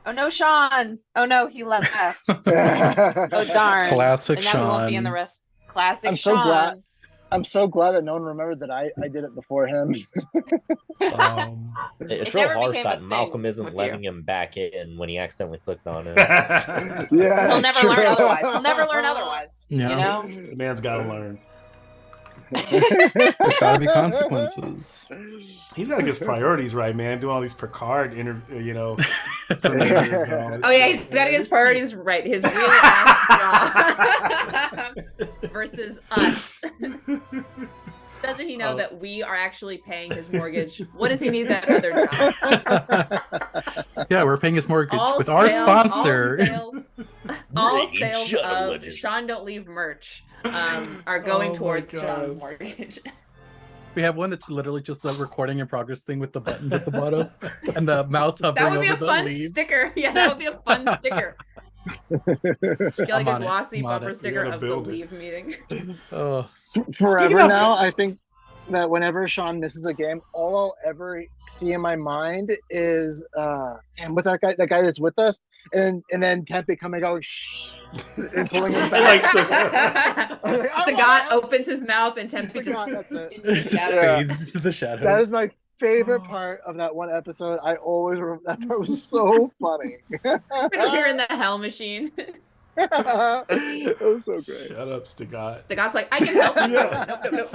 Oh no, Sean. Oh no, he left. Oh darn. Classic And now we won't be in the Sean. rest. Classic I'm so glad. Sean. I'm so glad that no one remembered that I did it before him. Um, It's It real never harsh became a that thing Malcolm isn't with letting you. him back in when he accidentally clicked on it. Yeah, He'll that's never learn true. otherwise. He'll never learn otherwise. Yeah. You know? The man's got to learn. there's gotta be consequences. He's got to get his priorities right, man. Doing all these Picard premieres and all this Oh yeah, shit, he's got to man. get his priorities right. His real ass job versus us. Doesn't he know that we are actually paying his mortgage? What does he need that other job? Yeah, we're paying his mortgage All with our sales- sponsor. all Bringing sales shuttle of legends. Sean Don't Leave merch are going Oh my towards gosh. Sean's mortgage. We have one that's literally just the recording in progress thing with the button at the bottom and the mouse hovering That would be over a the fun lead. sticker. Yeah, that would be a fun sticker. Get like I'm a on it. glossy I'm on bumper it. sticker gotta of the build it. leave meeting. Oh, Forever of- now, I think that whenever Sean misses a game, all I'll ever see in my mind is and what's that guy that's with us? And then Tempe coming out like shh and pulling him back. Like, Sagat opens his mouth and Tempe Sagat, that's it. it just Yeah. fades into the shadows. That is my favorite part of that one episode. I always remember that part was so funny. We're in the hell machine. It was so great. Shut up, Stigat. Sagat's like, I can help. Yeah. No.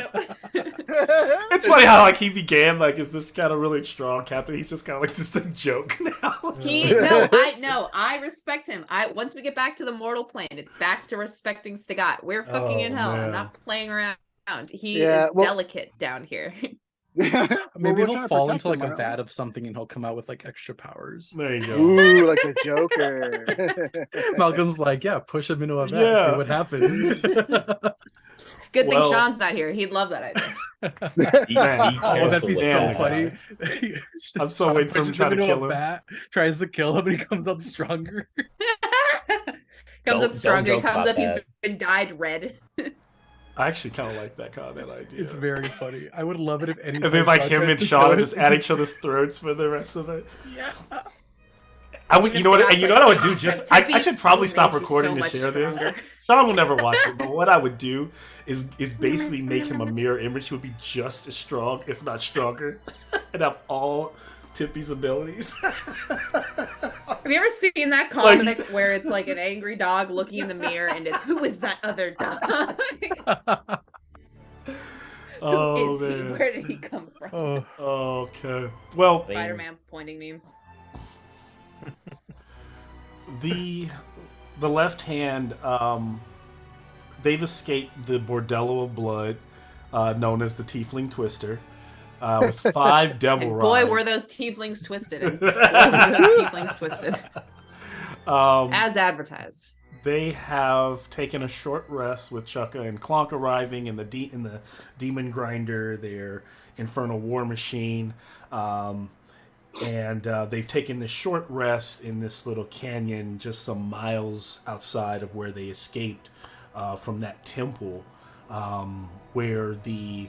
It's funny how like he began like is this kind of really strong captain? He's just kind of like this a joke now. I respect him. Once we get back to the mortal plane, it's back to respecting Sagat. We're fucking Oh, in hell. man. I'm not playing around. He Yeah, is well- delicate down here. Maybe we're he'll trying to fall protect into like him, a aren't vat of something and he'll come out with like extra powers. There you we? go. Ooh, like the Joker. Malcolm's like, yeah, push him into a vat, Yeah. see what happens. Good thing Well- Sean's not here. He'd love that idea. Man, Oh, that'd be Damn, so funny. I'm so Sean waiting for him pushes trying to into kill a him. vat, tries to kill him, and he comes out stronger. Comes up Don't stronger. He joke comes about up. He's that. been dyed red. I actually kind of like that idea. It's very funny. I would love it if any. And then like time him tries and to Sean kill are him, just at each other's throats for the rest of it. Yeah. I would, you know what? And you know what I would do? Just I Tempe should probably stop makes you recording so to much share this. stronger. Sean will never watch it, but what I would do is basically make him a mirror image. He would be just as strong, if not stronger, and have all Tippy's abilities. Have you ever seen that comic where it's like an angry dog looking in the mirror and it's who is that other dog? Oh Who is he? man. Where did he come from? Oh, Okay. Well, Spider-Man pointing meme. the left hand, they've escaped the bordello of blood, known as the Tiefling Twister, with 5 devil And rods. boy, were those tieflings twisted. And boy, were those tieflings twisted. As advertised. They have taken a short rest with Chukka and Clonk arriving in the Demon Grinder, their Infernal War Machine, and they've taken this short rest in this little canyon just some miles outside of where they escaped from that temple, where the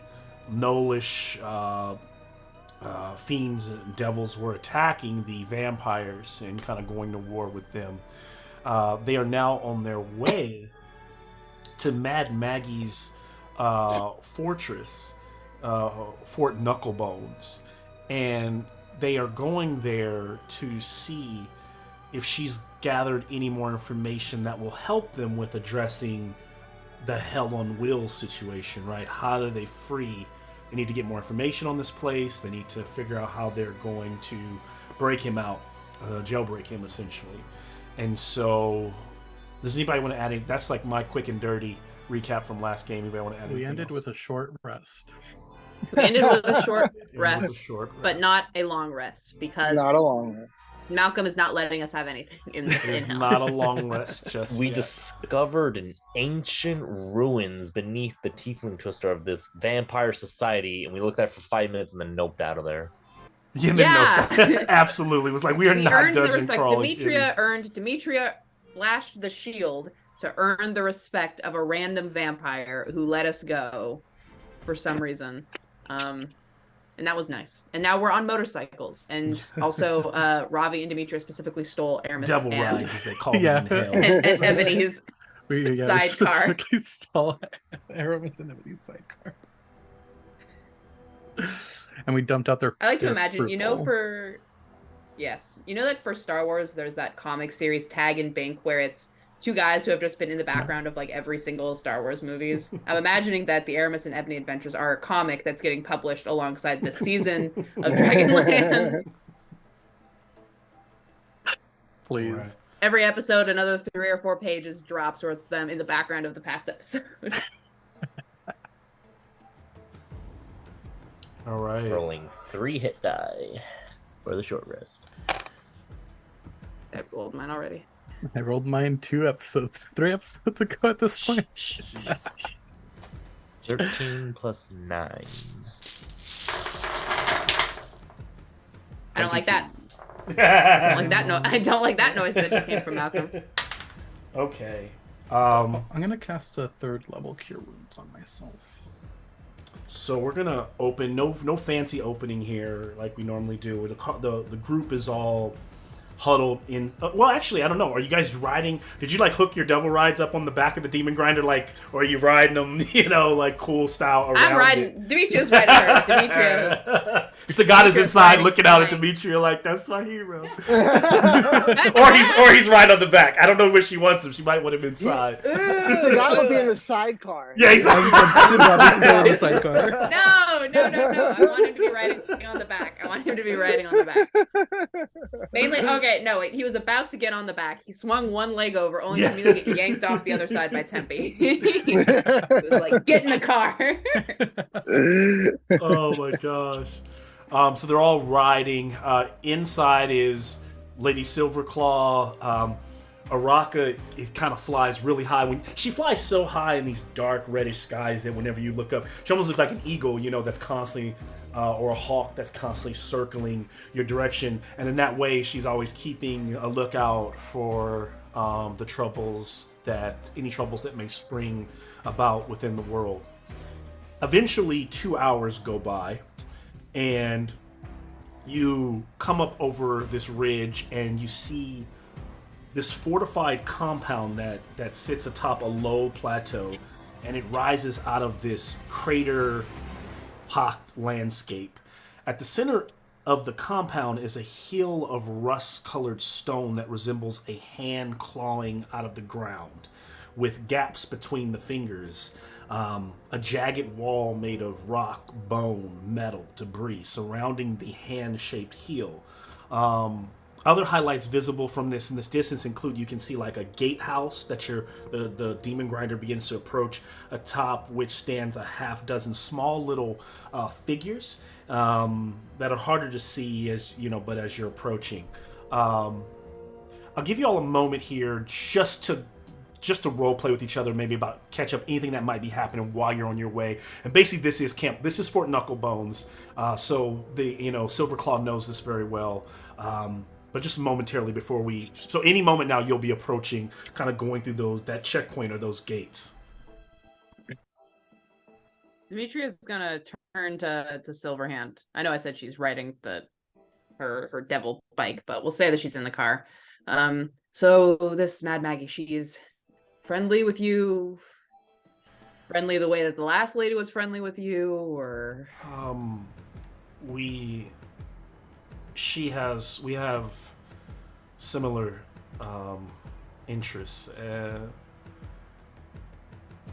Gnollish fiends and devils were attacking the vampires and kind of going to war with them. They are now on their way to Mad Maggie's fortress, Fort Knucklebones, and they are going there to see if she's gathered any more information that will help them with addressing the Hell on Wheels situation, right? How do they free? They need to get more information on this place. They need to figure out how they're going to break him out, jailbreak him, essentially. And so, does anybody want to add anything? That's like my quick and dirty recap from last game. Anybody want to add anything we ended else? with a short rest. We ended with a short It was a rest, short but rest. not a long rest because Not a long one. Malcolm is not letting us have anything in this It's in-hell. not a long rest just We yet. discovered an ancient ruins beneath the Tiefling Twister of this vampire society, and we looked at it for 5 minutes and then noped out of there. Yeah, Yeah. Absolutely. It was like, we are We not earned the dungeon respect. crawling. Demetria flashed the shield to earn the respect of a random vampire who let us go for some reason. and that was nice. And now we're on motorcycles, and also Ravi and Demetria specifically stole Aramis Devil and, rides, as they call Yeah. them in hell. and Ebony's We sidecar. specifically stole Aramis and Ebony's sidecar. And we dumped out their. I like to their imagine, fruit you know, bowl. that for Star Wars, there's that comic series Tag and Bink where it's two guys who have just been in the background of like every single Star Wars movies. I'm imagining that the Aramis and Ebony Adventures are a comic that's getting published alongside this season of Dragonlance. Please. Right. Every episode, another 3 or 4 pages drops where it's them in the background of the past episode. All right. Rolling 3 hit die for the short rest. I rolled mine already. I rolled mine 3 episodes ago at this point. 13 plus 9. I don't like that. I don't like that I don't like that noise that just came from Malcolm. Okay. I'm gonna cast a 3rd level Cure Wounds on myself. So we're gonna open. No fancy opening here like we normally do. The group is all huddled in. Well, actually, I don't know. Are you guys riding? Did you like hook your devil rides up on the back of the demon grinder, like, or are you riding them? You know, like cool style around? I'm riding. Demetria's riding hers. Demetria's. It's the god is Demetria's inside, riding looking out at behind. Demetria like that's my hero. or he's right on the back. I don't know where she wants him. She might want him inside. The guy would be in the sidecar. Yeah, exactly. The sidecar. No. I want him to be riding on the back. Mainly, okay, no, wait. He was about to get on the back. He swung one leg over, only to immediately get yanked off the other side by Tempe. He was like, get in the car. Oh my gosh. So they're all riding. Inside is Lady Silverclaw. Araka, it kind of flies really high. When she flies so high in these dark reddish skies that whenever you look up, she almost looks like an eagle, you know, that's constantly, or a hawk that's constantly circling your direction. And in that way, she's always keeping a lookout for any troubles that may spring about within the world. Eventually, 2 hours go by, and you come up over this ridge, and you see this fortified compound that sits atop a low plateau, and it rises out of this crater-pocked landscape. At the center of the compound is a hill of rust-colored stone that resembles a hand clawing out of the ground, with gaps between the fingers. A jagged wall made of rock, bone, metal, debris surrounding the hand-shaped hill. Other highlights visible from this in this distance include, you can see like a gatehouse that the demon grinder begins to approach, atop which stands a half dozen small little figures that are harder to see as you're approaching. I'll give you all a moment here just to role play with each other, maybe about catch up anything that might be happening while you're on your way. And basically, this is Fort Knucklebones, so Silverclaw knows this very well. But just momentarily so any moment now, you'll be approaching, kind of going through that checkpoint or those gates. Demetria's gonna turn to Silverhand. I know I said she's riding her devil bike, but we'll say that she's in the car. So this Mad Maggie, she is friendly with you, friendly the way that the last lady was friendly with you, or we have similar interests.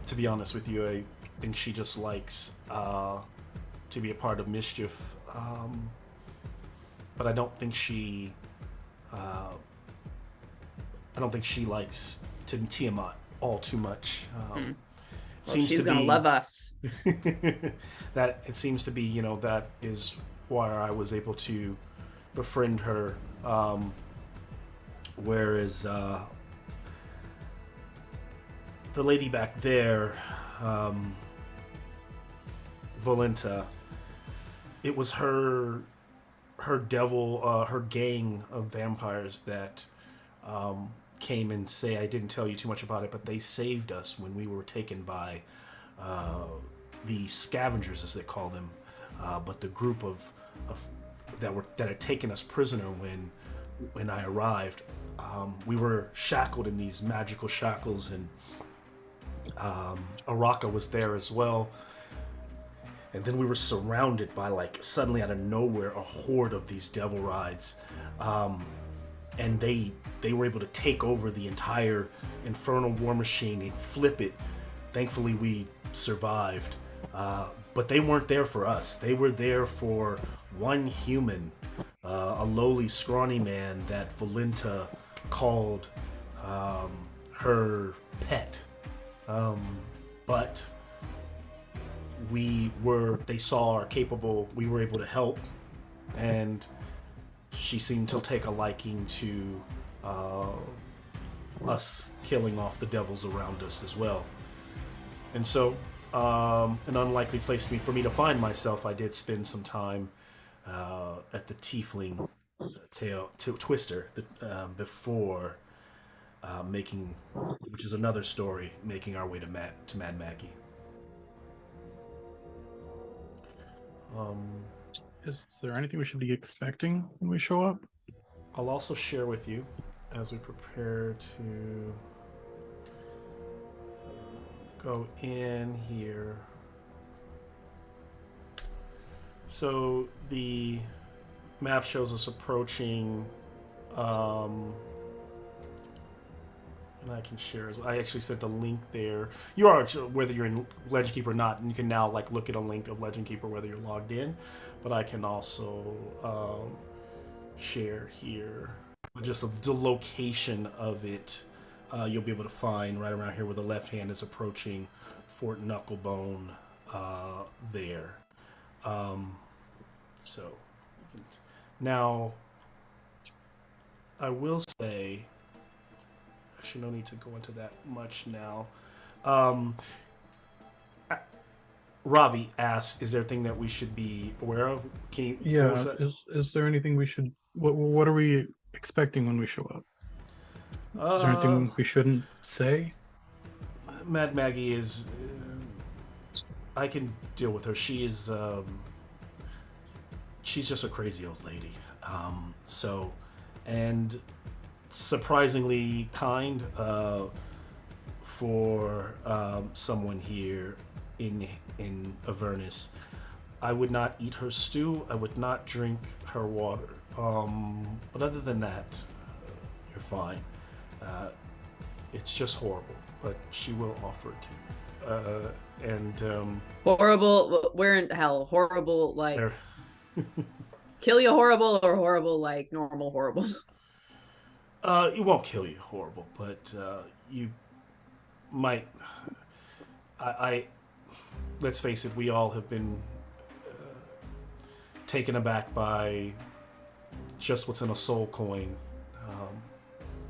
To be honest with you, I think she just likes to be a part of mischief, but I don't think she likes to Tiamat all too much. She's gonna love us. That it seems to be, that is why I was able to befriend her, whereas the lady back there, Volenta, it was her devil, her gang of vampires that came and say, I didn't tell you too much about it, but they saved us when we were taken by the scavengers, as they call them. but the group of that had taken us prisoner when I arrived, we were shackled in these magical shackles, and Araka was there as well. And then we were surrounded by, like, suddenly out of nowhere, a horde of these devil rides. And they were able to take over the entire infernal war machine and flip it. Thankfully, we survived. But they weren't there for us. They were there for one human, a lowly, scrawny man that Valinta called her pet. But they saw our capable, we were able to help, and she seemed to take a liking to us killing off the devils around us as well. And so, an unlikely place for me to find myself, I did spend some time at the Tiefling Twister before making, which is another story, making our way to Mad Maggie. Is there anything we should be expecting when we show up? I'll also share with you as we prepare to go in here. So the map shows us approaching, and I can share as well. I actually sent a link there. You are, whether you're in Legend Keeper or not, and you can now like look at a link of Legend Keeper whether you're logged in. But I can also share here just the location of it. You'll be able to find right around here where the Lefthand is approaching Fort Knucklebone there. So now I will say, actually no need to go into that much now. Ravi asked, is there anything that we should be aware of? Can you, is there anything we should, what are we expecting when we show up? Is there anything we shouldn't say? Mad Maggie is, I can deal with her. She is, she's just a crazy old lady. And surprisingly kind for someone here in Avernus. I would not eat her stew. I would not drink her water. But other than that, you're fine. It's just horrible, but she will offer it to you. Horrible. We're in hell. Horrible, like kill you horrible, or horrible like normal horrible. It won't kill you horrible, but you might. I let's face it. We all have been taken aback by just what's in a soul coin.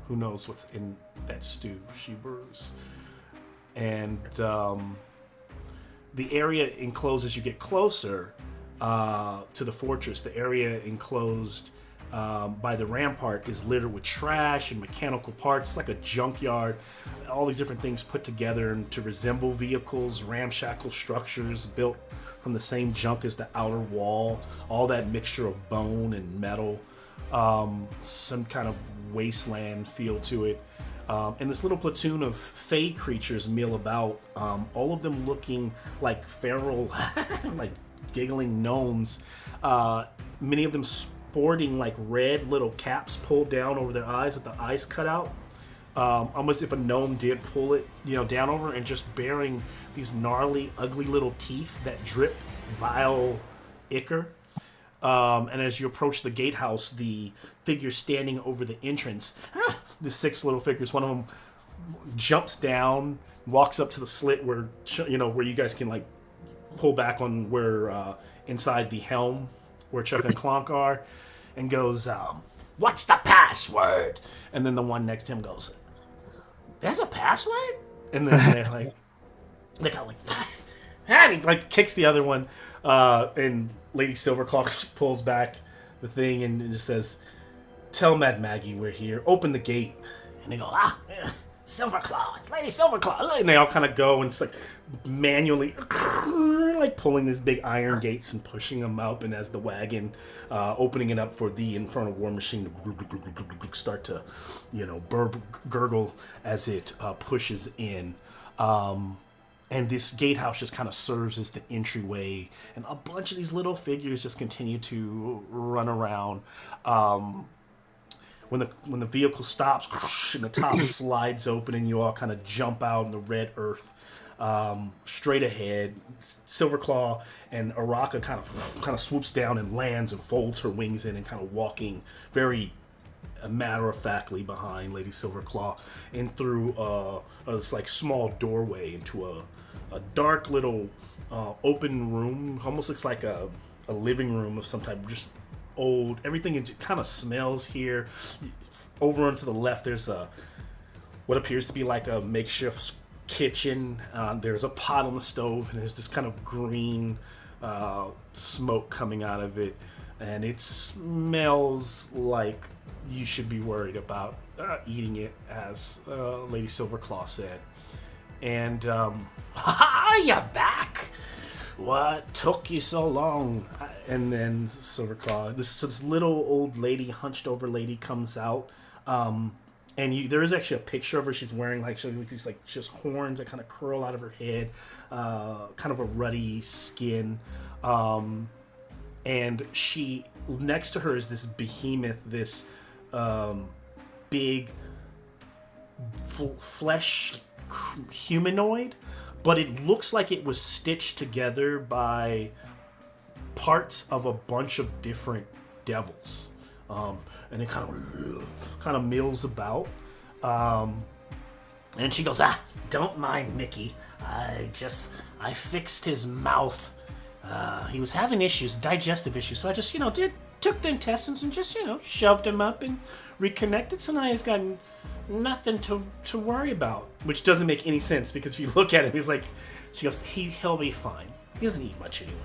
Who knows what's in that stew she brews? And the area enclosed as you get closer to the fortress, the area enclosed by the rampart is littered with trash and mechanical parts. It's like a junkyard. All these different things put together to resemble vehicles, ramshackle structures built from the same junk as the outer wall. All that mixture of bone and metal. Some kind of wasteland feel to it. And this little platoon of fey creatures mill about, all of them looking like feral, like giggling gnomes. Many of them sporting like red little caps pulled down over their eyes with the eyes cut out. Almost if a gnome did pull it, down over, and just bearing these gnarly, ugly little teeth that drip vile ichor. And as you approach the gatehouse, the figure standing over the entrance, the 6 little figures, one of them jumps down, walks up to the slit where you guys can like pull back on where inside the helm where Chuck and Clonk are, and goes, "What's the password?" And then the one next to him goes, "There's a password?" And then they're like, they kind of like, and he like kicks the other one, and Lady Silverclaw pulls back the thing and just says, "Tell Mad Maggie we're here. Open the gate." And they go, Silverclaw, it's Lady Silverclaw. And they all kind of go, and it's like manually like pulling these big iron gates and pushing them up, and as the wagon, opening it up for the infernal war machine to start to, gurgle as it pushes in. And this gatehouse just kind of serves as the entryway, and a bunch of these little figures just continue to run around. When the vehicle stops and the top slides open, and you all kind of jump out in the red earth, straight ahead, Silverclaw and Araka kind of swoops down and lands and folds her wings in and kind of walking very matter-of-factly behind Lady Silverclaw and through this like small doorway into a dark little open room. Almost looks like a living room of some type, just old. Everything it kind of smells here. Over and to the left, there's what appears to be like a makeshift kitchen. There's a pot on the stove, and there's this kind of green smoke coming out of it, and it smells like you should be worried about eating it, as Lady Silverclaw said. And you're back. What took you so long? And then Silverclaw, this little old lady, hunched over lady, comes out. And there is actually a picture of her. She's wearing she has horns that kind of curl out of her head, kind of a ruddy skin. And she, next to her is this behemoth, this big flesh humanoid, but it looks like it was stitched together by parts of a bunch of different devils. And it kind of mills about. And she goes, don't mind Mickey. I fixed his mouth. He was having issues, digestive issues. So I just, took the intestines and just, shoved him up and reconnected. So now he's got nothing to worry about. Which doesn't make any sense, because if you look at him, she goes, he'll be fine. He doesn't eat much anyway.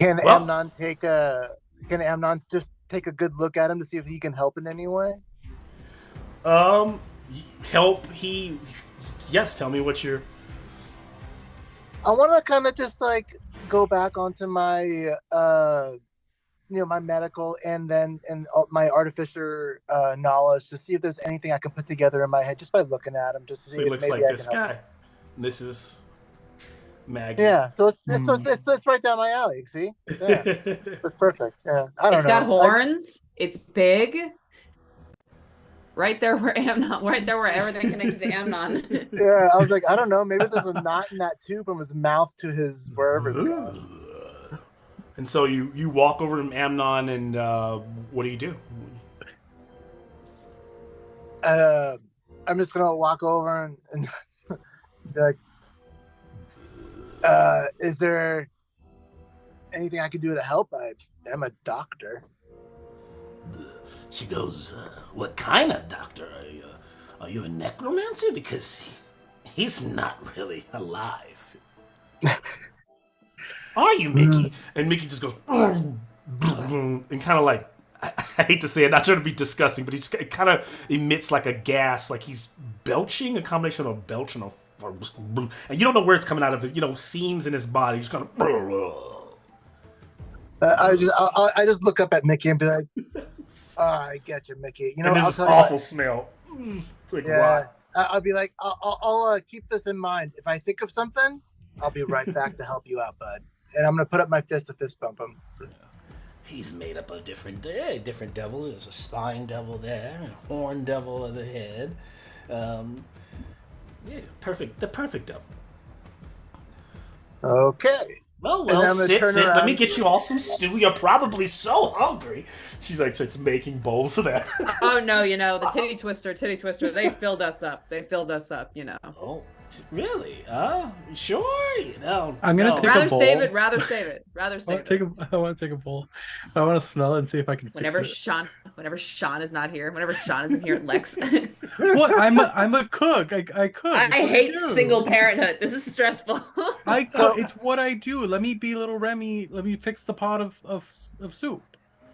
Can Amnon just take a good look at him to see if he can help in any way? Help? Yes, tell me what you're... I want to kind of just go back onto my my medical and my artificer knowledge to see if there's anything I can put together in my head just by looking at him, just to see he if looks maybe like I this can help guy. him. This is Maggie. Yeah, so it's right down my alley. See, yeah, that's perfect. Yeah, I don't know. It's got horns. It's big. Right there where everything connected to Amnon. Yeah, I was like, I don't know. Maybe there's a knot in that tube from his mouth to his wherever it's going. And so you walk over to Amnon, and what do you do? I'm just gonna walk over and be like, is there anything I can do to help? I am a doctor. She goes, what kind of doctor? Are you a necromancer? Because he's not really alive. Are you, Mickey? And Mickey just goes, and kind of like, I hate to say it, not trying to be disgusting, but it kind of emits like a gas, like he's belching, a combination of a belch and and you don't know where it's coming out of it, seams in his body, just kind of. I just look up at Mickey and be like, I get you, Mickey. And there's this awful smell. It's like, yeah, I'll be like, I'll keep this in mind. If I think of something, I'll be right back to help you out, bud. And I'm gonna put up my fist to fist bump him. He's made up of different devils. There's a spine devil there, a horn devil at the head. Perfect. The perfect devil. Okay. Well, sit. Let me get you all some stew. You're probably so hungry. She's like, starts making bowls of that. Oh no, the titty twister. They filled us up. Oh, really? Sure. I'm gonna take rather a bowl. save it. Rather save it. I want to take a bowl. I want to smell it and see if I can. Whenever fix Sean is not here. Whenever Sean isn't here, Lex. What? I'm a cook. I cook. I hate single parenthood. This is stressful. I cook. It's what I do. Let me be little Remy. Let me fix the pot of soup.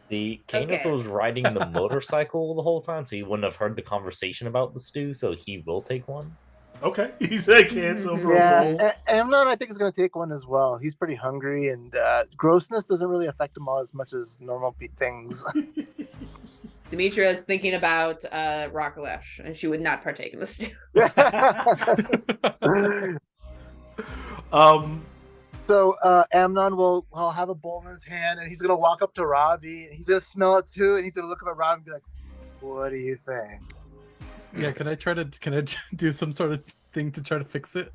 The Kenneth was riding the motorcycle the whole time, so he wouldn't have heard the conversation about the stew, so he will take one. Okay, he said cans over a Yeah, bowl. Amnon, I think, is going to take one as well. He's pretty hungry, and grossness doesn't really affect him all as much as normal things. Demetra is thinking about Rakalesh, and she would not partake in the stew. So Amnon will have a bowl in his hand, and he's gonna walk up to Ravi, and he's gonna smell it too, and he's gonna look up at Ravi and be like, "What do you think?" Yeah, can I do some sort of thing to try to fix it?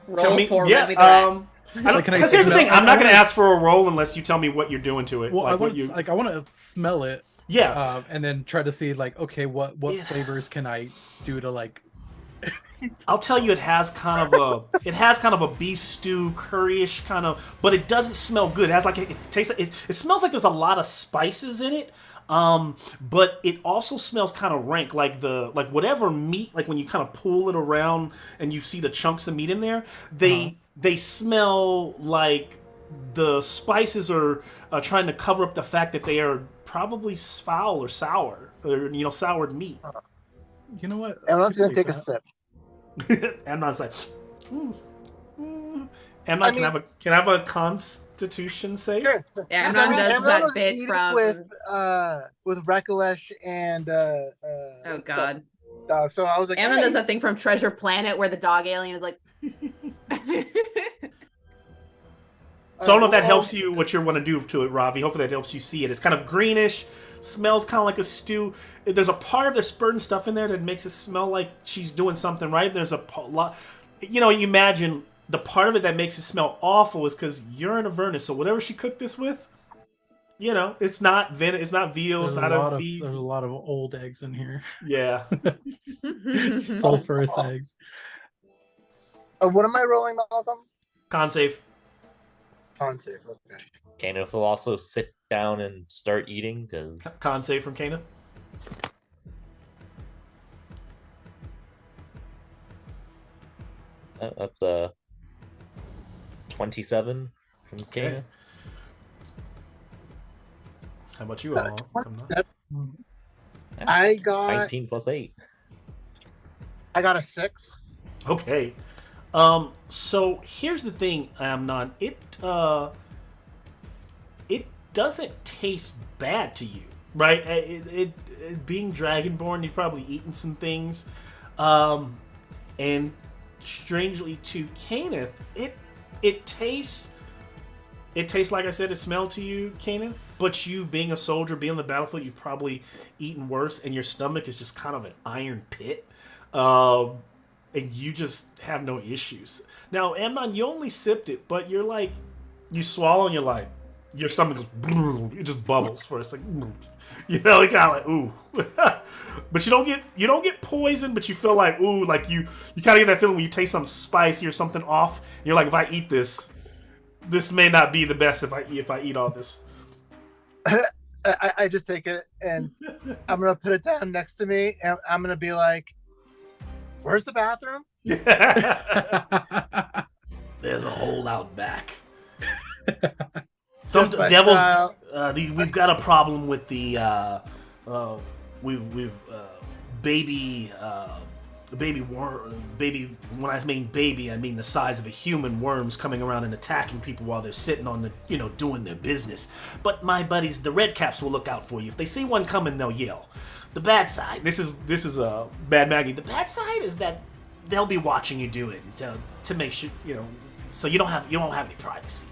Roll for yeah. Remy the Rat. Because here's the thing, I'm not going to ask for a roll unless you tell me what you're doing to it. Well, like, I want to smell it. Yeah. And then try to see like, okay, what flavors can I do to like? I'll tell you, it has kind of a beef stew curryish kind of, but it doesn't smell good. It has like it tastes. It smells like there's a lot of spices in it. But it also smells kind of rank, like whatever meat, like when you kind of pull it around and you see the chunks of meat in there, they smell like the spices are trying to cover up the fact that they are probably foul or sour, or soured meat. You know what? Amnon's gonna take a sip. Amnon's like, Amnon, can I have a Constitution save? Sure. Yeah, Amnon does that was bit eating from with Rakalesh and oh god. dog. So I was like, Amnon hey. does that thing from Treasure Planet where the dog alien is like. So I don't know if that helps you, what you want to do to it, Ravi. Hopefully that helps you see it. It's kind of greenish, smells kind of like a stew. There's a part of the spurting stuff in there that makes it smell like she's doing something right. There's a lot, you imagine the part of it that makes it smell awful is because you're in Avernus. So whatever she cooked this with, it's not it's not veal, it's not a beef. There's a lot of old eggs in here. Yeah. Sulfurous eggs. What am I rolling, Malcolm? Con save. Con save. Okay. Kenneth will also sit down and start eating because Con save from Kana. That's a 27 from Kana. Okay. How about you, all? I got 19 plus 8. I got a 6. Okay. So here's the thing, Amnon. It doesn't taste bad to you, right? It being Dragonborn, you've probably eaten some things, and strangely to Kenneth, it tastes like I said, it smelled to you, Kenneth. But you being a soldier, being on the battlefield, you've probably eaten worse, and your stomach is just kind of an iron pit. And you just have no issues. Now, Amnon, you only sipped it, but you're like, you swallow and you're like, your stomach goes, it just bubbles for a second. Kind of like, ooh. But you don't get poisoned, but you feel like, ooh, like you kind of get that feeling when you taste something spicy or something off. And you're like, if I eat this may not be the best if I eat all this. I just take it and I'm gonna put it down next to me, and I'm gonna be like, "Where's the bathroom?" There's a hole out back. Some devils. We've got a problem with the baby worm. Baby. When I mean baby, I mean the size of a human. Worms coming around and attacking people while they're sitting on the doing their business. But my buddies, the red caps, will look out for you. If they see one coming, they'll yell. The bad side. This is Bad Maggie. The bad side is that they'll be watching you do it to make sure so you don't have any privacy.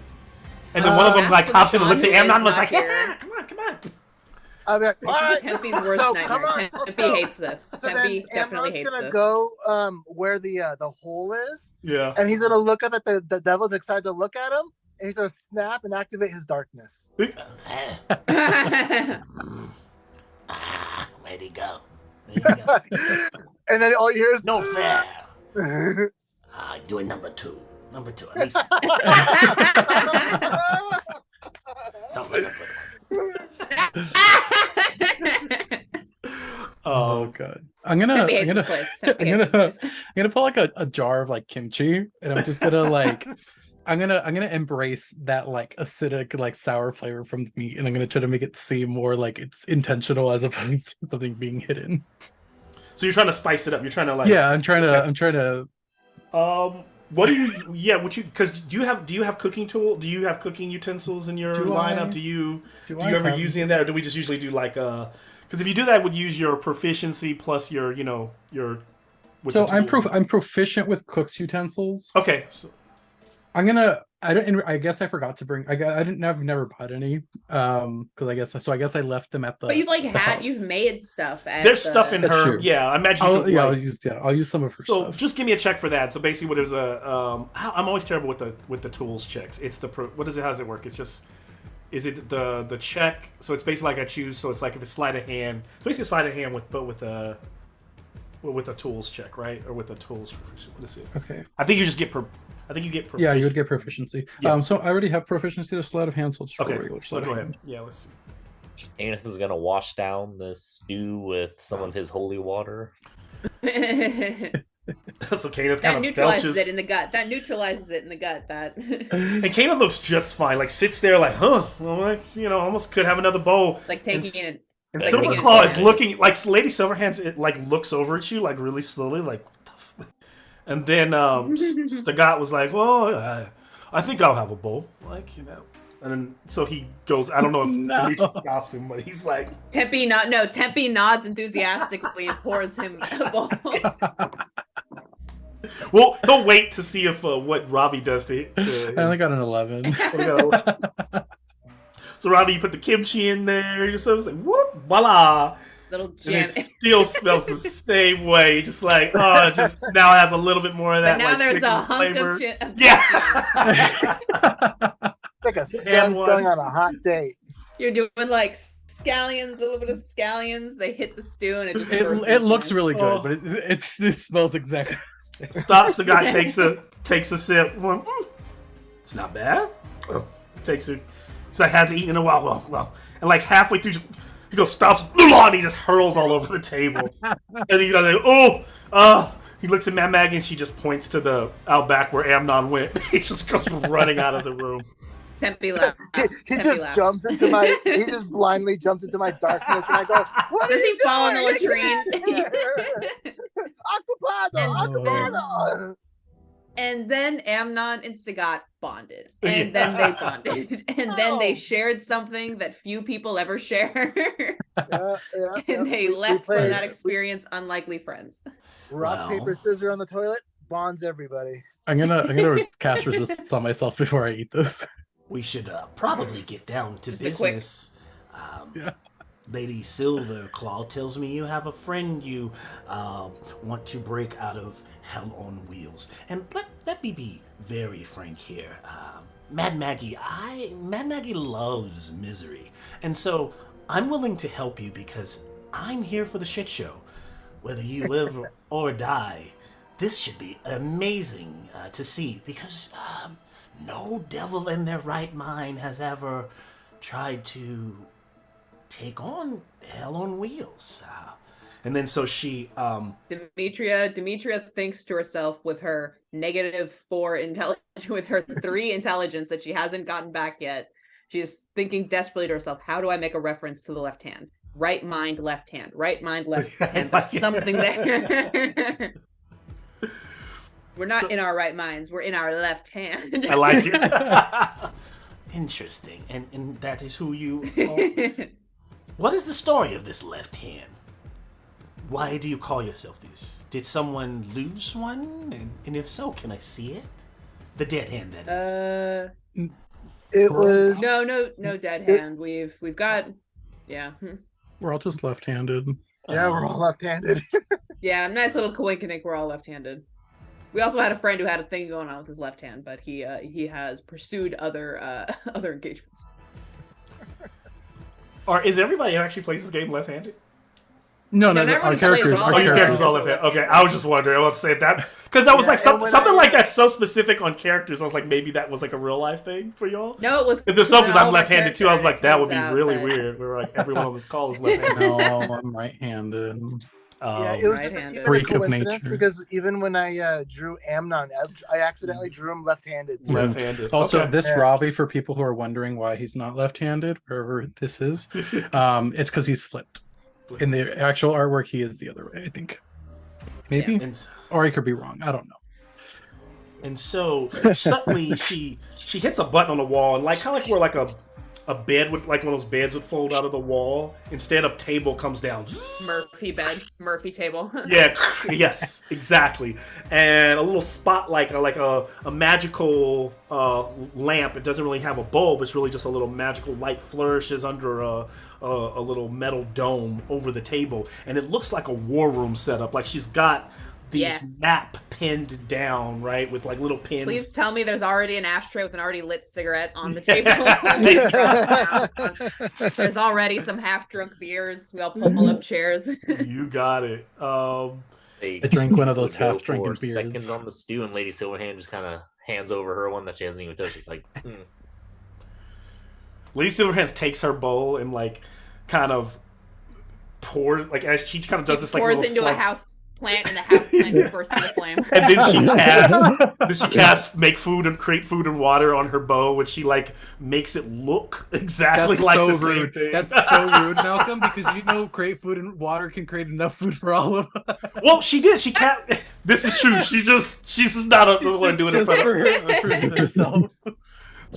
And then one of them like hops in and looks at Amnon, was like, yeah, come on. I'll be like, all right. Tempe's worst So, nightmare. come on, let's Tempe go. hates this. So Tempe then definitely Amnon's hates gonna this. go where the hole is, Yeah. and he's gonna look up at the devil's excited to look at him, and he's gonna snap and activate his darkness. Where'd he go? And then all you hear is No fair. Doing number two. At least sounds like a good one. Oh god. I'm gonna pull like a jar of like kimchi, and I'm just gonna like I'm gonna embrace that like acidic like sour flavor from the meat, and I'm gonna try to make it seem more like it's intentional as opposed to something being hidden. So you're trying to spice it up. You're trying to like. Yeah, I'm trying to. What do you? Yeah, what you? Because do you have cooking tool? Do you have cooking utensils in your lineup? Do you ever use any of that, or do we just usually do like Because if you do that, would use your proficiency plus your your. So I'm proficient with cook's utensils. Okay. So. I guess I forgot to bring. I've never bought any. Because I guess I left them at the. But you've made stuff. There's stuff in her. True. Yeah, I imagine. I'll use some of her stuff. Just give me a check for that. So basically, what is I'm always terrible with the tools checks. It's what is it? How does it work? It's just. Is it the check? So it's basically like I choose. So it's like if it's sleight of hand. It's basically sleight of hand with a tools check, right? Or with a tools. What is it? Okay. I think you just get proficiency. Yeah, you would get proficiency. Yeah. So I already have proficiency to sleight of hand, so let's okay. So go ahead. Yeah, let's see. Aneth is gonna wash down this stew with some of his holy water. So Kenneth that kind of neutralizes belches. it in the gut. That neutralizes it in the gut. That. And Kenneth looks just fine. Like sits there, like, huh? Well, like almost could have another bowl. Like taking it. And like Silverclaw is looking like Lady Silverhands. It like looks over at you like really slowly, like. What the f-? And then Stagat was like, "Well, I think I'll have a bowl." Like And then so he goes. I don't know if Dimitri stops him, but he's like. Tempe nods enthusiastically and pours him a bowl. Well, he'll wait to see if what Ravi does to I only got an 11. So Ravi, you put the kimchi in there. You're so like, whoop, voila. Little And jam. it still smells the same way. Just like, it just now has a little bit more of that. But now like, there's a flavor. hunk of Yeah. Like a skunk going on a hot date. You're doing like scallions, a little bit of scallions. They hit the stew and it just It looks really good, but it smells exactly the same. Stops the guy, takes a sip. It's not bad. Takes it. It's like hasn't eaten in a while. Well, and like halfway through, he goes stops, and he just hurls all over the table. And he goes like, he looks at Mad Maggie and she just points to the out back where Amnon went. He just goes running out of the room. Tempe laughs. He just blindly jumps into my darkness, and I go, "What Does are he you fall in the doing?" latrine? Octopado. And then Amnon and Sagat bonded. And then they bonded. And then they shared something that few people ever share. And they left from that experience unlikely friends. Rock, paper, scissors on the toilet bonds everybody. I'm gonna cast resistance on myself before I eat this. We should probably get down to Just business. Lady Silverclaw tells me you have a friend you want to break out of hell on wheels. And let me be very frank here. Mad Maggie loves misery. And so I'm willing to help you because I'm here for the shit show. Whether you live or die, this should be amazing to see because no devil in their right mind has ever tried to take on hell on wheels. And then so she Demetria thinks to herself with her -4 intelligence, with her 3 intelligence that she hasn't gotten back yet. She's thinking desperately to herself, how do I make a reference to the left hand? Right mind, left hand. Right mind, left hand. There's something there. We're not in our right minds. We're in our left hand. I like it. Interesting. And that is who you are. What is the story of this left hand? Why do you call yourself this? Did someone lose one? And if so, can I see it? The dead hand, that is. It was no dead hand. We've got We're all just left-handed. Yeah, we're all left-handed. Yeah, nice little coinkydink. We're all left-handed. We also had a friend who had a thing going on with his left hand, but he has pursued other engagements. Or is everybody who actually plays this game left-handed? No, No, our everyone characters. plays Our all Oh, your characters characters. all left-handed. Okay, I was just wondering. I was say that because that was like something like that so specific on characters. I was like, maybe that was like a real life thing for y'all. No, it was Because if so, because no, I'm my left-handed too, I was character, like, that would be turns out really that- weird. We're like everyone on this call is left-handed. No, I'm right-handed. Yeah, it was just Right-handed. even a Freak of coincidence nature. because even when I drew Amnon, I accidentally drew him left-handed. too. Left-handed. Also, Okay. this Yeah. Ravi, for people who are wondering why he's not left-handed, wherever this is, it's because he's flipped. In the actual artwork, he is the other way, I think. Maybe, And or I could be wrong. I don't know. And so suddenly she hits a button on the wall, and kind of like where like a bed would, like one of those beds would fold out of the wall, instead of table comes down. Murphy bed, Murphy table. Yeah, yes, exactly. And a little spotlight, like a magical lamp. It doesn't really have a bulb. It's really just a little magical light flourishes under a little metal dome over the table, and it looks like a war room setup. Like she's got these map pinned down, right, with like little pins. Please tell me there's already an ashtray with an already lit cigarette on the table. There's already some half-drunk beers. We all pull up chairs. You got it. I drank one of those half-drinking beers. Seconds on the stew, and Lady Silverhand just kind of hands over her one that she hasn't even touched. It's like, Lady Silverhands takes her bowl and like kind of pours, like as she kind of does this, like pours little into a house plant, and the house plant bursts into flame. And then she casts make food and create food and water on her bow, which she like makes it look exactly That's like so the same rude. thing. That's so rude, Malcolm, because create food and water can create enough food for all of us. Well, she did. She can't. This is true. She's just not the one doing it for herself.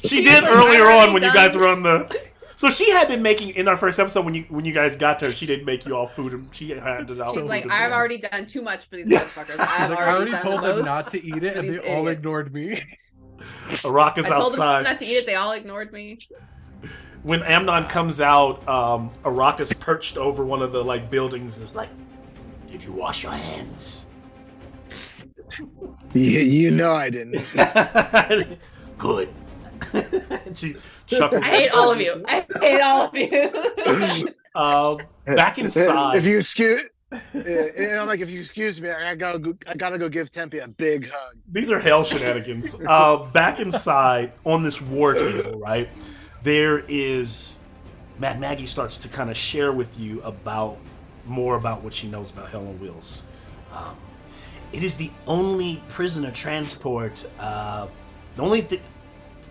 She did earlier on when you guys were on the. So she had been making, in our first episode when you guys got to her, she did make you all food, and she handed out. She's like, food I've already done too much for these motherfuckers. I already told them not to eat it, and they all idiots. ignored me. Araka's I told outside. them not to eat it. They all ignored me. When Amnon comes out, Araka's perched over one of the like buildings. It's like, did you wash your hands? You know I didn't. Good. She chuckles. I hate all of you. I hate all of you. Back inside. If you excuse, I'm like, if you excuse me, I gotta go give Tempe a big hug. These are hell shenanigans. Back inside on this war table, right? There is Maggie starts to kind of share with you more about what she knows about Hell on Wheels. It is the only prisoner transport. The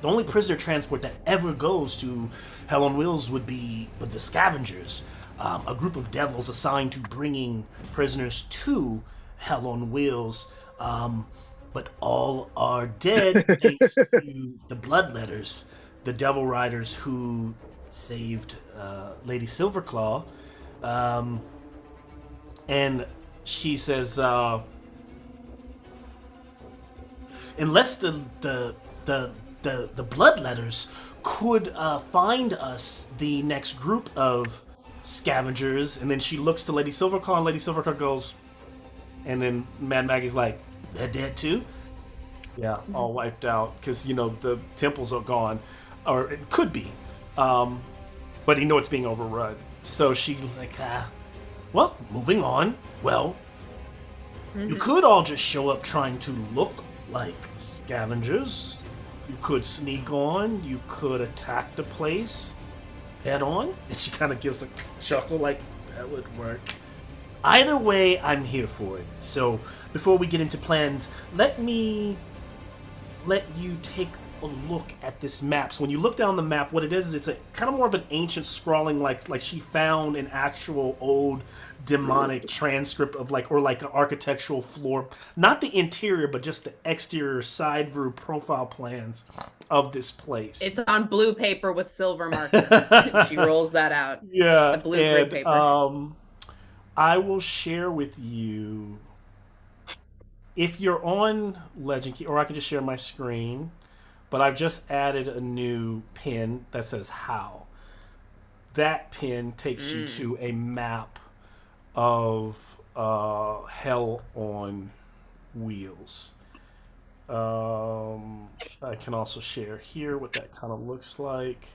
only prisoner transport that ever goes to Hell on Wheels would be with the Scavengers, a group of devils assigned to bringing prisoners to Hell on Wheels. But all are dead thanks to the Bloodletters, the Devil Riders who saved Lady Silverclaw. And she says, unless the Bloodletters could find us the next group of scavengers, and then she looks to Lady Silverclaw, and Lady Silverclaw goes, and then Mad Maggie's like, they're dead too? Yeah, all wiped out, because, the temples are gone, or it could be, but it's being overrun. So she like, well, moving on. Well, you could all just show up trying to look like scavengers. You could sneak on, you could attack the place head on, and she kind of gives a chuckle like, that would work. Either way, I'm here for it. So, before we get into plans, let me let you take a look at this map. So when you look down the map, what it is it's a kind of more of an ancient scrawling, like she found an actual old demonic transcript of like an architectural floor, not the interior but just the exterior side view profile plans of this place. It's on blue paper with silver markers. She rolls that out. Yeah, the blue grid paper. I will share with you if you're on Legend Key, or I can just share my screen. But I've just added a new pin that says how. That pin takes you to a map of Hell on Wheels. I can also share here what that kind of looks like.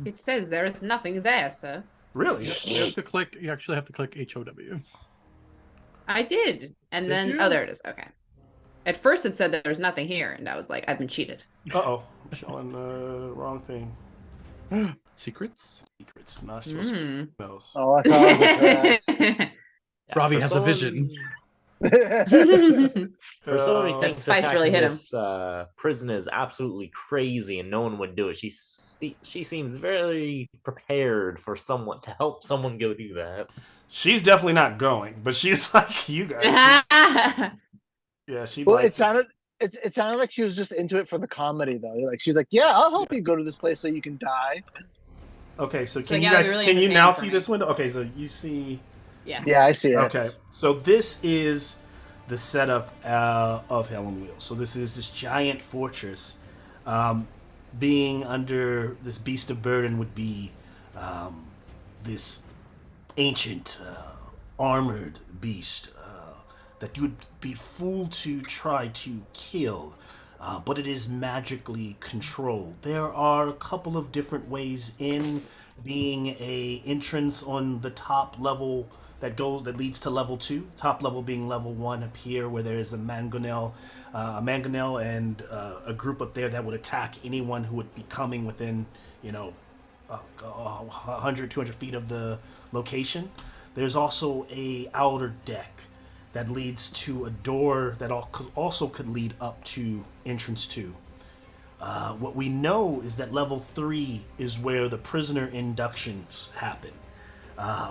It says there is nothing there, sir. Really? You actually have to click HOW. I did. And then, you? oh, there it is. Okay. At first it said that there's nothing here, and I was like, I've been cheated. Uh-oh. I'm showing the wrong thing. Secrets? Secrets. Not supposed to be else. Oh, I thought it was a pass. Robbie has a vision. Persona Uh, thinks spice really attacking hit him. this prison is absolutely crazy, and no one would do it. She seems very prepared for someone to help someone go do that. she's definitely not going, but she's like you guys. Yeah, she Well, like it sounded like she was just into it for the comedy though. Like she's like, yeah, I'll help you go to this place so you can die. Okay, so So, can yeah, you guys really can you entertaining now for see me. this window? Okay, so you see. Yes. Yeah, I see it. Okay, so this is the setup of Helen Wheel. So this is this giant fortress. Being under this beast of burden would be this ancient armored beast that you would be fooled to try to kill. But it is magically controlled. There are a couple of different ways in, being a entrance on the top level that leads to level 2. Top level being level 1 up here, where there is a mangonel and a group up there that would attack anyone who would be coming within, 100, 200 feet of the location. There's also a outer deck that leads to a door that also could lead up to entrance 2. What we know is that level 3 is where the prisoner inductions happen,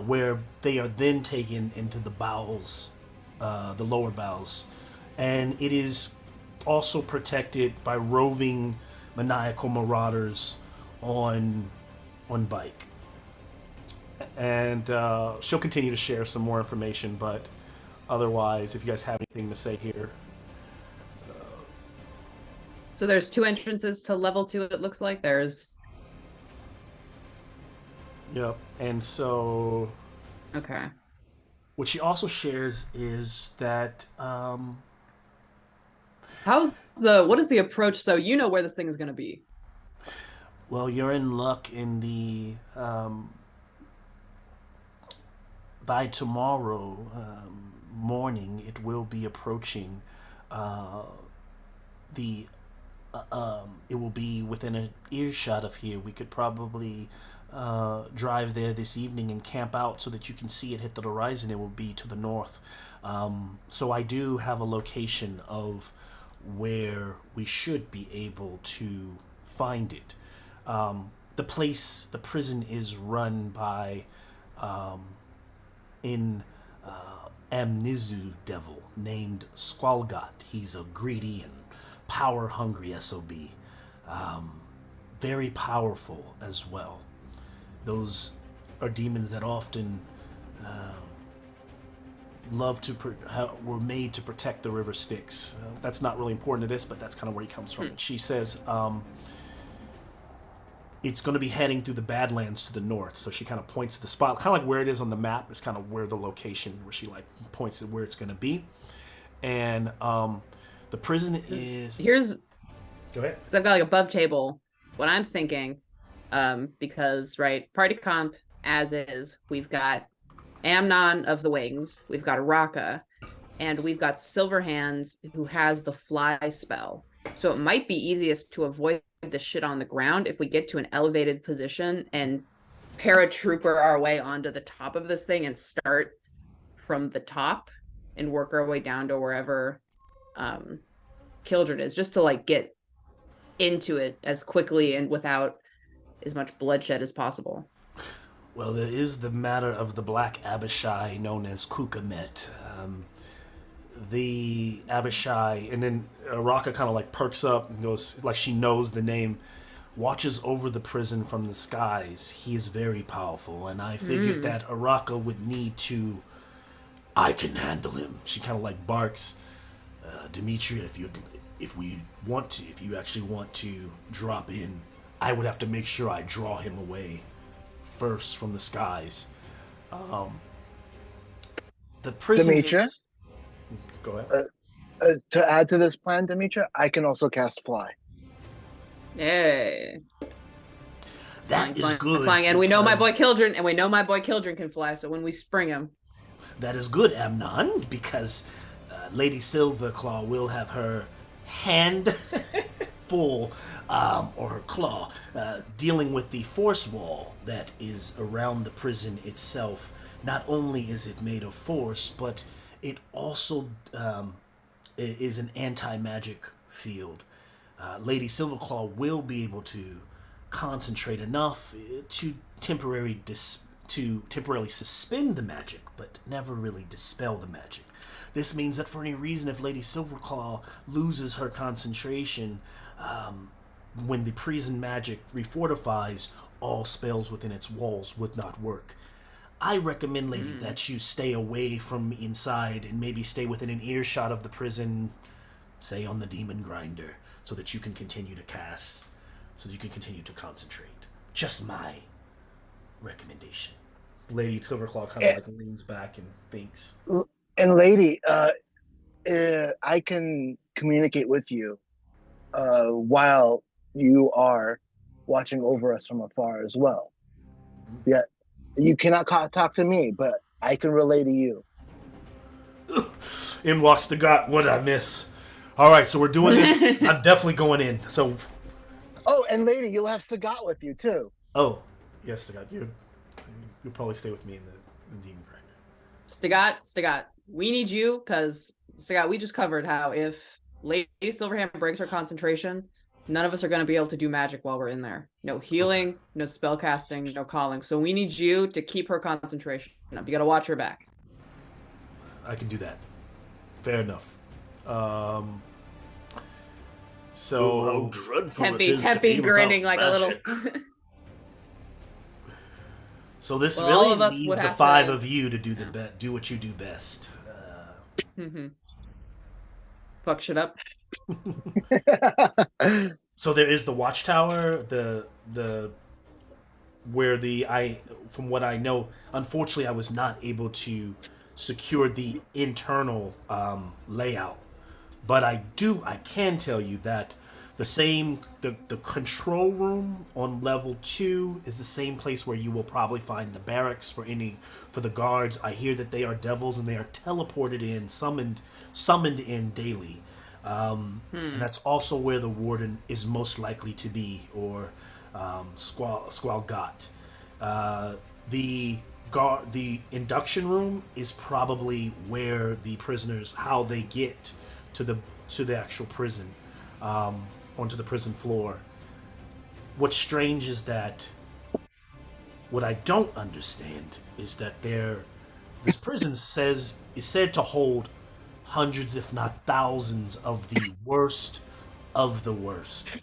where they are then taken into the bowels, the lower bowels, and it is also protected by roving maniacal marauders on bike. And she'll continue to share some more information, but otherwise, if you guys have anything to say here. So there's 2 entrances to level 2, it looks like. There's... Yep. And so... Okay. What she also shares is that... what is the approach? So you know where this thing is going to be. Well, you're in luck in the... by tomorrow morning, it will be approaching it will be within an earshot of here. We could probably drive there this evening and camp out so that you can see it hit the horizon. It will be to the north. So I do have a location of where we should be able to find it. The prison is run by Amnizu devil named Squalgot. He's a greedy and power-hungry SOB. Very powerful as well. Those are demons that often were made to protect the river Styx. That's not really important to this, but that's kind of where he comes from. And she says it's going to be heading through the Badlands to the north. So she kind of points to the spot, kind of like where it is on the map. Is kind of where the location, where she like points to where it's going to be. And the prison is... Here's... Go ahead. Because I've got like above table. What I'm thinking, because, right, party comp as is, we've got Amnon of the Wings, we've got Araka, and we've got Silverhands who has the fly spell. So it might be easiest to avoid the shit on the ground if we get to an elevated position and paratrooper our way onto the top of this thing and start from the top and work our way down to wherever Killjurn is, just to like get into it as quickly and without as much bloodshed as possible. Well, there is the matter of the Black Abishai known as Kukamet. The Abishai, and then Araka kind of like perks up and goes, like she knows the name, watches over the prison from the skies. He is very powerful, and I figured that Araka would need to... I can handle him. She kind of like barks, Demetria, if you actually want to drop in, I would have to make sure I draw him away first from the skies. The prison Demetria? Go ahead. To add to this plan, Demetria, I can also cast fly. Yay. That is good. Flying, and we know my boy Killjurn, can fly, so when we spring him. That is good, Amnon, because Lady Silverclaw will have her hand full, or her claw, dealing with the force wall that is around the prison itself. Not only is it made of force, but it also is an anti-magic field. Lady Silverclaw will be able to concentrate enough to temporarily suspend the magic, but never really dispel the magic. This means that for any reason, if Lady Silverclaw loses her concentration, when the prison magic refortifies, all spells within its walls would not work. I recommend, lady, that you stay away from inside and maybe stay within an earshot of the prison, say on the demon grinder, so that you can continue to cast, so that you can continue to concentrate. Just my recommendation. Lady Silverclaw kind of like leans back and thinks. And lady, I can communicate with you while you are watching over us from afar as well. Yeah, you cannot talk to me, but I can relay to you. In walks the god. What did I miss? All right, so we're doing this. I'm definitely going in. So. Oh, and lady, you'll have Sagat with you too. Oh, yes, Sagat. You'll probably stay with me in the demon grinder. Stigat, we need you because Stigat, we just covered how if Lady Silverhand breaks her concentration, none of us are going to be able to do magic while we're in there. No healing, no spell casting, no calling. So we need you to keep her concentration up. You got to watch her back. I can do that. Fair enough. So Tempe grinning like magic. A little. So this really leaves the five of you to do do what you do best. Fuck shit up. So there is the watchtower, from what I know, unfortunately I was not able to secure the internal layout, but I can tell you that the control room on level 2 is the same place where you will probably find the barracks for the guards. I hear that they are devils and they are teleported in, summoned in daily. And that's also where the warden is most likely to be, or Squall Got. The induction room is probably where the prisoners, how they get to the actual prison, onto the prison floor. What's strange is that what I don't understand is that this prison is said to hold hundreds, if not thousands, of the worst of the worst.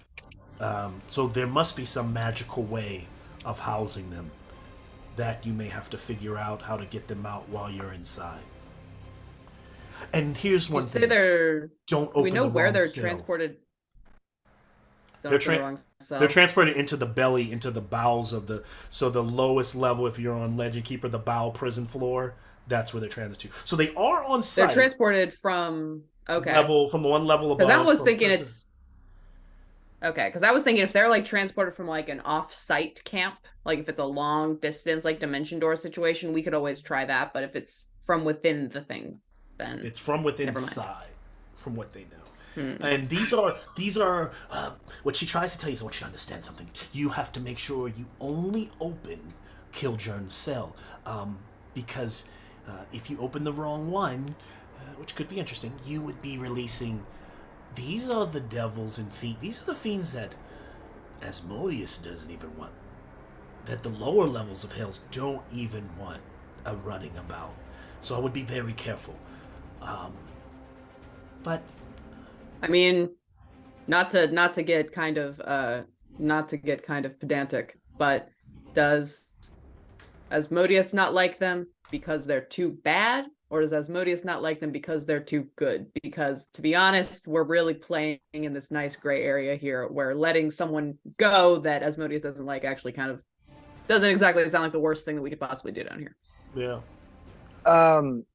So there must be some magical way of housing them that you may have to figure out how to get them out while you're inside. And here's one thing. Don't open we know the where wrong they're cell. transported. They're transported into the belly, into the bowels of the lowest level. If you're on Legend Keeper, the bowel prison floor, that's where they're transported to. So they are on site. They're transported from from one level above. Because I was thinking because I was thinking if they're like transported from like an off-site camp, like if it's a long distance, like Dimension Door situation, we could always try that. But if it's from within the thing, then it's from within inside, from what they know. And these are what she tries to tell you is I want you to understand something. You have to make sure you only open Killjurn's cell, because if you open the wrong one, which could be interesting, you would be releasing. These are the devils and fiends. These are the fiends that Asmodeus doesn't even want. That the lower levels of hells don't even want running about. So I would be very careful. But I mean, not to get kind of pedantic, but does Asmodeus not like them because they're too bad, or does Asmodeus not like them because they're too good? Because to be honest, we're really playing in this nice gray area here, where letting someone go that Asmodeus doesn't like actually kind of doesn't exactly sound like the worst thing that we could possibly do down here. Yeah.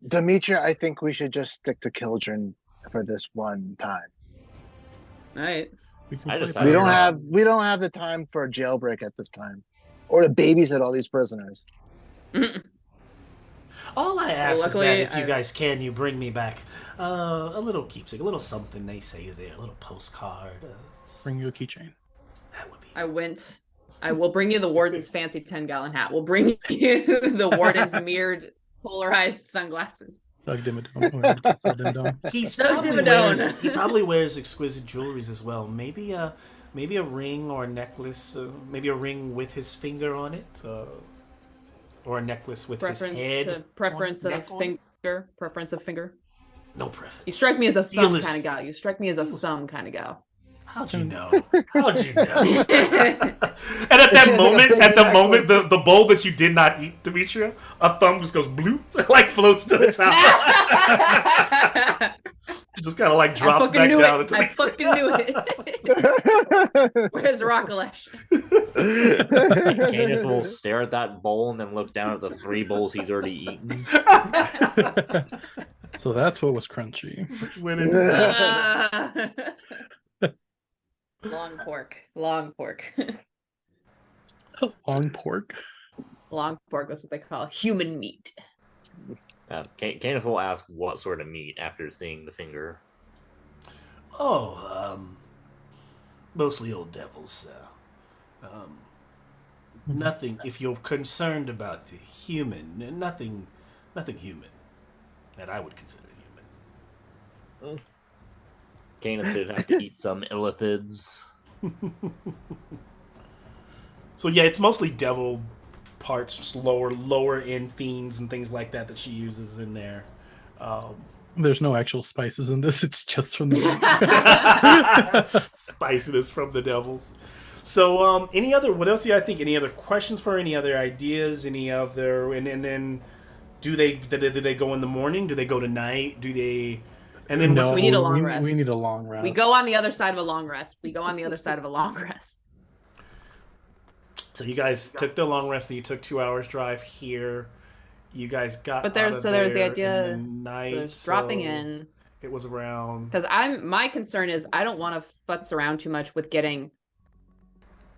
Demetria, I think we should just stick to Killjurn for this one time. All right. We don't have the time for a jailbreak at this time, or to babysit all these prisoners. All I ask is that if you guys can, you bring me back a little keepsake, a little something they say there, a little postcard. Bring you a keychain. That would be. I will bring you the warden's fancy 10-gallon hat. We'll bring you the warden's mirrored polarized sunglasses. Doug Dimmadome. He's Doug probably Dimmadome. he probably wears exquisite jewelries as well. Maybe a ring or a necklace. Maybe a ring with his finger on it, or a necklace with his head. Preference of finger. Preference of finger. No preference. You strike me as a thumb Fearless. kind of gal. You strike me as a thumb kind of gal. How'd you know? How'd you know? And at that moment, the bowl that you did not eat, Demetria, a thumb just goes blue, like floats to the top. Just kind of like drops back down. I fucking knew it. Where's Rockalash? Kenneth will stare at that bowl and then look down at the 3 bowls he's already eaten. So that's what was crunchy. Long pork. Long pork. Long pork. Long pork is what they call human meat. Kenneth will ask what sort of meat after seeing the finger. Mostly old devils. Nothing. If you're concerned about the human, nothing human that I would consider human. Kenneth did have to eat some illithids. So yeah, it's mostly devil parts, lower end fiends and things like that she uses in there. There's no actual spices in this. It's just from the spiciness from the devils. So what else do you think? Any other questions for her? Any other ideas? Any other and then do they go in the morning? Do they go tonight? Do they? And then we need a long rest. We need a long rest. We go on the other side of a long rest. So you guys took the long rest and you took 2 hours drive here. You guys got there's the idea in the night, dropping in. It was around because my concern is I don't want to futz around too much with getting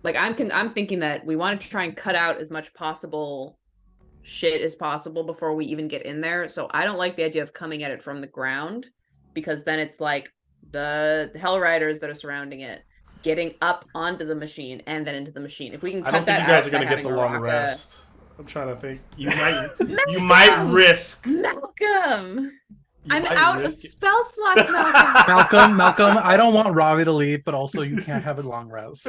I'm thinking that we want to try and cut out as much possible shit as possible before we even get in there. So I don't like the idea of coming at it from the ground, because then it's like the Hell Riders that are surrounding it getting up onto the machine and then into the machine. If we can cut I don't think you guys are going to get the long rest. I'm trying to think. You might risk. Malcolm. I'm out of spell slots, Malcolm, I don't want Ravi to leave, but also you can't have a long rest.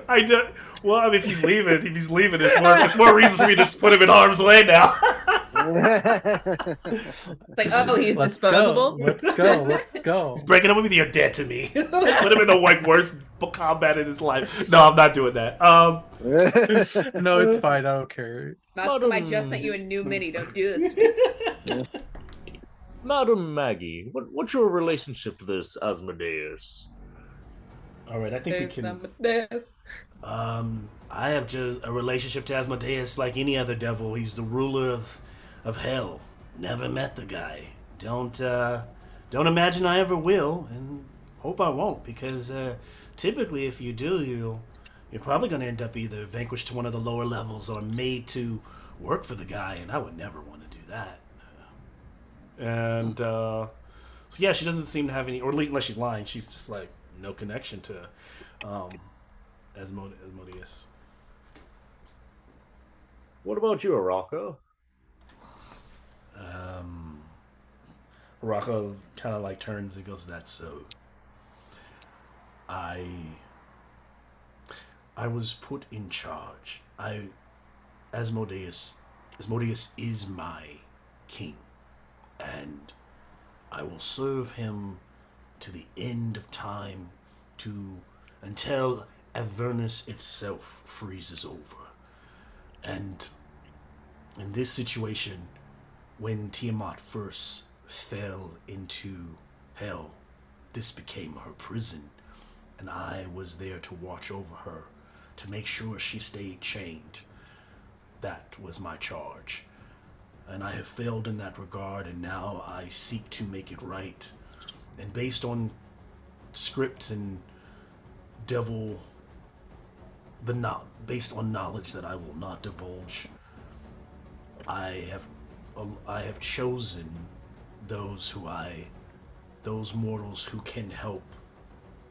I don't. Well, I mean, if he's leaving, it's more reason for me to just put him in harm's way now. It's like, oh, he's disposable. Let's go. He's breaking up with me. You're dead to me. Put him in the worst combat in his life. No, I'm not doing that. No, it's fine. I don't care. Malcolm, I just sent you a new mini. Don't do this. Madam Maggie, what's your relationship to this Asmodeus? All right, I think we can. I have just a relationship to Asmodeus like any other devil. He's the ruler of hell. Never met the guy. Don't imagine I ever will, and hope I won't, because typically if you do, you're probably going to end up either vanquished to one of the lower levels or made to work for the guy, and I would never want to do that. And so yeah, she doesn't seem to have any, or at least unless she's lying, she's just like no connection to Asmodeus. What about you, Rocco? Rocco kind of like turns and goes, "That's so. I was put in charge. Asmodeus is my king, and I will serve him to the end of time, until Avernus itself freezes over. And in this situation, when Tiamat first fell into hell, this became her prison, and I was there to watch over her, to make sure she stayed chained. That was my charge. And I have failed in that regard, and now I seek to make it right. And based on scripts and based on knowledge that I will not divulge, I have chosen those mortals who can help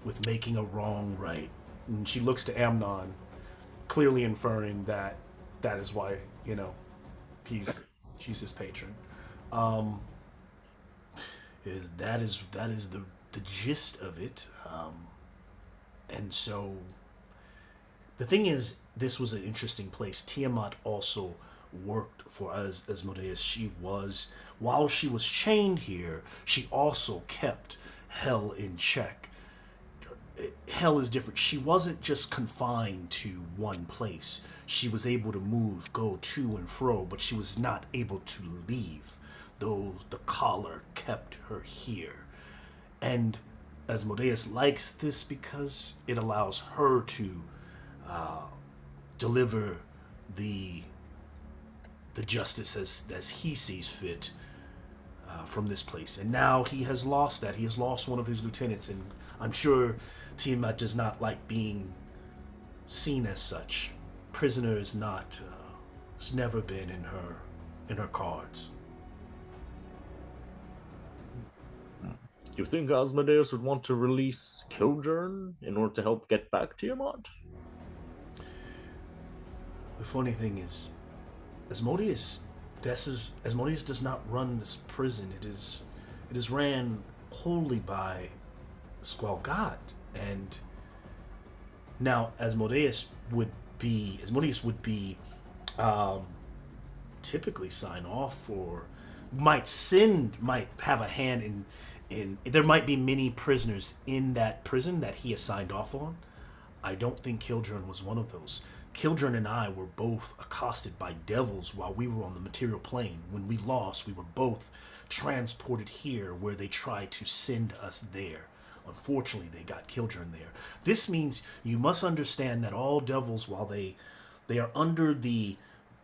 with making a wrong right. And she looks to Amnon, clearly inferring that is why, she's his patron. Um, that is the gist of it. And so the thing is, this was an interesting place. Tiamat also worked for us as Asmodeus. While she was chained here, she also kept Hell in check. Hell is different. She wasn't just confined to one place. She was able to move, go to and fro, but she was not able to leave, though the collar kept her here. And Asmodeus likes this because it allows her to deliver the justice as he sees fit from this place. And now he has lost that. He has lost one of his lieutenants, and I'm sure Tiamat does not like being seen as such. Prisoner is not. It's never been in her cards. Do you think Asmodeus would want to release Killjurn in order to help get back Tiamat? The funny thing is, Asmodeus does not run this prison. It is ran wholly by Squalgat, and now Asmodeus would be typically sign off, or might have a hand in there might be many prisoners in that prison that he has signed off on. I don't think Killjurn was one of those. Killjurn and I were both accosted by devils while we were on the material plane. When we lost, we were both transported here where they tried to send us there. Unfortunately, they got Killjurn there. This means you must understand that all devils, while they are under the,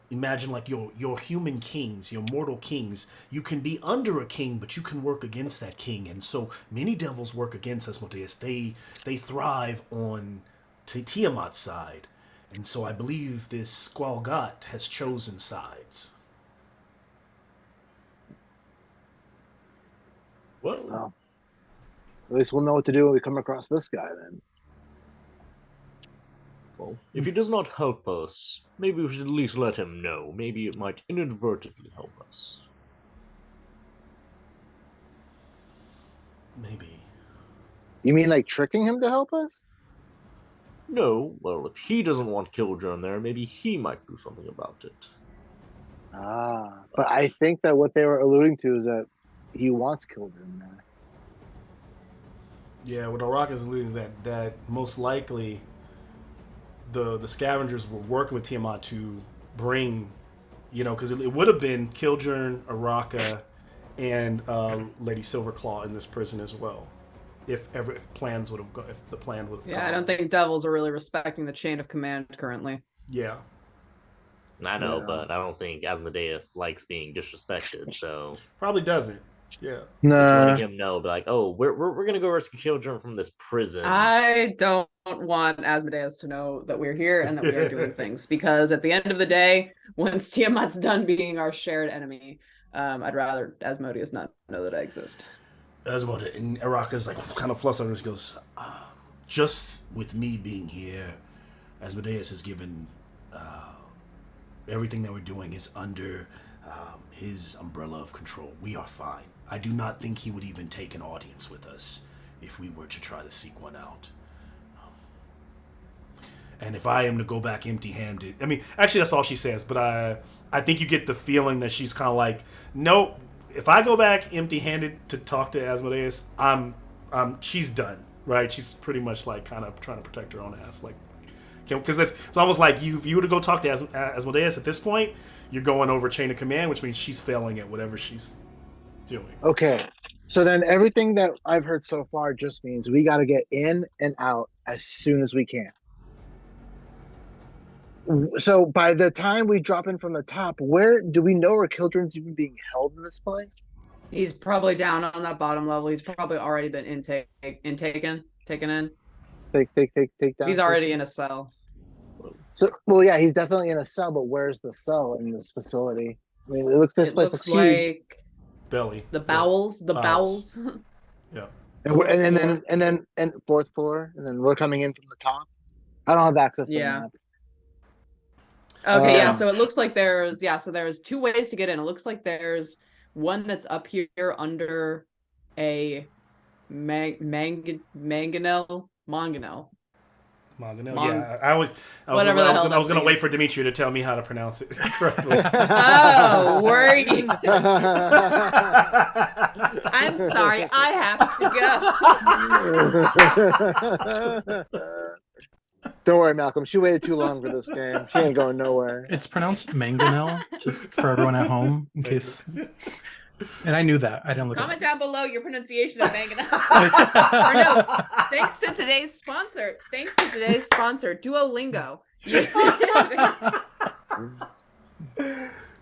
imagine like your human kings, your mortal kings, you can be under a king, but you can work against that king. And so many devils work against Asmodeus. They thrive on Tiamat's side. And so I believe this Squalgat has chosen sides. Well, At least we'll know what to do when we come across this guy then. well, if he does not help us, maybe we should at least let him know. Maybe it might inadvertently help us. Maybe. You mean like tricking him to help us? No, well, if he doesn't want Killjurn there, maybe he might do something about it. But I think that what they were alluding to is that he wants Killjurn there. Yeah, what Arak is alluding to that most likely the scavengers were working with Tiamat to bring, because it would have been Killjurn, Araka, and Lady Silverclaw in this prison as well. If the plan would have gone. Yeah, I don't think devils are really respecting the chain of command currently. Yeah. I know, Yeah. but I don't think Asmodeus likes being disrespected, so Probably doesn't. Yeah. just Nah. letting him know, be like, oh, we're gonna go rescue Killjurn from this prison. I don't want Asmodeus to know that we're here and that we are doing things, because at the end of the day, once Tiamat's done being our shared enemy, I'd rather Asmodeus not know that I exist. Asmodeus, and Araka's like kind of flustered and she goes, just with me being here, Asmodeus has given everything that we're doing is under his umbrella of control. We are fine. I do not think he would even take an audience with us if we were to try to seek one out. And if I am to go back empty-handed, I mean, actually that's all she says, but I think you get the feeling that she's kind of like, nope, if I go back empty-handed to talk to Asmodeus, she's done, right? She's pretty much like kind of trying to protect her own ass, like, because it's almost like if you were to go talk to Asmodeus at this point, you're going over chain of command, which means she's failing at whatever she's doing. Okay. So then everything that I've heard so far just means we got to get in and out as soon as we can. So by the time we drop in from the top, where do we know where Killjurn's even being held in this place? He's probably down on that bottom level. He's probably already been taken in. Take down. He's already in a cell. So, well, yeah, he's definitely in a cell, but where's the cell in this facility? I mean, this It place looks looks huge. like Belly. the bowels. The Bowels. bowels. Yeah. And fourth floor, and then we're coming in from the top. I don't have access to the Yeah. map. Okay, yeah. Um, So it looks like there's two ways to get in. It looks like there's one that's up here under a mangonel. Mangonel. Mon- Yeah, I was gonna wait for Dimitri to tell me how to pronounce it correctly. Oh, were you? I'm sorry, I have to go. Don't worry, Malcolm. She waited too long for this game. She ain't going nowhere. It's pronounced mangonel, just for everyone at home, in case. And I knew that. I didn't look Comment at it. down below your pronunciation of mangonel. Or no, thanks to today's sponsor, Duolingo.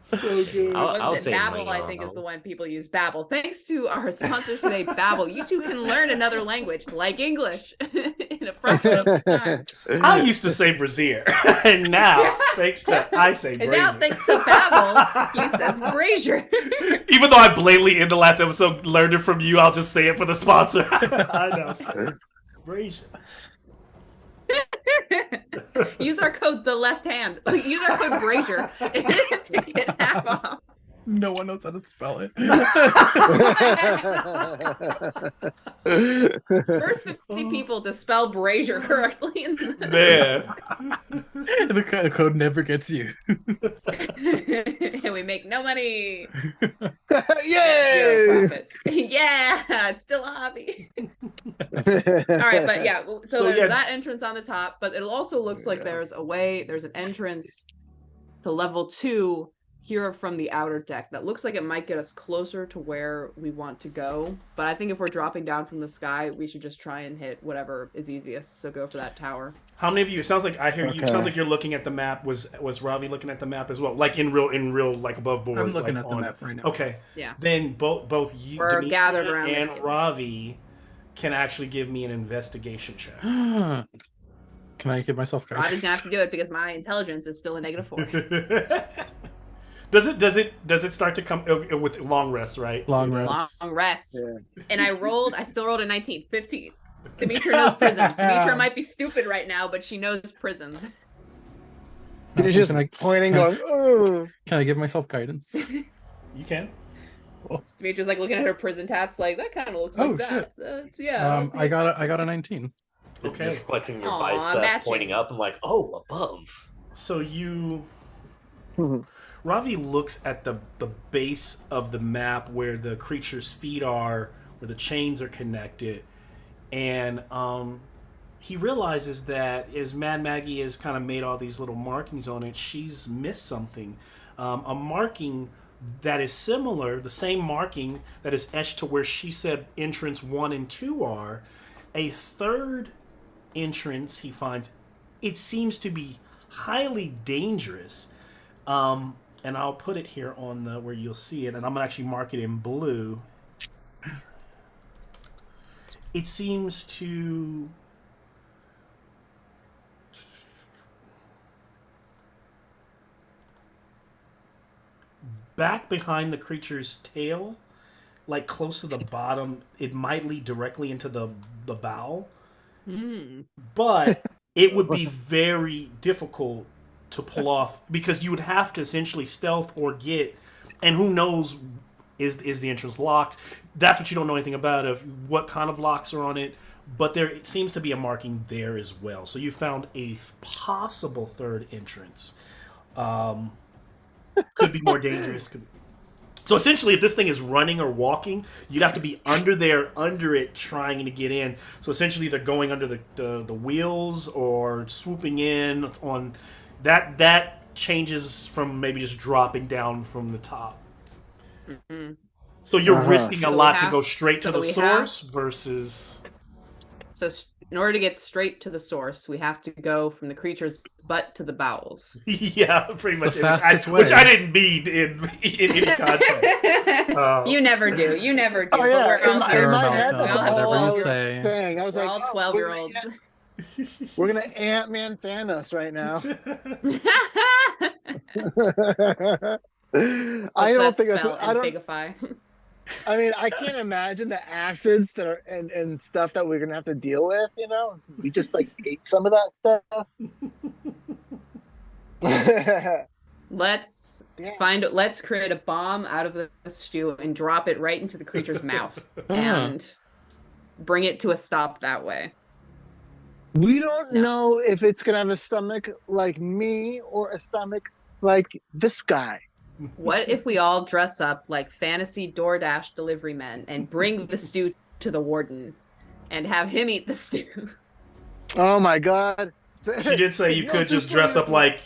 So good. I would say Babbel, I lingo, think, is though. the one people use. Babbel. Thanks to our sponsors today, Babbel. You too can learn another language, like English, in a fraction of the time. I used to say brazier, and now thanks to I say brazier. And now thanks to Babbel, he says brazier. Even though I blatantly in the last episode learned it from you, I'll just say it for the sponsor. I know. Brazier. Use our code the Lefthand. Use our code Brazier to get half off. No one knows how to spell it. First 50 people to spell Brazier correctly. Man. The code never gets you. And we make no money. Yay! Zero profits. Yeah, it's still a hobby. All right, but yeah, so there's that entrance on the top, but it also looks like there's an entrance to level 2 here from the outer deck that looks like it might get us closer to where we want to go. But I think if we're dropping down from the sky, we should just try and hit whatever is easiest. So go for that tower. How many of you? It sounds like I hear you. It sounds like you're looking at the map. Was Ravi looking at the map as well? Like in real, like above board. I'm looking like at the map right now. Okay. Yeah. Then both you, We're Demetria, gathered around and it. Ravi can actually give me an investigation check. Can I give myself guidance? Robbie's gonna have to do it because my intelligence is still a -4. Does it start to come with long rests, right? Long rest. Long rest. Yeah. And I still rolled a 19. 15. Demetria knows prisons. Demetria might be stupid right now, but she knows prisons. He's just pointing, going, "Oh." Can I give myself guidance? You can. Demetria's like looking at her prison tats, like that kind of looks like that. That's, yeah. I got a 19. Okay. Just flexing your Aw, bicep, matching. pointing up. I'm like, oh, above. So you, Ravi looks at the base of the map where the creature's feet are, where the chains are connected, and he realizes that as Mad Maggie has kind of made all these little markings on it, she's missed something. A marking that is similar, the same marking that is etched to where she said entrance 1 and 2 are. A third entrance he finds, it seems to be highly dangerous. And I'll put it here on the where you'll see it, and I'm gonna actually mark it in blue. It seems to back behind the creature's tail, like close to the bottom. It might lead directly into the bowel, but it would be very difficult to pull off because you would have to essentially stealth or get, and who knows, is the entrance locked? That's what you don't know anything about, of what kind of locks are on it, but there it seems to be a marking there as well. So you found a possible third entrance. Could be more dangerous. So essentially, if this thing is running or walking, you'd have to be under it, trying to get in. So essentially, they're going under the wheels or swooping in on that. That changes from maybe just dropping down from the top. Mm-hmm. So you're risking a So we lot to have- go straight so to the we source versus. So in order to get straight to the source, we have to go from the creature's butt to the bowels. Yeah, pretty the much. fastest Which way. I didn't mean in any context. You never do. You never do. Oh, yeah. But we're all In my here. head, that's We'll have all I 12 was say. saying. I was We're like, all oh, 12-year-olds. We're gonna Ant-Man Thanos right now. I don't think that's. I don't. Bigify. I mean, I can't imagine the acids that are and stuff that we're gonna have to deal with. You know, we just like ate some of that stuff. Let's Yeah. let's create a bomb out of the stew and drop it right into the creature's mouth and bring it to a stop that way. We don't No. know if it's gonna have a stomach like me or a stomach like this guy. What if we all dress up like fantasy DoorDash delivery men and bring the stew to the warden and have him eat the stew? Oh my god. She did say you could just dress up like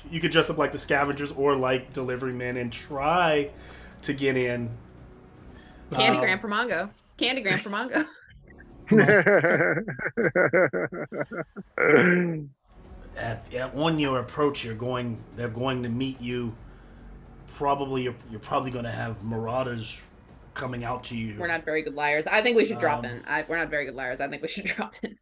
like the scavengers or like delivery men and try to get in. Candygram for Mongo. Candygram for Mongo. On your approach, they're going to meet you. You're probably going to have marauders coming out to you. We're not very good liars. I think we should drop in. We're not very good liars. I think we should drop in.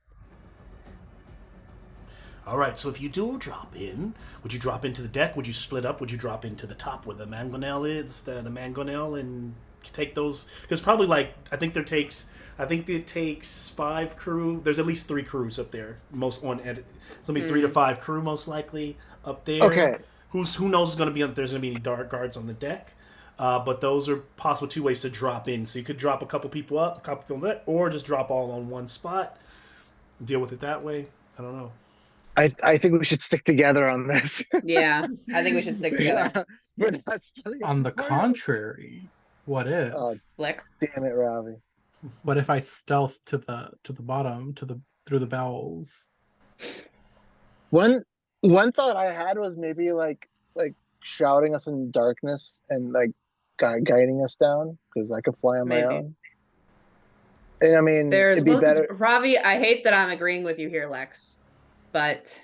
All right, so if you do drop in, would you drop into the deck? Would you split up? Would you drop into the top where the mangonel is, the mangonel, and take those? Because probably I think it takes 5 crew. There's at least 3 crews up there. It's gonna be 3 to 5 crew most likely up there. Okay. Who knows is gonna be if there's gonna be any dark guards on the deck. But those are possible 2 ways to drop in. So you could drop a couple people up, a couple people on that, or just drop all on one spot. Deal with it that way. I don't know. I think we should stick together on this. Yeah, I think we should stick together. We're not splitting On the apart. contrary, what if? Oh, Flex. damn it, Ravi. What if I stealth to the bottom through the bowels? One thought I had was maybe like shrouding us in darkness and like guiding us down because I could fly on my Maybe. own. And I mean, There's it'd be better. Ravi, I hate that I'm agreeing with you here, Lex, but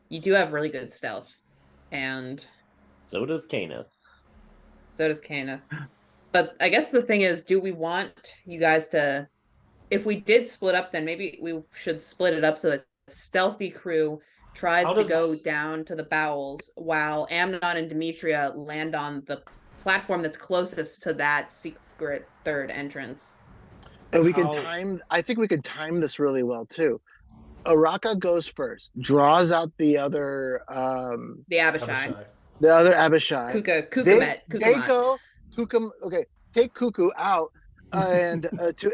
you do have really good stealth, and So does Canis. so does Kana. But I guess the thing is, do we want you guys to? If we did split up, then maybe we should split it up so that the stealthy crew tries to go down to the bowels while Amnon and Demetria land on the platform that's closest to that secret third entrance. And we can I think we could time this really well too. Araka goes first, draws out the other The Abishai. Abishai. Kukumet. They go take Cuckoo out and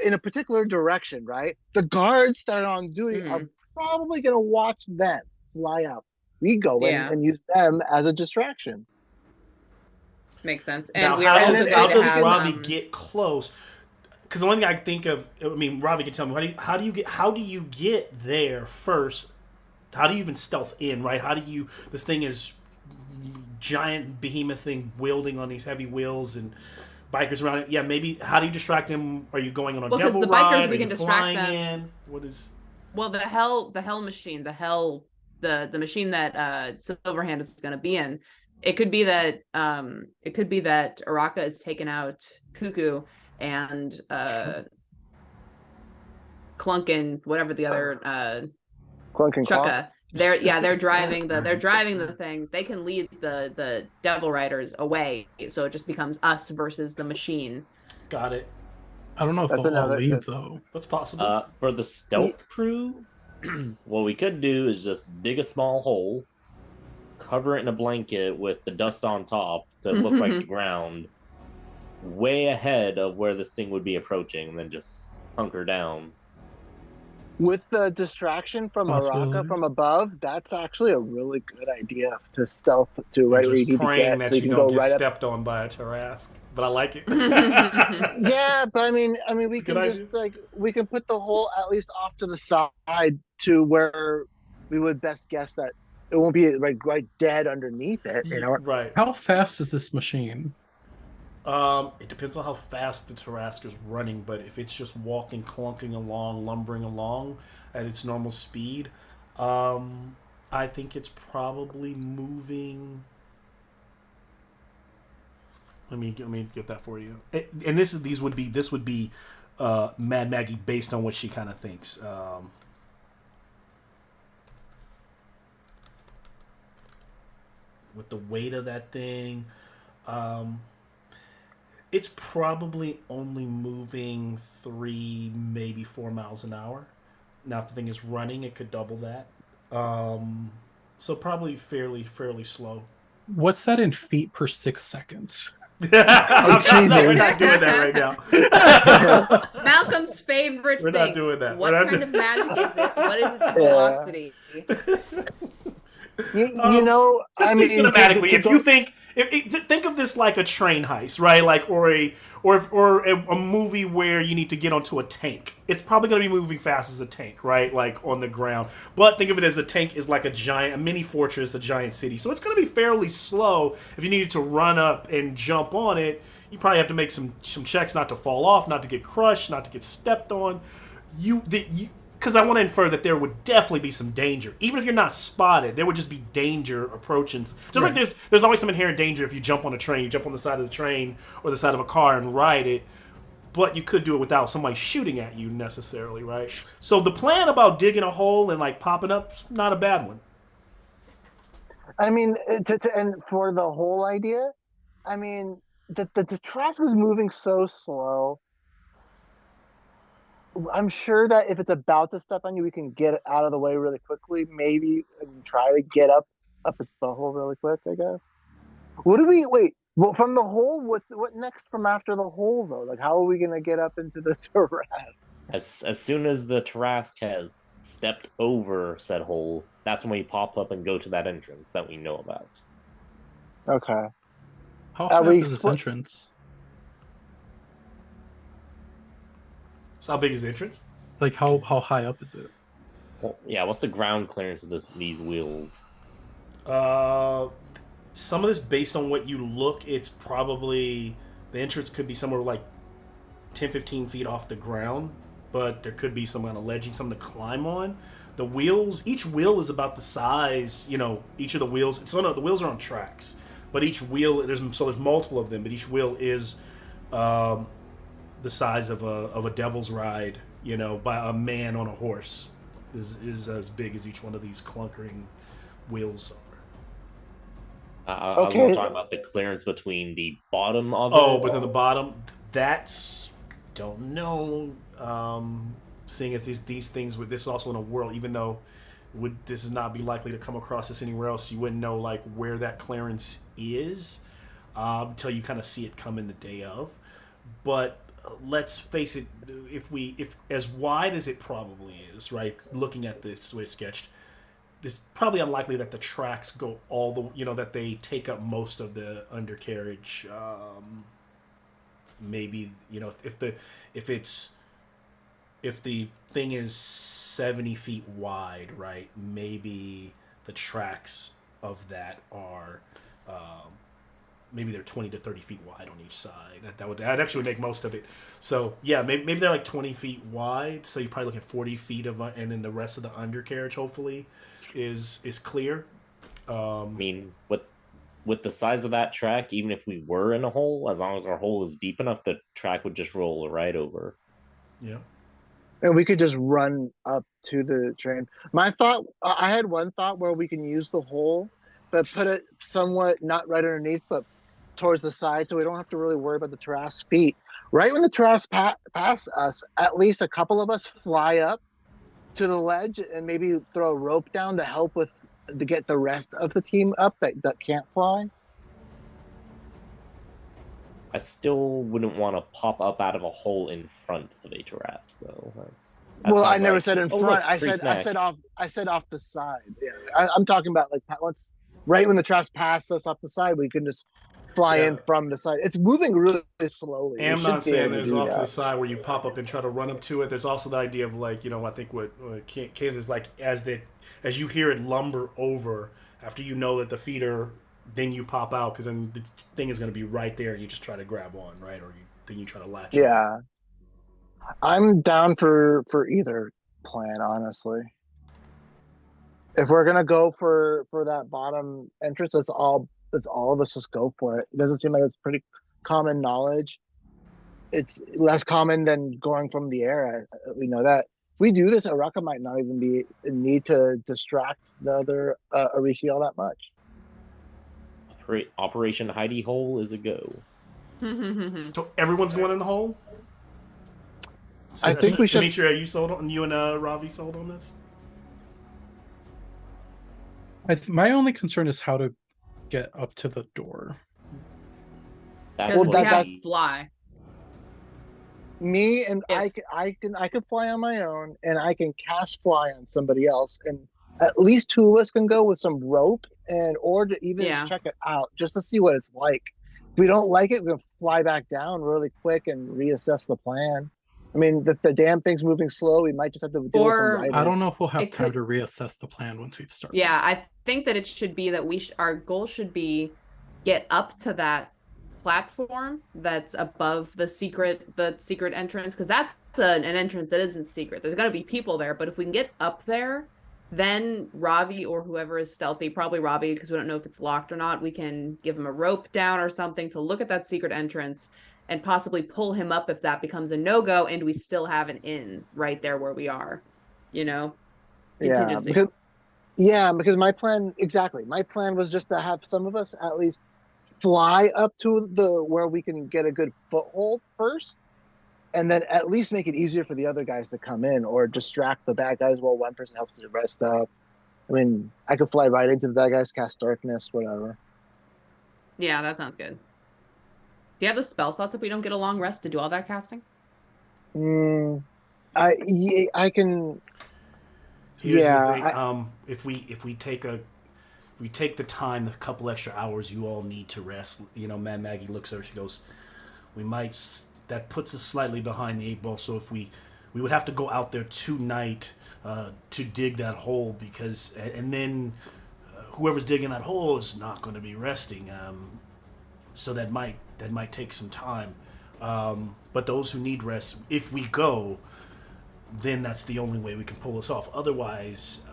in a particular direction, right? The guards that are on duty are probably gonna watch them fly out. We go in and use them as a distraction. Makes sense. Now, And we're how also going to does have Ravi get close? Because the one thing I think of, I mean, Ravi can tell me how do you get there first? How do you even stealth in? Right? This thing is giant behemoth thing wielding on these heavy wheels and bikers around it. Yeah, maybe. How do you distract him? Are you going on a devil the ride? bikers, we can distract them. In? What is? Well, the hell machine, the machine that Silverhand is going to be in. It could be that Araka is taking out Cuckoo and Clunk and whatever the other Clunk and Chukka. They're driving the thing. They can lead the Devil Riders away, so it just becomes us versus the machine. Got it. I don't know if they'll all leave though. That's possible. For the stealth crew, what we could do is just dig a small hole, cover it in a blanket with the dust on top to look like the ground, way ahead of where this thing would be approaching, and then just hunker down. With the distraction from Araka from above, that's actually a really good idea to stealth to right where you need to get. That so you don't get stepped on by a Tarrasque, but I like it. Yeah, but I mean, we can just we can put the hole at least off to the side to where we would best guess that it won't be right dead underneath it. You know, right? How fast is this machine? It depends on how fast the Tarrasque is running, but if it's just walking, clunking along, lumbering along at its normal speed, I think it's probably moving. Let me get that for you. And this would be Mad Maggie based on what she kind of thinks. With the weight of that thing, it's probably only moving 3, maybe 4 miles an hour. Now, if the thing is running, it could double that. So probably fairly slow. What's that in feet per 6 seconds? No, Jesus. we're not doing that right now. Malcolm's favorite We're thing. not doing that. What We're not kind of magic is it? What is its Yeah. velocity? You know, Just I think mean, cinematically. to If go- you think of this like a train heist, right? Like or a movie where you need to get onto a tank. It's probably going to be moving fast as a tank, right? Like on the ground. But think of it as a tank is like a mini fortress, a giant city. So it's going to be fairly slow. If you needed to run up and jump on it, you probably have to make some checks not to fall off, not to get crushed, not to get stepped on. Because I want to infer that there would definitely be some danger. Even if you're not spotted, there would just be danger approaching. Just like there's always some inherent danger if you jump on a train, you jump on the side of the train or the side of a car and ride it. But you could do it without somebody shooting at you necessarily, right? So the plan about digging a hole and like popping up, not a bad one. I mean, and for the whole idea, I mean, the trash was moving so slow. I'm sure that if it's about to step on you, we can get it out of the way really quickly. Maybe and try to get up its butthole really quick. I guess. What do we wait? Well, from the hole, what next from after the hole though? Like, how are we gonna get up into the terrace? As soon as the Trask has stepped over said hole, that's when we pop up and go to that entrance that we know about. Okay. How Are high we up is this split- entrance? So how big is the entrance? Like how high up is it? Well, yeah, what's the ground clearance of these wheels? Some of this based on what you look, it's probably the entrance could be somewhere like 10-15 feet off the ground, but there could be some kind of ledging, something to climb on. The wheels, each wheel is about the size, each of the wheels. The wheels are on tracks, but each wheel there's multiple of them, but each wheel is the size of a devil's ride, by a man on a horse is as big as each one of these clunkering wheels are. I was more talking about the clearance between the bottom of it. Oh, but then the bottom, that's don't know. Seeing as these things with this is also in a world, even though this is not be likely to come across this anywhere else, you wouldn't know like where that clearance is until you kind of see it come in the day of. But let's face it, if as wide as it probably is, right? Looking at this way it's sketched, it's probably unlikely that the tracks go all the that they take up most of the undercarriage. Maybe if the thing is 70 feet wide, right? Maybe the tracks of that are maybe they're 20 to 30 feet wide on each side. That actually would make most of it. So yeah, maybe they're like 20 feet wide. So you're probably looking at 40 feet and then the rest of the undercarriage hopefully is clear. I mean, with the size of that track, even if we were in a hole, as long as our hole is deep enough, the track would just roll right over. Yeah. And we could just run up to the train. I had one thought where we can use the hole, but put it somewhat not right underneath, but towards the side, so we don't have to really worry about the Tarrasque feet. Right when the Tarrasque pass us, at least a couple of us fly up to the ledge and maybe throw a rope down to help to get the rest of the team up that can't fly. I still wouldn't want to pop up out of a hole in front of a Tarrasque, though. Well, I never said in front. Look, I free snack. said off the side. Yeah, I'm talking about like once right when the Tarrasque pass us off the side, we can just fly in from the side. It's moving really slowly. And I'm not saying there's off to the that. side where you pop up and try to run up to it. There's also the idea of like, I think what Kate is like as you hear it lumber over after you know that the feet are, then you pop out because then the thing is going to be right there and you just try to grab on, right? Or then you try to latch on. Yeah. I'm down for either plan, honestly. If we're gonna go for that bottom entrance, let's all of us just go for it. It doesn't seem like it's pretty common knowledge. It's less common than going from the air. We know that. If we do this, Araka might not even be in need to distract the other Arishi all that much. Operation Hidey Hole is a go. So everyone's going in the hole? So, I think we should. Dimitri, are you sold on? You and Ravi sold on this? My only concern is how to get up to the door? That's Because Well, we what have that- fly. Me and If- I can fly on my own, and I can cast fly on somebody else, and at least two of us can go with some rope or to even Yeah. check it out just to see what it's like. If we don't like it, we're gonna fly back down really quick and reassess the plan. I mean, the damn thing's moving slow. We might just have to deal with some Or- riders. I don't know if we'll have It time could- to reassess the plan once we've started. Yeah, I think that it should be that our goal should be get up to that platform that's above the secret entrance, because that's an entrance that isn't secret. There's gonna be people there, but if we can get up there, then Ravi or whoever is stealthy, probably Ravi, because we don't know if it's locked or not, we can give him a rope down or something to look at that secret entrance and possibly pull him up if that becomes a no-go and we still have an in right there where we are, you know? Contingency. Because my plan was just to have some of us at least fly up to where we can get a good foothold first, and then at least make it easier for the other guys to come in or distract the bad guys while one person helps the rest up. I mean, I could fly right into the bad guys, cast darkness, whatever. Yeah, that sounds good. Do you have the spell slots if we don't get a long rest to do all that casting? I can. Here's Yeah, the thing. If we take the time, the couple extra hours you all need to rest, you know, Maggie looks at her, she goes, that puts us slightly behind the 8 ball, so if we would have to go out there tonight to dig that hole, because, and then whoever's digging that hole is not going to be resting, so that might take some time, but those who need rest, if we go, then that's the only way we can pull this off. Otherwise,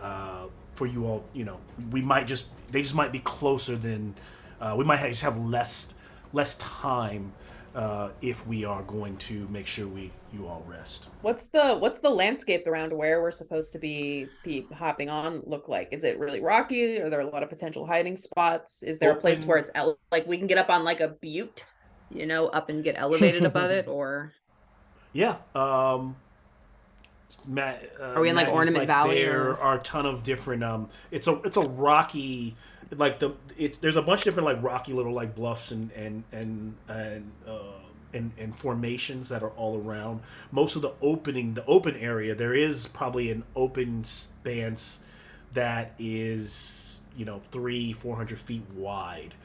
for you all, you know, they just might be closer than, we might just have less time if we are going to make sure you all rest. What's the landscape around where we're supposed to be hopping on look like? Is it really rocky? Are there a lot of potential hiding spots? Is there a place where it's like we can get up on like a butte, you know, up and get elevated above it, or? Yeah. Are we in, like, Ornament Valley, There or? are a ton of different. It's a rocky, like there's a bunch of different like rocky little like bluffs and formations that are all around. Most of the open area, there is probably an open expanse that is, you know, 300-400 feet wide.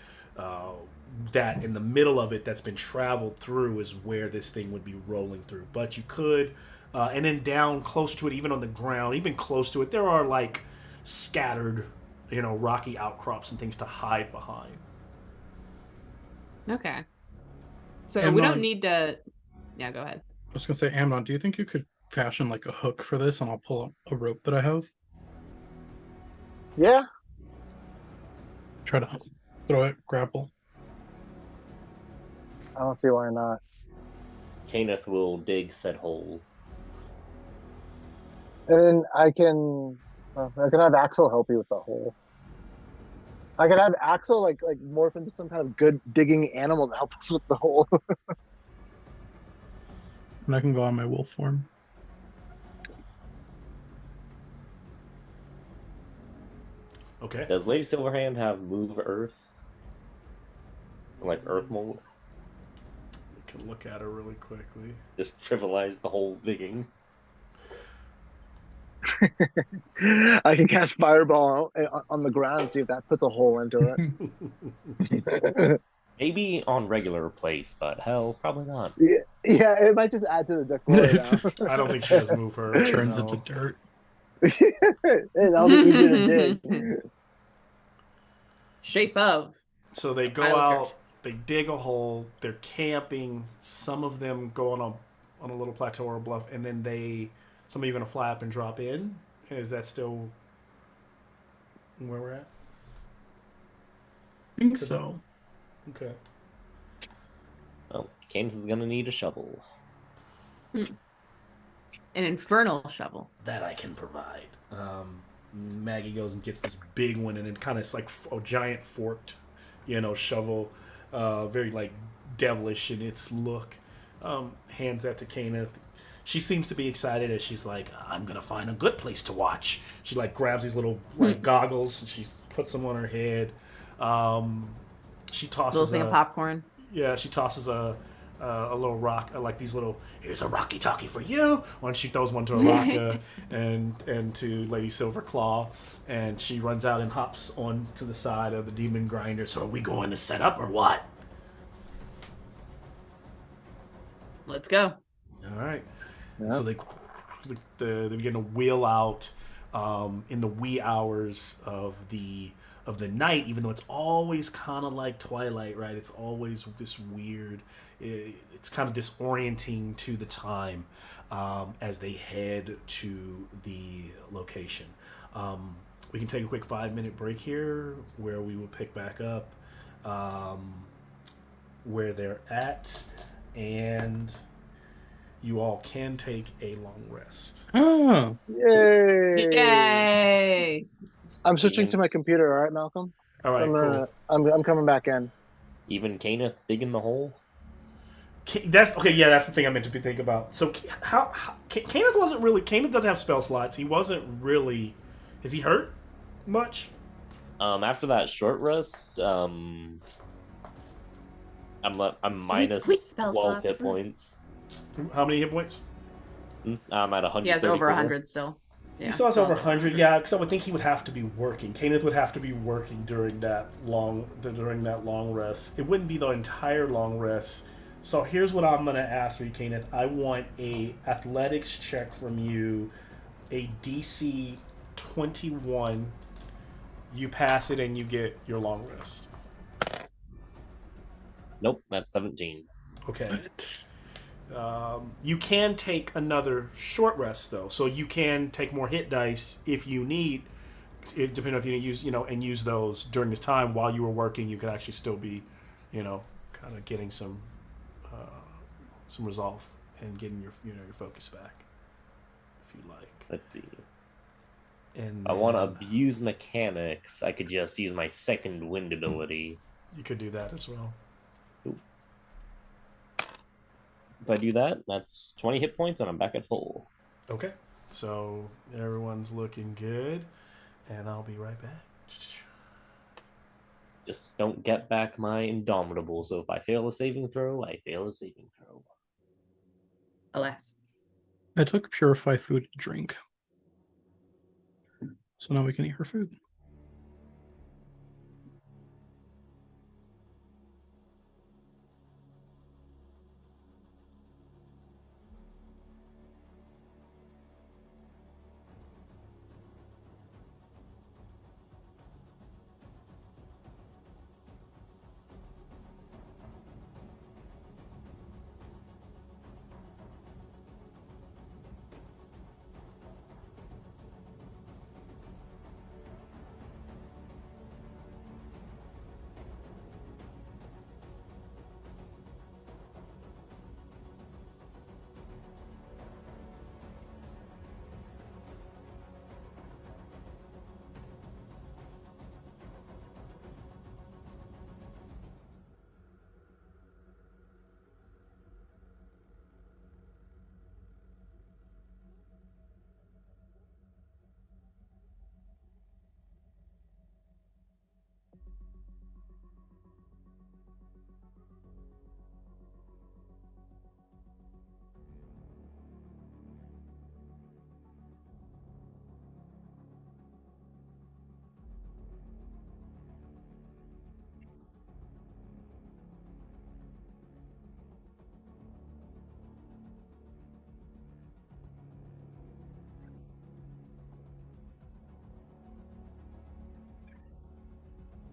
That in the middle of it that's been traveled through is where this thing would be rolling through. But you could. And then down close to it, even on the ground, even close to it, there are like scattered, you know, rocky outcrops and things to hide behind. Okay. So we Amnon, don't need to. Yeah, go ahead. I was gonna say, Amnon, do you think you could fashion like a hook for this, and I'll pull a rope that I have? Yeah. Try to throw it, grapple. I don't see why not. Kenneth will dig said hole. And then I can have Axel help you with the hole. I could have Axel like morph into some kind of good digging animal to help us with the hole. And I can go on my wolf form. Okay. Does Lady Silverhand have move earth? Like earth mold? We can look at her really quickly. Just trivialize the whole digging. I can cast fireball on the ground and see if that puts a hole into it. Maybe on regular place, but hell, probably not. Yeah, it might just add to the decor now. I don't think she has move her. It turns no. into dirt. That'll be easier to dig. Shape of. So they go I look out, at- they dig a hole, they're camping. Some of them go on a little plateau or a bluff, and then some of you are gonna fly up and drop in. Is that still where we're at? I think so. Okay. Well, Kenneth is gonna need a shovel. An infernal shovel. That I can provide. Maggie goes and gets this big one, and it kind of it's like a giant forked, you know, shovel, very like devilish in its look. Hands that to Kenneth. She seems to be excited as she's like, I'm gonna find a good place to watch. She like grabs these little like goggles and she puts them on her head. She Little tosses thing of popcorn. yeah, she tosses a little rock, like these little. Here's a rocky talkie for you. When she throws one to Araka and to Lady Silverclaw, and she runs out and hops on to the side of the demon grinder. So are we going to set up or what? Let's go. All right. Yeah. And so they begin to wheel out in the wee hours of the night, even though it's always kind of like twilight, right? It's always this weird. It's kind of disorienting to the time as they head to the location. We can take a quick 5-minute break here, where we will pick back up where they're at, and you all can take a long rest. Oh, Yay! Yay! I'm switching to my computer. All right, Malcolm. All right, cool. I'm coming back in. Even Kenneth digging the hole. That's okay. Yeah, that's the thing I meant to think about. So, how Kenneth wasn't really. Kenneth doesn't have spell slots. He wasn't really. Is he hurt much? After that short rest, I'm minus sweet spell 12 hit slots. points. How many hit points? I'm at 100. He has over 100 still. Yeah, He still has over 100. Yeah, because I would think he would have to be working. Kenneth would have to be working during that long rest. It wouldn't be the entire long rest. So here's what I'm gonna ask for you, Kenneth. I want a athletics check from you, a DC 21. You pass it and you get your long rest. Nope, that's 17. Okay. You can take another short rest though, so you can take more hit dice if you need. Depending on if you use, and use those during this time while you were working, you could actually still be, kind of getting some resolve and getting your your focus back, if you like. Let's see. And I want to abuse mechanics. I could just use my second wind ability. You could do that as well. If I do that, that's 20 hit points, and I'm back at full. Okay, so everyone's looking good, and I'll be right back. Just don't get back my Indomitable, so if I fail a saving throw, I fail a saving throw. Alas. I took purify food and drink. So now we can eat her food.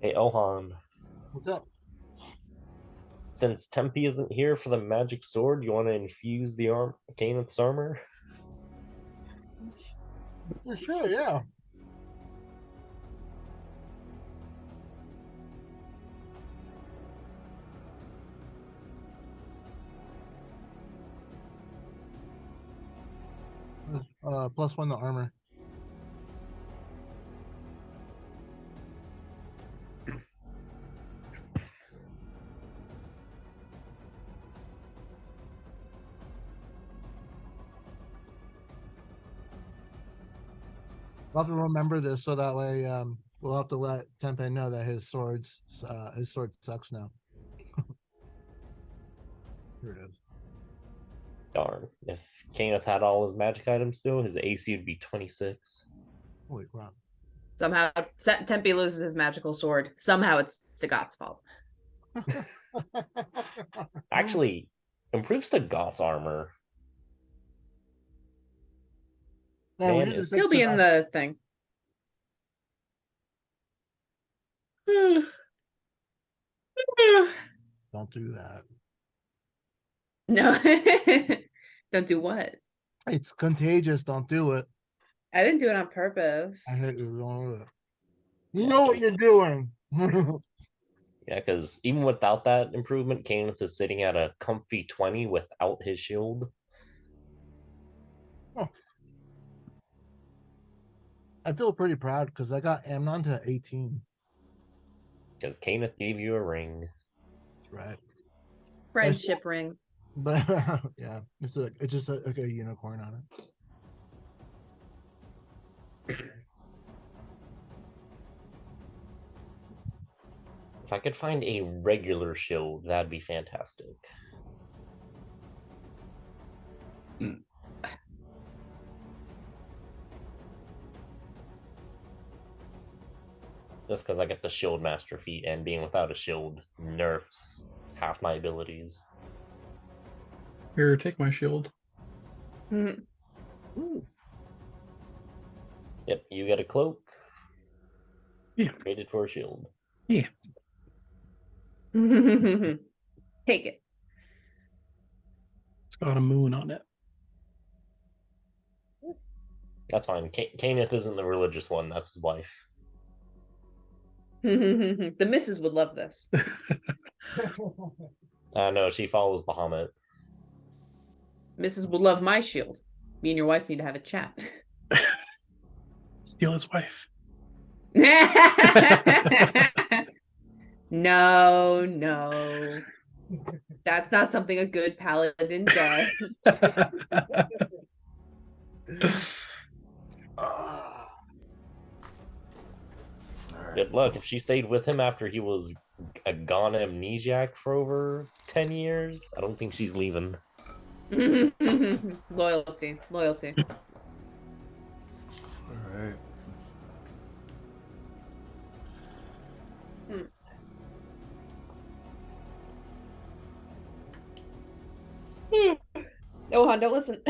Hey, Ohan. What's up? Since Tempe isn't here for the magic sword, you want to infuse the Kenneth's armor? For sure, yeah. +1 the armor. I'll have to remember this so that way We'll have to let Tempe know that his sword sucks now. Here it is. Darn. If Kenneth had all his magic items still, his AC would be 26. Holy crap. Somehow Tempe loses his magical sword. Somehow it's Stagot's fault. Actually, improves the Goth's armor. Man, we Man, should it's just He'll fix be the in back. the thing. Don't do that. No. Don't do what? It's contagious. Don't do it. I didn't do it on purpose. I hate you. Don't do it. You know what you're doing. Yeah, because even without that improvement, Kenneth is sitting at a comfy 20 without his shield. I feel pretty proud because I got Amnon to 18. Because Kenneth gave you a ring. That's right. Friendship ring. But yeah, it's just like a unicorn on it. If I could find a regular shield, that'd be fantastic. Just because I get the shield master feat, and being without a shield nerfs half my abilities. Here, take my shield. Mhm. Yep, you get a cloak. Yeah. Traded for a shield. Yeah. Take it. It's got a moon on it. That's fine. Kenneth isn't the religious one, that's his wife. The missus would love this. No, she follows Bahamut. Mrs. would love my shield. Me and your wife need to have a chat. Steal his wife. No. That's not something a good paladin does. Good luck. If she stayed with him after he was a gone amnesiac for over 10 years, I don't think she's leaving. Loyalty. All right. No, hon, don't listen.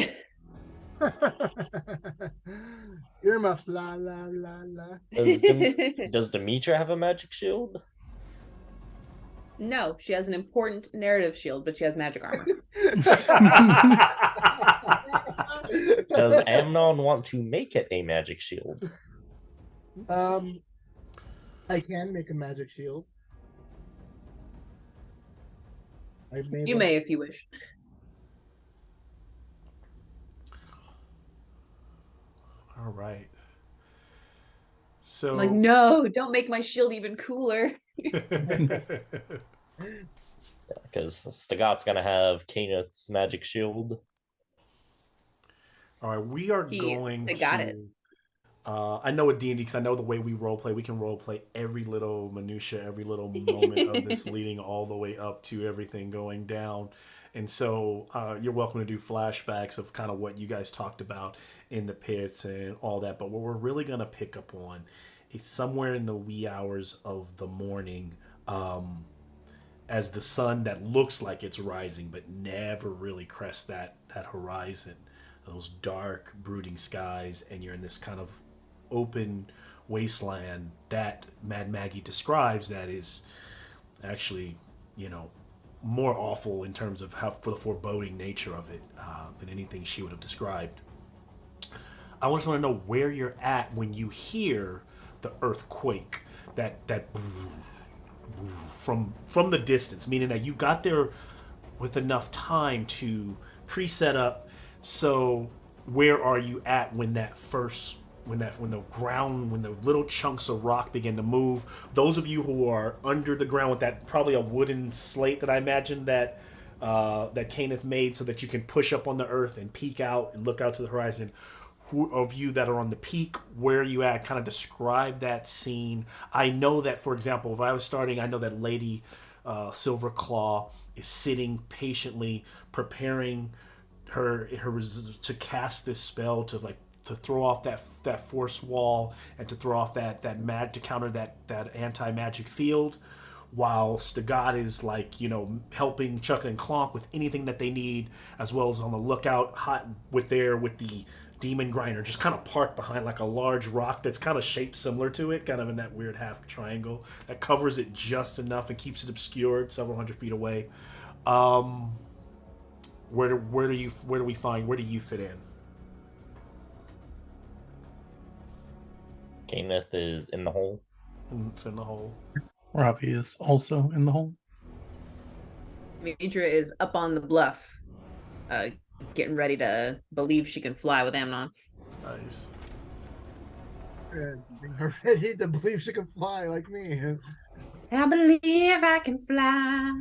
Earmuffs, la la la la. Does Demetra have a magic shield? No, she has an important narrative shield, but she has magic armor. Does Amnon want to make it a magic shield? I can make a magic shield. You may if you wish. All right. So I'm like, no, don't make my shield even cooler. Because Stagot's gonna have Kenneth's magic shield. all right, we are going to. I know with D&D, because I know the way we roleplay, we can roleplay every little minutia, every little moment of this leading all the way up to everything going down. And so you're welcome to do flashbacks of kind of what you guys talked about in the pits and all that. But what we're really going to pick up on is somewhere in the wee hours of the morning, as the sun that looks like it's rising but never really crests that horizon, those dark, brooding skies, and you're in this kind of open wasteland that Mad Maggie describes that is actually, more awful in terms of for the foreboding nature of it than anything she would have described. I just want to know where you're at when you hear the earthquake, that from the distance, meaning that you got there with enough time to pre-set up. So where are you at when that first when the little chunks of rock begin to move? Those of you who are under the ground with that, probably a wooden slate that I imagine that Kenneth made so that you can push up on the earth and peek out and look out to the horizon. who of you that are on the peak, where you at, kind of describe that scene. I know that, for example, if I was starting, I know that Lady Silverclaw is sitting patiently preparing her to cast this spell to throw off that force wall and to throw off that to counter that anti-magic field, while Stegad is helping Chuck and Clonk with anything that they need, as well as on the lookout with the demon grinder just kind of parked behind like a large rock that's kind of shaped similar to it, kind of in that weird half triangle that covers it just enough and keeps it obscured several hundred feet away. Where do you fit in? Kenneth is in the hole. It's in the hole. Ravi is also in the hole. Demetra is up on the bluff, getting ready to believe she can fly with Amnon. Nice. Ready to believe she can fly like me. I believe I can fly.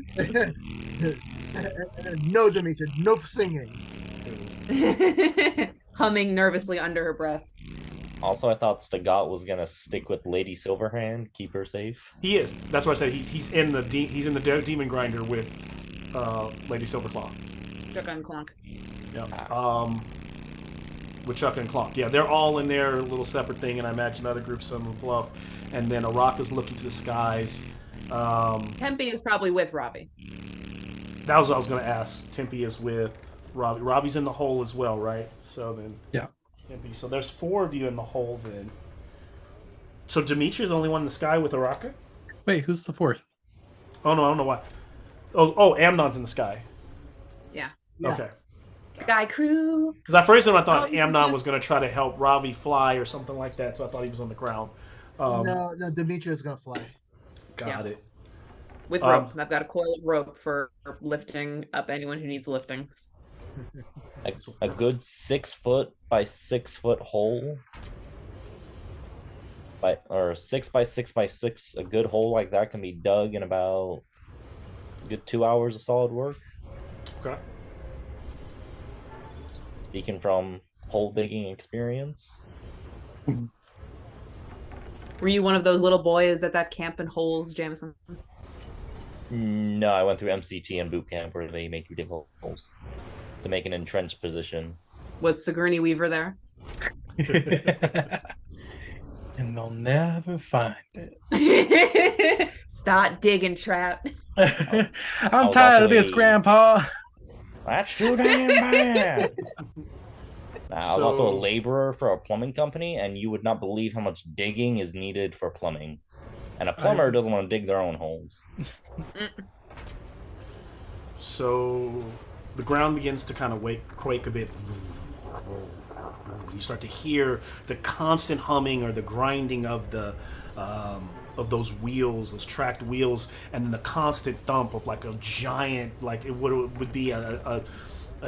No, Demetra, no singing. Humming nervously under her breath. Also, I thought Stegad was gonna stick with Lady Silverhand, keep her safe. He is. That's why I said he's in the demon grinder with Lady Silverclaw. Chuck and Clonk. Yeah. With Chuck and Clonk. Yeah, they're all in their little separate thing, and I imagine other groups on the bluff. And then Araka's looking to the skies. Tempe is probably with Ravi. That was what I was going to ask. Tempe is with Ravi. Ravi's in the hole as well, right? So then, yeah. Tempe. So there's 4 of you in the hole then. So Demetria's the only one in the sky with Araka? Wait, who's the 4th? Oh no, I don't know why. Oh, Amnon's in the sky. Yeah. Okay. Sky crew. Because at first I thought Oh, Amnon was going to try to help Ravi fly or something like that, so I thought he was on the ground. No, Demetria's gonna fly. Got it. With rope. I've got a coil of rope for lifting up anyone who needs lifting. A good 6 foot by 6 foot hole, or 6 by 6 by 6. A good hole like that can be dug in about a good 2 hours of solid work. Okay. Speaking from hole digging experience. Were you one of those little boys at that camp in holes, Jameson? No, I went through MCT and boot camp where they make you dig holes to make an entrenched position. Was Sigourney Weaver there? And they'll never find it. Start digging, Trout. I'm tired of this, Grandpa. That's too damn bad. I was also a laborer for a plumbing company, and you would not believe how much digging is needed for plumbing. And a plumber doesn't want to dig their own holes. So the ground begins to kind of quake a bit. You start to hear the constant humming or the grinding of the of those wheels, those tracked wheels, and then the constant thump of like a giant, like it would be a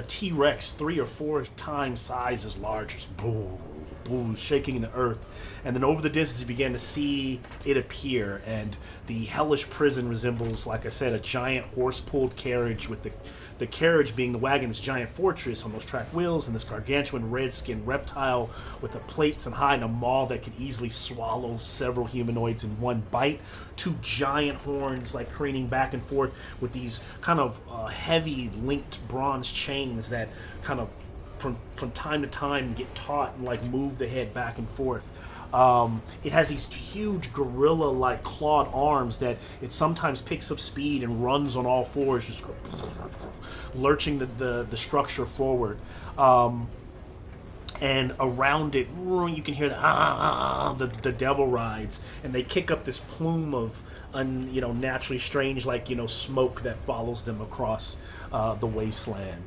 T-Rex 3 or 4 times size as large, just boom, boom, shaking in the earth. And then over the distance, you began to see it appear, and the hellish prison resembles, like I said, a giant horse-pulled carriage, with the carriage being the wagon, this giant fortress on those tracked wheels, and this gargantuan red-skinned reptile with the plates and hide and a maw that could easily swallow several humanoids in one bite. 2 giant horns, like craning back and forth with these kind of heavy linked bronze chains that kind of from time to time get taut and like move the head back and forth. It has these huge gorilla-like clawed arms that it sometimes picks up speed and runs on all fours, just lurching the structure forward. And around it, you can hear the devil rides, and they kick up this plume of naturally strange, smoke that follows them across the wasteland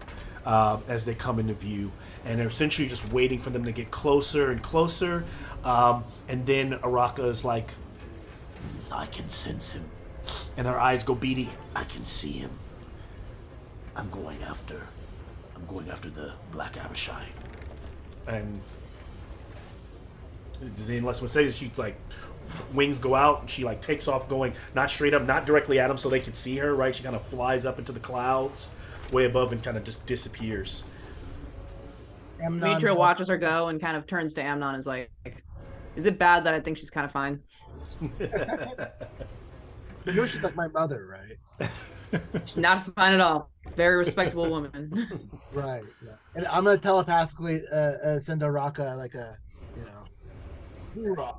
as they come into view. And they're essentially just waiting for them to get closer and closer. And then Araka is like, I can sense him. And her eyes go beady. I can see him. I'm going after the Black Abishai. And unless one says, she like wings go out and she like takes off going not straight up, not directly at him so they can see her, right? She kind of flies up into the clouds way above and kind of just disappears. Amnon, Mitra watches her go and kind of turns to Amnon and is like, is it bad that I think she's kind of fine? You know she's like my mother, right? She's not fine at all. Very respectable woman. Right. Yeah. And I'm gonna telepathically send a Raka like a, hoorah.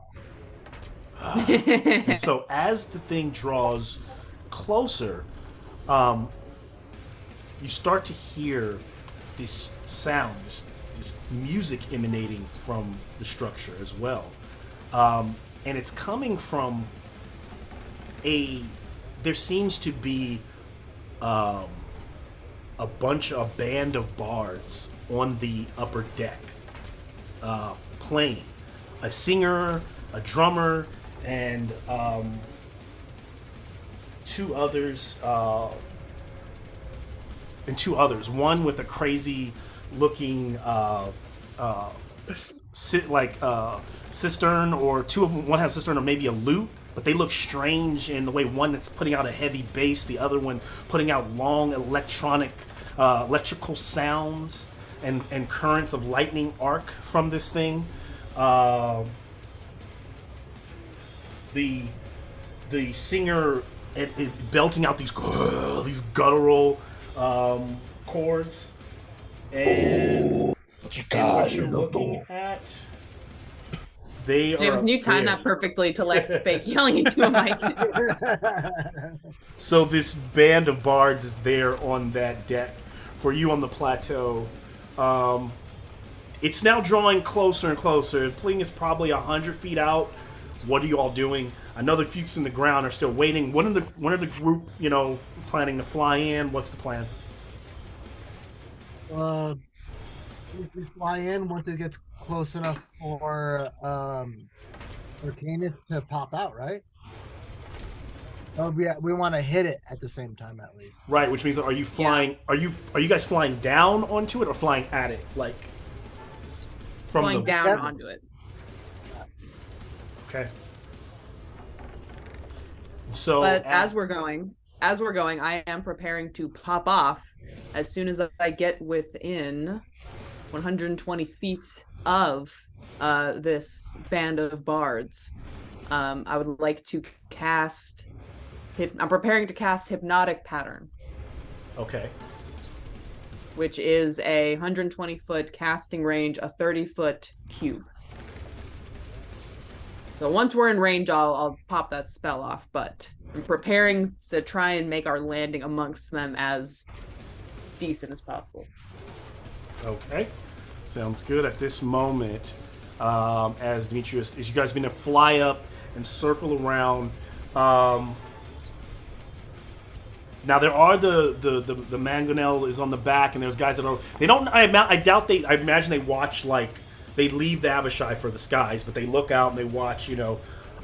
And so as the thing draws closer, you start to hear this sound, this music emanating from the structure as well. And it's coming from there seems to be a band of bards on the upper deck playing. A singer, a drummer, and two others. One with a crazy looking cistern, or two of them. One has a cistern or maybe a lute, but they look strange in the way one that's putting out a heavy bass, the other one putting out long electrical sounds and currents of lightning arc from this thing. The singer belting out these guttural chords, and what you're looking at, James, you timed that perfectly to Lex fake yelling into a mic. So this band of bards is there on that deck. For you on the plateau, it's now drawing closer and closer. The thing is probably 100 feet out. What are you all doing? I know the Fuchs in the ground are still waiting. When are the group, planning to fly in? What's the plan? We fly in once it gets close enough for Arcanus to pop out, right? Oh, we want to hit it at the same time, at least. Right, which means, are you flying? Yeah. Are you guys flying down onto it or flying at it, like from flying down onto it? Okay. So, but as we're going, I am preparing to pop off as soon as I get within 120 feet of this band of bards. I would like to cast. I'm preparing to cast Hypnotic Pattern. Okay. Which is a 120-foot casting range, a 30-foot cube. So once we're in range, I'll pop that spell off, but I'm preparing to try and make our landing amongst them as decent as possible. Okay. Sounds good. At this moment, as Demetrius, is you guys going to fly up and circle around. Now there are the mangonel is on the back, and there's guys that are. They don't. I imagine they watch, like, they leave the Abishai for the skies, but they look out and they watch.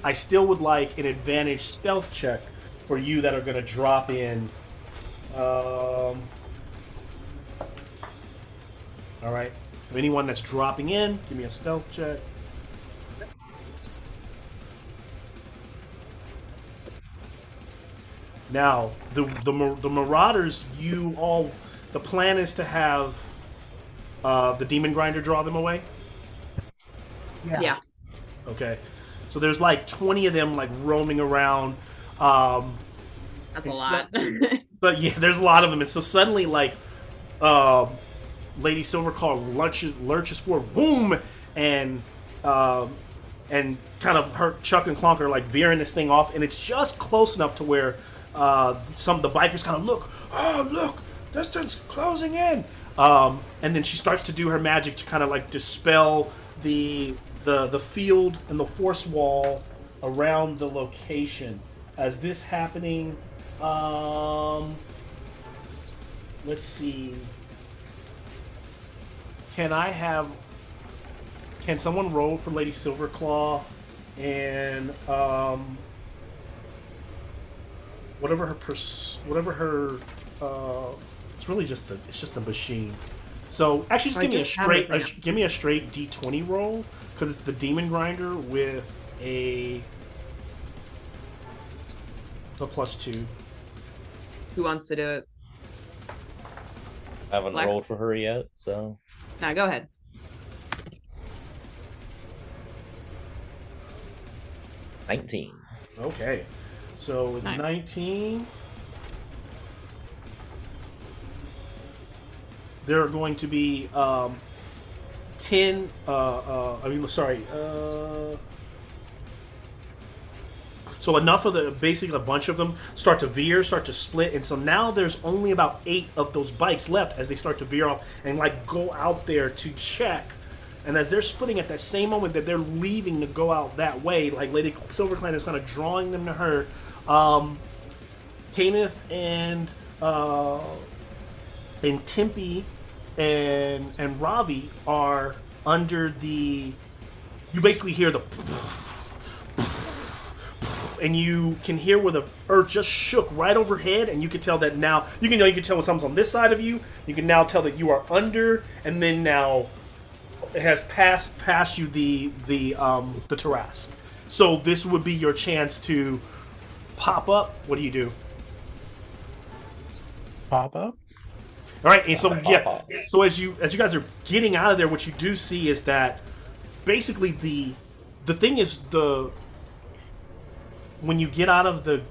I still would like an advantage stealth check for you that are going to drop in. All right. So anyone that's dropping in, give me a stealth check. Now, the Marauders, the plan is to have the Demon Grinder draw them away? Yeah. Okay. So there's like 20 of them like roaming around. That's a lot. But yeah, there's a lot of them. And so suddenly, like, Lady Silverclaw lurches forward, boom, and kind of her Chuck and Clonk are like veering this thing off, and it's just close enough to where some of the bikers kind of look, this thing's closing in, and then she starts to do her magic to kind of like dispel the field and the force wall around the location. As this happening, let's see. Can someone roll for Lady Silverclaw and whatever her it's really just the machine. So actually, just give me a straight D20 roll, because it's the Demon Grinder with a +2. Who wants to do it? I haven't rolled for her yet, so. Nah, go ahead. 19. Okay. So with Nice. 19, there are going to be 10. So enough of the, basically a bunch of them start to veer, start to split, and so now there's only about 8 of those bikes left as they start to veer off and like go out there to check. And as they're splitting at that same moment that they're leaving to go out that way, like Lady Silverclan is kind of drawing them to her. Kenneth and Tempe and Ravi are under the. You basically hear the. And you can hear where the earth just shook right overhead, and you can tell that now. You can tell when something's on this side of you. You can now tell that you are under, and then now it has passed you the Tarrasque. So this would be your chance to pop up. What do you do? Pop up. All right, and so yeah, so as you guys are getting out of there, what you do see is that basically the thing is when you get out of the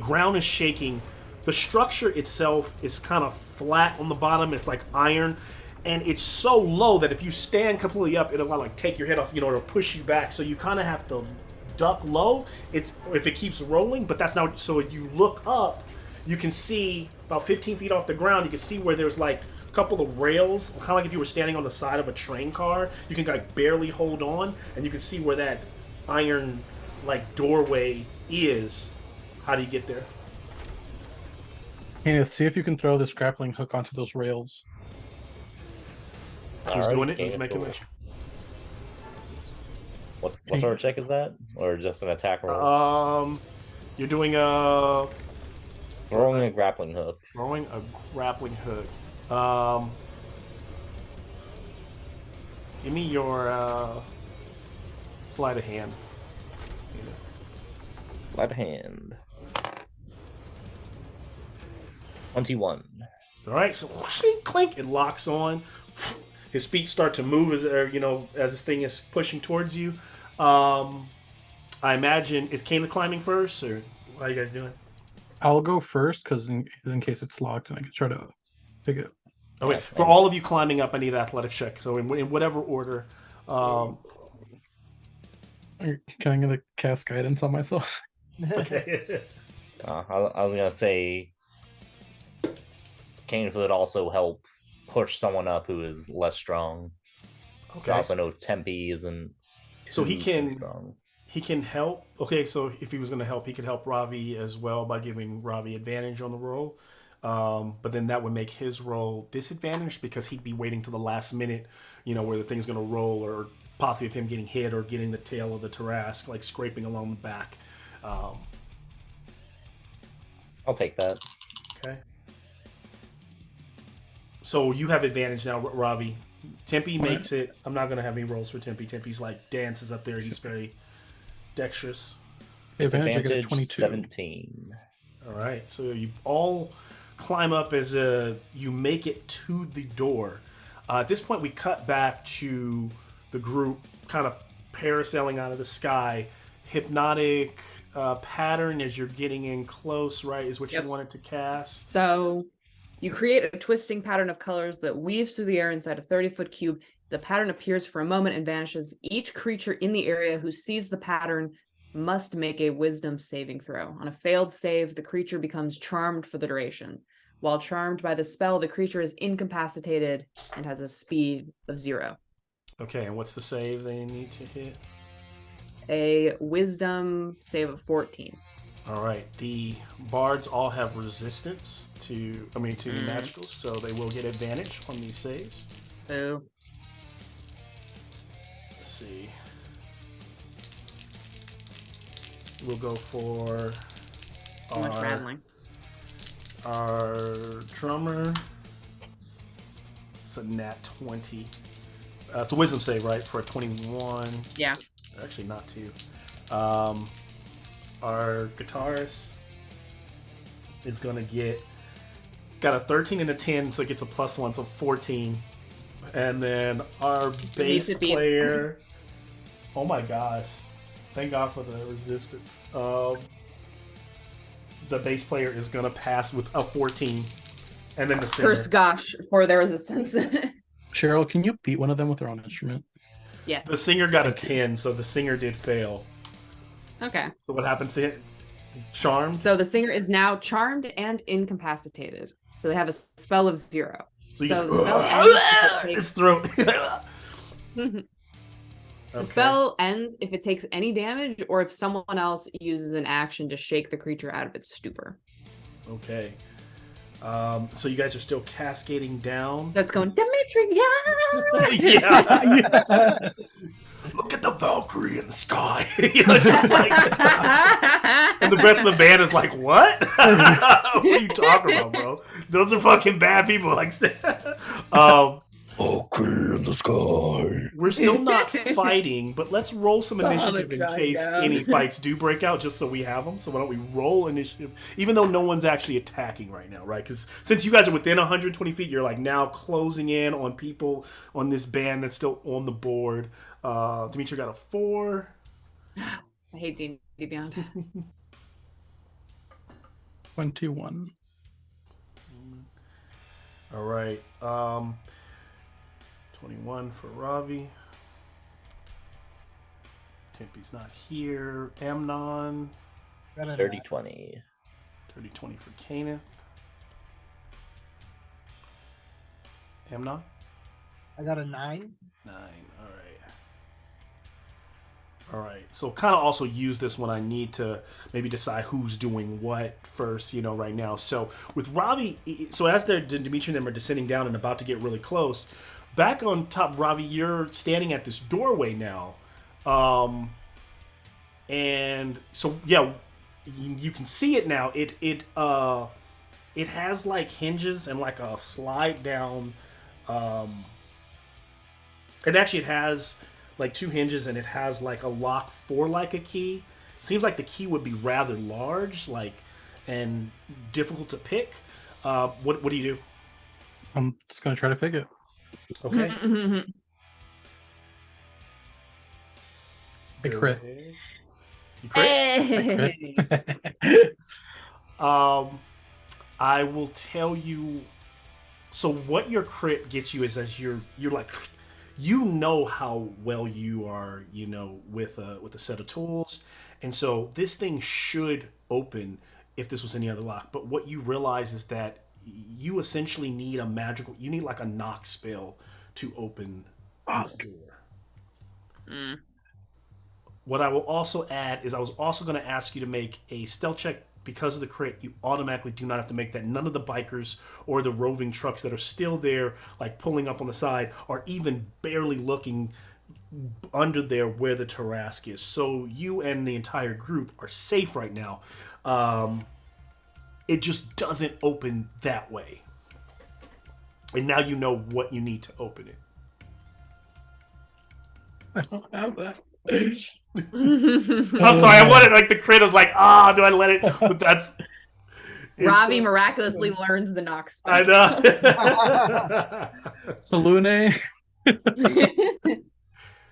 ground is shaking, the structure itself is kind of flat on the bottom. It's like iron, and it's so low that if you stand completely up, it'll like take your head off, it'll push you back. So you kind of have to duck low. It's if it keeps rolling, but that's not. So if you look up, you can see about 15 feet off the ground. You can see where there's like a couple of rails, kind of like if you were standing on the side of a train car. You can like barely hold on, and you can see where that iron like doorway is. How do you get there? Yeah, see if you can throw this grappling hook onto those rails. Who's doing it? Who's making it? What sort of check is that? Or just an attack roll? You're doing a throwing a grappling hook. Throwing a grappling hook. Give me your sleight of hand. Sleight of hand. 21. All right, so clink, it locks on. His feet start to move as this thing is pushing towards you. I imagine, is Kayla climbing first, or what are you guys doing? I'll go first because in case it's locked, and I can try to pick it. Okay, for all of you climbing up, I need an athletic check. So in whatever order. Can I get a cast guidance on myself? Okay. I was gonna say, Kane would also help push someone up who is less strong. Okay. I also know Tempe isn't. So he can strong. He can help. Okay, so if he was going to help, he could help Ravi as well by giving Ravi advantage on the roll. But then that would make his roll disadvantaged because he'd be waiting till the last minute, where the thing's going to roll, or possibly of him getting hit or getting the tail of the Tarrasque, like scraping along the back. I'll take that. Okay. So you have advantage now, Ravi. Tempe makes it. I'm not going to have any rolls for Tempe. Tempe's like dances up there. He's very dexterous. Advantage, I got a 22. 17. All right. So you all climb up as you make it to the door. At this point, we cut back to the group kind of parasailing out of the sky. Hypnotic pattern as you're getting in close, right, is what you wanted to cast. So you create a twisting pattern of colors that weaves through the air inside a 30-foot cube. The pattern appears for a moment and vanishes. Each creature in the area who sees the pattern must make a wisdom saving throw. On a failed save, the creature becomes charmed for the duration. While charmed by the spell, the creature is incapacitated and has a speed of 0. Okay, and what's the save they need to hit? A wisdom save of 14. All right, the bards all have resistance to magicals, so they will get advantage on these saves. Boo. Let's see. We'll go for Too much rattling. Our drummer. It's a nat 20. It's a wisdom save, right? For a 21. Yeah. Actually, not 2. Our guitarist is going to got a 13 and a 10, so it gets a +1, so 14. And then our bass player, oh my gosh, Thank God for the resistance. The bass player is gonna pass with a 14, and then the singer. Curse gosh for their resistance. Cheryl, can you beat one of them with their own instrument? Yes. The singer got a 10, so the singer did fail. Okay. So what happens to it? Charmed? So the singer is now charmed and incapacitated. So they have a spell of 0. So So you the spell ends if it his throat. The Okay. spell ends if it takes any damage or if someone else uses an action to shake the creature out of its stupor. Okay. So you guys are still cascading down. That's going, Dimitri, Yeah. Look at the Valkyrie in the sky. You know, it's just like, and the rest of the band is like, what? What are you talking about, bro? Those are fucking bad people. Like, Valkyrie in the sky. we're still not fighting, but let's roll some initiative in shot case down. any fights do break out, just so we have them. So why don't we roll initiative, even though no one's actually attacking right now, right? Because since you guys are within 120 feet, you're like now closing in on people on this band that's still on the board. Dimitri got a 4. I hate D&D Beyond. 21. All right. 21 for Ravi. Tempe's not here. Amnon. 30-20. 30-20 for Kenneth. Amnon? I got a 9. 9. All right. All right. So kind of also use this when I need to maybe decide who's doing what first, you know, right now. So with Ravi, so as they're, Dimitri and them are descending down and about to get really close, back on top, Ravi, you're standing at this doorway now. And so, yeah, you can see it now. It has like hinges and like a slide down. It actually has like 2 hinges and it has like a lock for like a key. Seems like the key would be rather large, like, and difficult to pick. What do you do? I'm just gonna try to pick it. Okay. I crit. You crit? I will tell you. So what your crit gets you is as you're like, you know how well you are, you know, with a set of tools, and so this thing should open if this was any other lock. But what you realize is that you essentially need you need like a knock spell to open this door. What I will also add is I was also going to ask you to make a stealth check. Because of the crit, you automatically do not have to make that. None of the bikers or the roving trucks that are still there, like pulling up on the side, are even barely looking under there where the Tarask is. So you and the entire group are safe right now. It just doesn't open that way. And now you know what you need to open it. I don't have that. I'm sorry, I wanted like the crit was like, do I let it? But that's Ravi miraculously learns the knock spell. I know. Salune.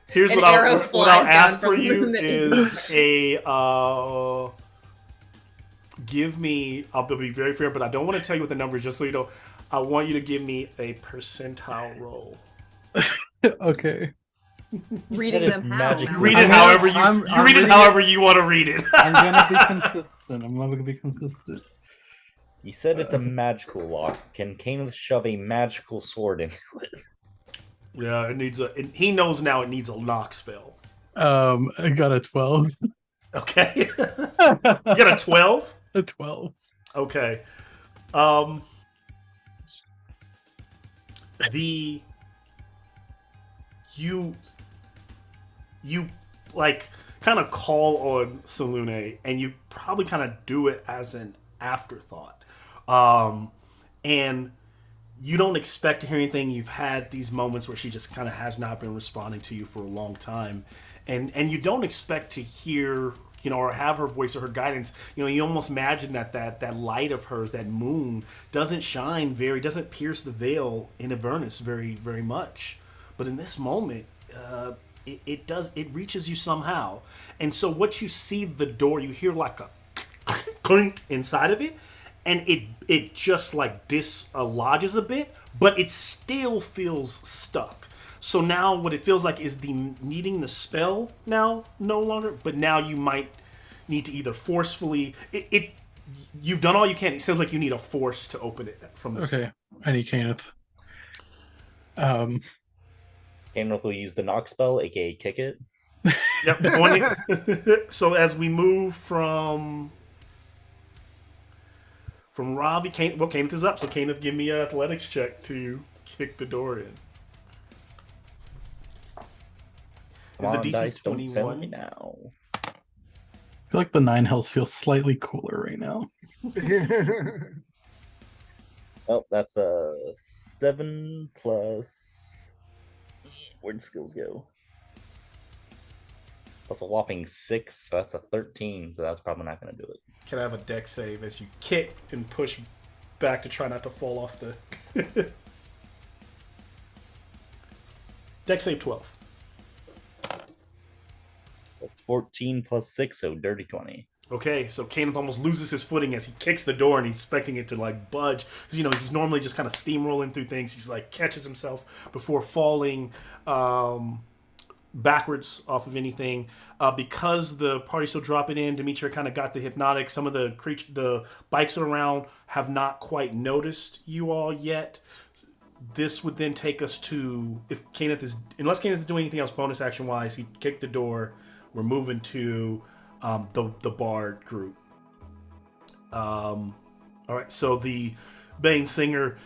Here's An what arrow I'll flies ask down for from you the- is a give me. I'll be very fair, but I don't want to tell you what the number is, just so you know. I want you to give me a percentile roll. Okay. Reading Said it's them how? magic. You read it I'm however gonna- you I'm read it reading however you want to read it. I'm gonna be consistent. I'm gonna be consistent. You said it's a magical lock. Can Kenneth shove a magical sword into it? Yeah, it needs he knows now it needs a knock spell. I got a 12. Okay. You got a 12? A 12. Okay. You like kind of call on Salune, and you probably kind of do it as an afterthought. And you don't expect to hear anything. You've had these moments where she just kind of has not been responding to you for a long time. And you don't expect to hear, you know, or have her voice or her guidance. You know, you almost imagine that light of hers, that moon, doesn't pierce the veil in Avernus very, very much. But in this moment, it reaches you somehow. And so what you see the door, you hear like a clink inside of it, and it just like dislodges a bit, but it still feels stuck. So now what it feels like is the needing the spell now no longer, but now you might need to either forcefully you've done all you can. It sounds like you need a force to open it from this. Okay, I need Kenneth. Kenneth will use the knock spell, aka kick it. Yep. So as we move from Ravi, Kenneth is up. So Kenneth, give me an athletics check to kick the door in. Come on, DC dice, don't fail 21. me now. I feel like the 9 health feels slightly cooler right now. Oh, that's a 7 plus. Where'd skills go? Plus a whopping 6, so that's a 13. So that's probably not going to do it. Can I have a deck save as you kick and push back to try not to fall off the... Deck save 12. 14 plus 6, so dirty 20. Okay, so Kenneth almost loses his footing as he kicks the door and he's expecting it to like budge. Because, he's normally just kind of steamrolling through things. He's like catches himself before falling backwards off of anything. Because the party's still dropping in, Demetria kind of got the hypnotic. Some of the bikes around have not quite noticed you all yet. This would then take us to, unless Kenneth is doing anything else bonus action wise, he kicked the door. We're moving to the bard group. All right, so the Bane singer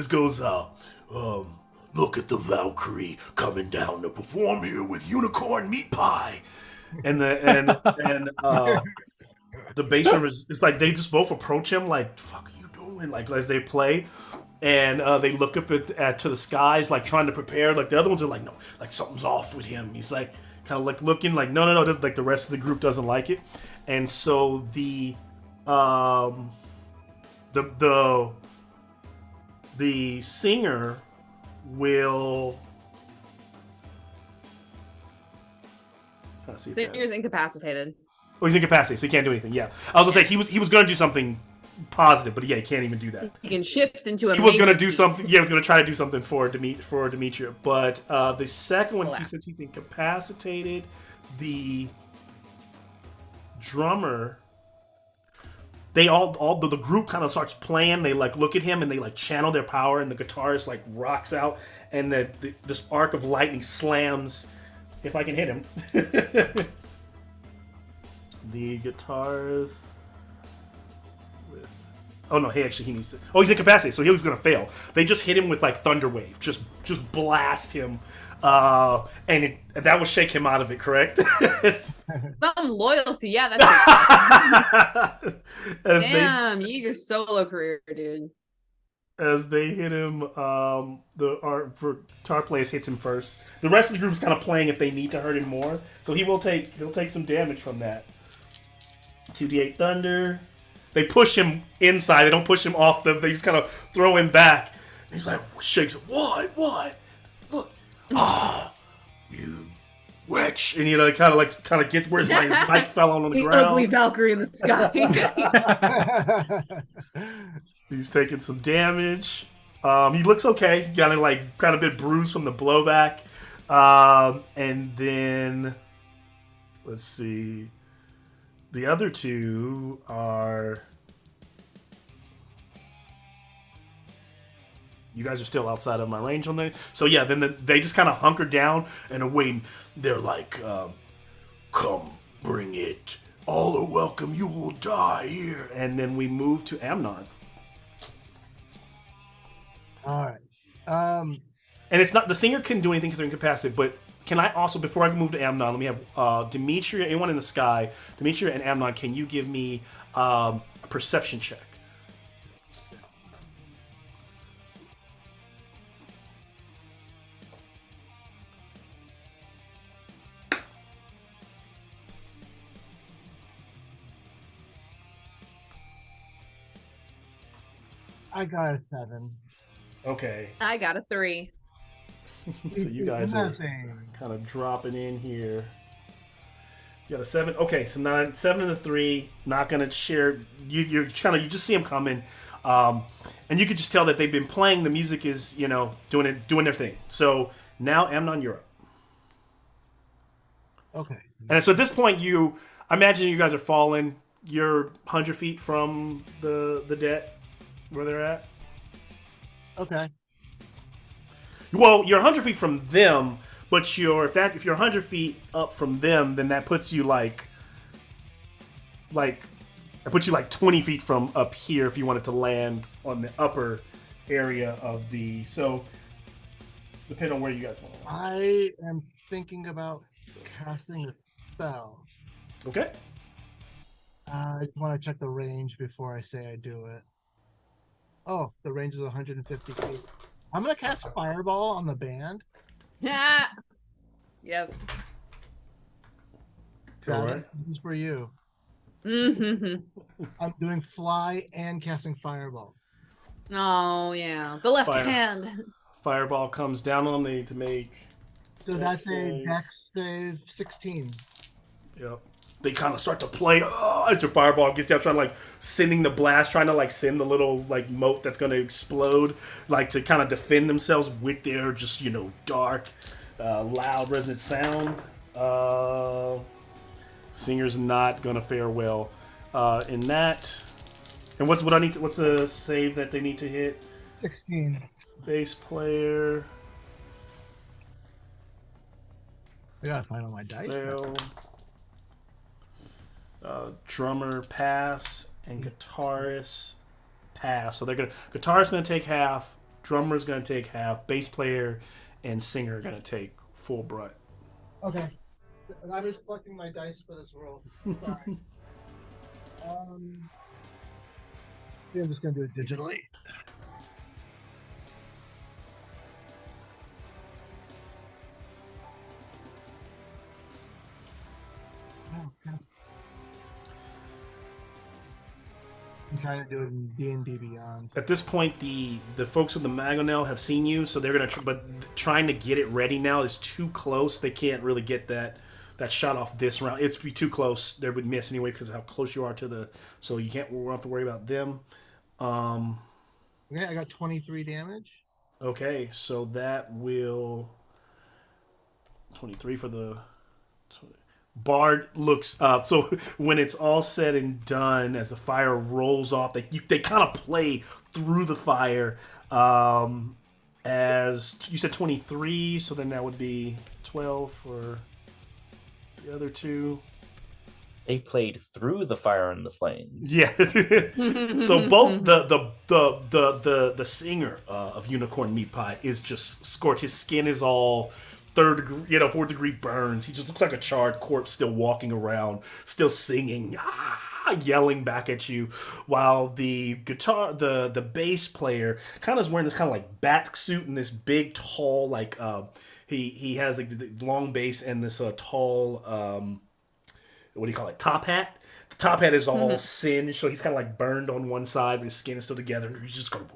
goes, look at the Valkyrie coming down to perform here with unicorn meat pie, and the bass drummer is like they just both approach him like, "Fuck are you doing?" Like as they play. And they look up to the skies, like trying to prepare. Like the other ones are like, no, like something's off with him. He's like kind of like looking like, no. Like the rest of the group doesn't like it. And so the singer will. Singer's incapacitated. Oh, he's incapacitated, so he can't do anything. Yeah, I was gonna say he was gonna do something positive, but yeah, he can't even do that. He can shift into a. He was gonna do something. Yeah, he was gonna try to do something for Demetria. But the second one, since he's incapacitated, the drummer, they the group kind of starts playing. They like look at him and they like channel their power, and the guitarist like rocks out, and this arc of lightning slams. If I can hit him, the guitarist. Oh no! He needs to. Oh, he's incapacitated, so he was gonna fail. They just hit him with like thunder wave, just blast him, and that will shake him out of it. Correct? Some loyalty, yeah. That's damn. You your solo career, dude. As they hit him, the guitar player hits him first. The rest of the group's kind of playing if they need to hurt him more, so he'll take some damage from that. 2d8 thunder. They push him inside. They don't push him off them. They just kind of throw him back. And he's like, shakes it. What? Look. You wretch. And kind of gets where his bike fell on the ground. The ugly Valkyrie in the sky. He's taking some damage. He looks okay. He got a bit bruised from the blowback. And then let's see. The other two are... You guys are still outside of my range on that. So yeah, then they just kind of hunker down and are waiting. They're like, come, bring it. All are welcome. You will die here. And then we move to Amnon. All right. And it's not... The singer couldn't do anything because they're incapacitated, but... Can I also, before I move to Amnon, let me have Demetria, anyone in the sky, Demetria and Amnon, can you give me a perception check? I got a 7. Okay. I got a 3. So you guys are kind of dropping in here. You got a 7. Okay, so 9, 7 and a 3. Not gonna share. You just see them coming, and you could just tell that they've been playing. The music is doing their thing. So now Amnon, you're up. Okay. And so at this point, I imagine you guys are falling. You're 100 feet from the deck where they're at. Okay. Well, you're 100 feet from them, but if you're 100 feet up from them, then that puts you like 20 feet from up here if you wanted to land on the upper area of the. So, depending on where you guys want to land. I am thinking about casting a spell. Okay. I just want to check the range before I say I do it. Oh, the range is 150 feet. I'm going to cast Fireball on the band. Yeah. Yes. Travis, this is for you. Mm-hmm. I'm doing Fly and casting Fireball. Oh, yeah. The left hand. Fireball comes down on them to make. So that's a Dex save 16. Yep. They kind of start to play as your fireball gets down, trying to sending the blast, trying to send the little mote that's going to explode, to kind of defend themselves with their just dark, loud, resonant sound. Singer's not going to fare well in that. And what's the save that they need to hit? 16. Bass player. I gotta find all my dice. Fail. Drummer pass and guitarist pass. So guitarist gonna take half, drummer's gonna take half, bass player and singer are gonna take full brunt. Okay. I'm just collecting my dice for this roll. Sorry. I'm just gonna do it digitally. I'm trying to do it in D&D Beyond. At this point, the folks with the Magonel have seen you, so they're gonna. But trying to get it ready now is too close. They can't really get that shot off this round. It's be too close. They would miss anyway because of how close you are to the. So you can't. We don't have to worry about them. Okay, I got 23 damage. Okay, so that will 23 for the. Bard looks up. So when it's all said and done, as the fire rolls off, they kind of play through the fire. As you said, 23, so then that would be 12 for the other two. They played through the fire and the flames. Yeah. So both the singer of Unicorn Meat Pie is just scorched. His skin is all 4th degree burns. He just looks like a charred corpse still walking around, still singing, yelling back at you, while the bass player kind of is wearing this kind of bat suit and this big tall he has the long bass and this tall what do you call it, top hat. The top hat is all singed, so he's kind of burned on one side, but his skin is still together, and he's just going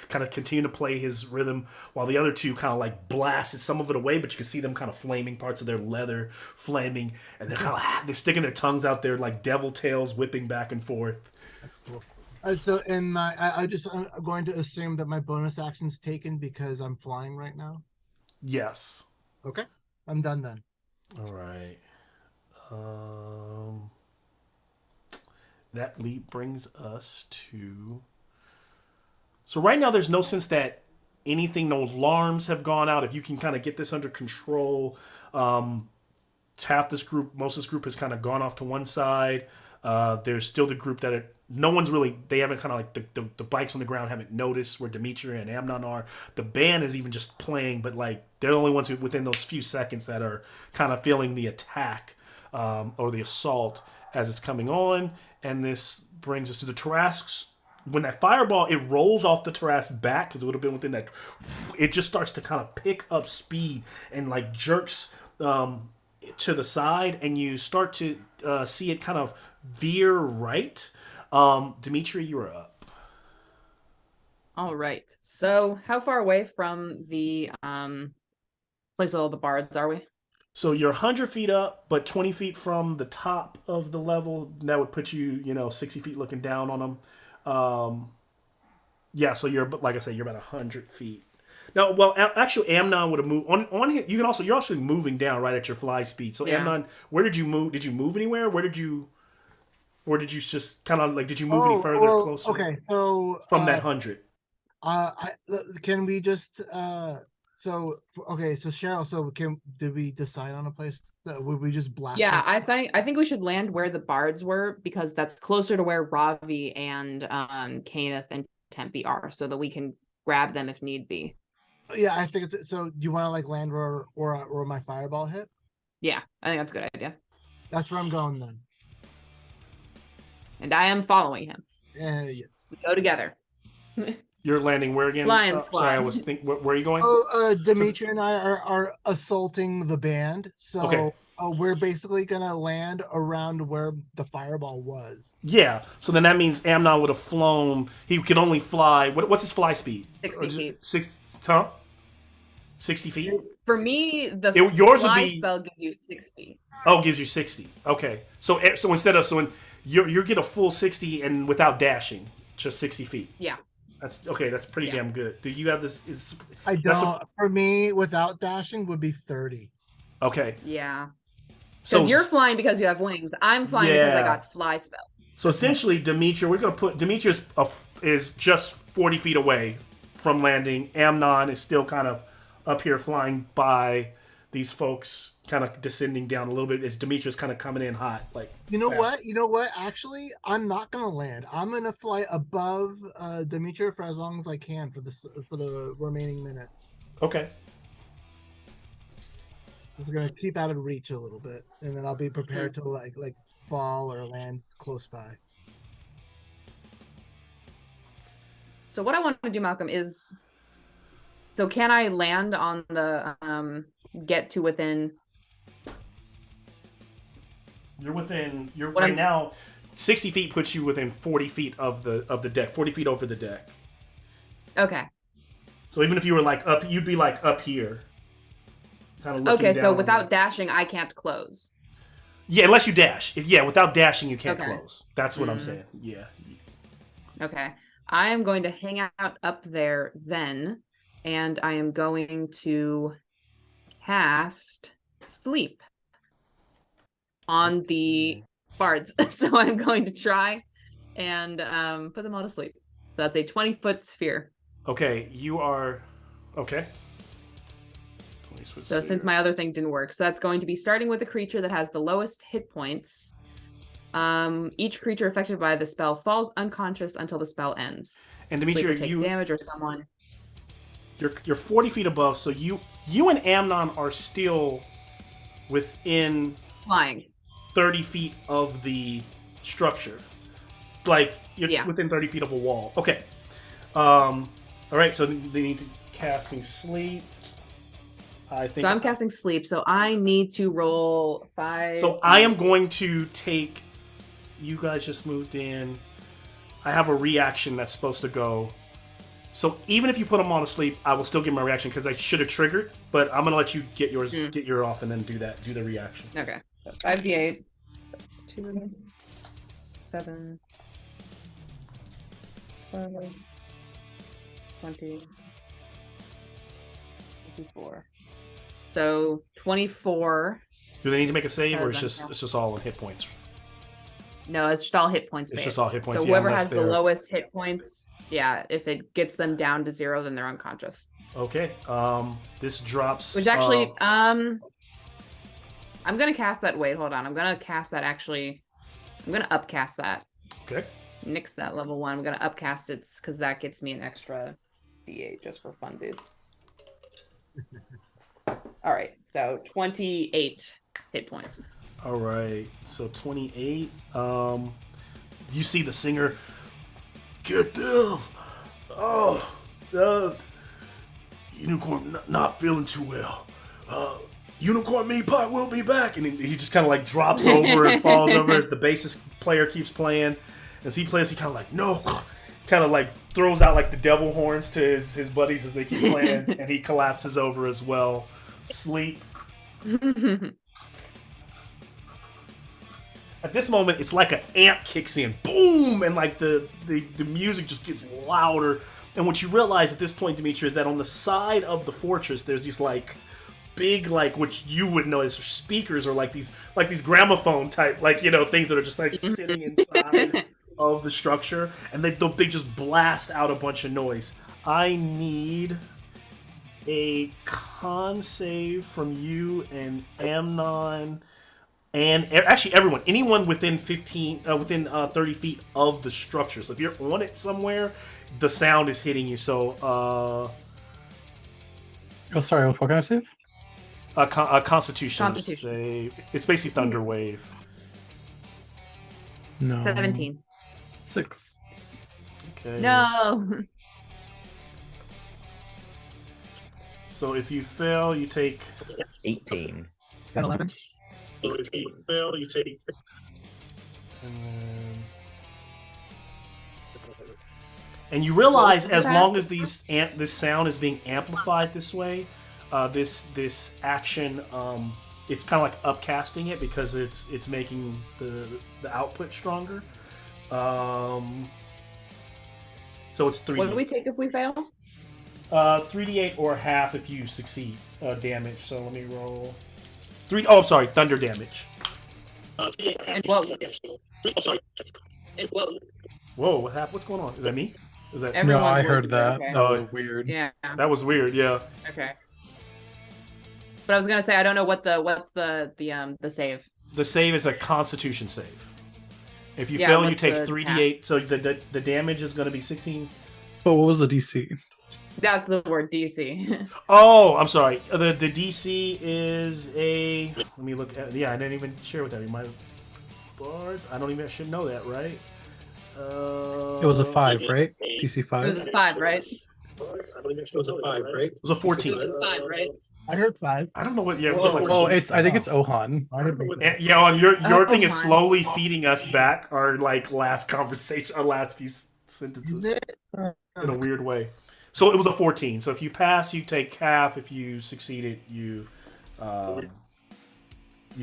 kind of continue to play his rhythm, while the other two kind of blasted some of it away, but you can see them kind of flaming, parts of their leather flaming, and they're kind of they're sticking their tongues out there like devil tails whipping back and forth. So in my, I'm going to assume that my bonus action's taken because I'm flying right now. Yes. Okay, I'm done then. All right. That leap brings us to. So right now, there's no sense that no alarms have gone out. If you can kind of get this under control, most of this group has kind of gone off to one side. There's still the group that no one's really, they haven't kind of the bikes on the ground haven't noticed where Dimitri and Amnon are. The band is even just playing, but they're the only ones within those few seconds that are kind of feeling the attack or the assault as it's coming on. And this brings us to the Tarrasques. When that fireball, it rolls off the Tarrasque back, because it would have been within that, it just starts to kind of pick up speed and jerks to the side, and you start to see it kind of veer right. Dimitri, you are up. All right. So how far away from the place with all the bards are we? So you're 100 feet up, but 20 feet from the top of the level. That would put you, 60 feet looking down on them. Yeah, so you're, like I said, you're about 100 feet. Now, well, actually, Amnon would have moved on. You're also moving down right at your fly speed. So Yeah. Amnon, where did you move? Did you move anywhere? Where did you just kind of like? Did you move any further, closer? Okay, so From that 100. Can we just so Cheryl, did we decide on a place that would we just blast? Yeah, it? I think we should land where the bards were because that's closer to where Ravi and Kenneth and Tempe are, so that we can grab them if need be. Yeah, I think it's so. Do you want to like land where my fireball hit? Yeah, I think that's a good idea. That's where I'm going then. And I am following him. Yes. We go together. You're landing where again? Lion Squad. Sorry, I was thinking. Where are you going? Dimitri and I are assaulting the band, so Okay. We're basically gonna land around where the fireball was. Yeah. So then that means Amnon would have flown. He could only fly. What's his fly speed? 60 feet. 60 feet? For me, Yours would fly be. spell gives you 60. Oh, it gives you 60. Okay. So instead of you get a full 60 and without dashing, just 60 feet. Yeah. That's okay. That's pretty damn good. Do you have this? I don't. For me, without dashing would be 30. Okay. Yeah. So Because you're flying because you have wings. I'm flying because I got fly spell. So essentially, Demetria, we're going to put Demetrius is just 40 feet away from landing. Amnon is still kind of up here flying by these folks, kind of descending down a little bit as Demetrius kind of coming in hot. Like, You know fast. what? Actually, I'm not gonna land. I'm gonna fly above Demetria for as long as I can for the remaining minute. Okay. We're gonna keep out of reach a little bit, and then I'll be prepared to like fall or land close by. So what I want to do, Malcolm, is so can I land on the get to within? You're right now. 60 feet puts you within 40 feet of the deck. 40 feet over the deck. Okay. So even if you were like up, you'd be like up here. Kind of looking Okay, so down without dashing, I can't close. Yeah, unless you dash. Without dashing, you can't Okay. close. That's what I'm saying. Yeah. Okay. I am going to hang out up there then, and I am going to cast sleep on the bards. So I'm going to try and put them all to sleep. So that's a 20-foot sphere. Okay, you are okay. So since my other thing didn't work, so that's going to be starting with a creature that has the lowest hit points. Each creature affected by the spell falls unconscious until the spell ends. And Demetria, takes damage or someone. You're 40 feet above, so you and Amnon are still within Flying. 30 feet of the structure. Like you're within 30 feet of a wall. Okay. All right, so they need to casting sleep. I think. So I'm casting sleep, so I need to roll 5. So I am going to take. You guys just moved in. I have a reaction that's supposed to go. So even if you put them all to sleep, I will still get my reaction because I should have triggered. But I'm gonna let you get yours, get your off, and then do the reaction. Okay. So 5d8. That's 2, 7, 5, 20, 24. So 24. Do they need to make a save, or it's Doesn't just all on hit points? No, it's just all hit points. It's based. just all hit points. So yeah, whoever unless has the they're- lowest hit points, if it gets them down to 0, then they're unconscious. Okay. This drops. Which actually, I'm gonna cast that. Wait, hold on. I'm gonna cast that. Actually, I'm gonna upcast that. Okay. Nix that level 1. I'm gonna upcast it because that gets me an extra d8 just for funsies. All right, so 28 hit points. All right, so 28. You see the singer. Get them. Oh, Unicorn not feeling too well. Unicorn Meat Pie will be back, and he just kind of like drops over and falls over as the bassist player keeps playing. As he plays, he kind of like, no, kind of like throws out like the devil horns to his buddies as they keep playing, and he collapses over as well. Sleep. At this moment, it's like an amp kicks in, boom, and like the music just gets louder. And what you realize at this point, Dimitri, is that on the side of the fortress, there's these like big, like what you would know as speakers, or like these gramophone type, like, you know, things that are just like sitting inside of the structure, and they just blast out a bunch of noise. I need a con save from you and Amnon. And actually, everyone, anyone within 30 feet of the structure. So if you're on it somewhere, the sound is hitting you. So, oh, sorry, what can I save? A Constitution save. It's basically Thunder Wave. No. 17. 6. Okay. No. So if you fail, you take 18. Got 11. So if you fail, you take. And you realize, as long as this sound is being amplified this way, this action, it's kind of like upcasting it because it's making the output stronger. So it's 3. What do we take if we fail? 3d8 or half if you succeed damage. So let me roll 3. Oh, I'm sorry, thunder damage. And what? Whoa, what happened? What's going on? Is that me? Is that? No, Everyone's I voice heard is that. okay. That was weird. Yeah. That was weird. Yeah. Okay. But I was gonna say I don't know what's the save. The save is a Constitution save. If you Yeah, fail, you what's take the 3d8. So the damage is going to be 16. But what was the DC? That's the word DC. Oh, I'm sorry. The DC is a. Let me look at. Yeah, I didn't even share with that. My bards. I should know that, right? It was a 5, right? DC 5. It was a 5, right? It was a 5, right? It was a 14. It was 5, right? I heard 5. I don't know what. Yeah, Whoa. like, Oh, I think it's Ohan. and, yeah, on your thing is fine. slowly feeding us back our like last conversation, our last few sentences in a weird way. So it was a 14. So if you pass, you take half. If you succeed it, you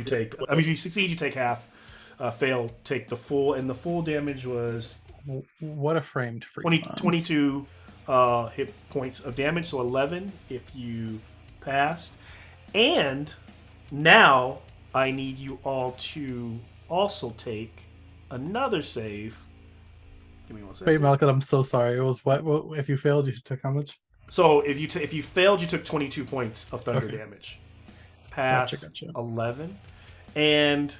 take. I mean, if you succeed, you take half. Fail, take the full, and the full damage was What a framed freak. 22 hit points of damage. So 11 if you passed. And now I need you all to also take another save. Give me one second. Wait, Malcolm, I'm so sorry. It was what if you failed, you took how much? So if you failed, you took 22 points of thunder damage. Pass Gotcha. 11, and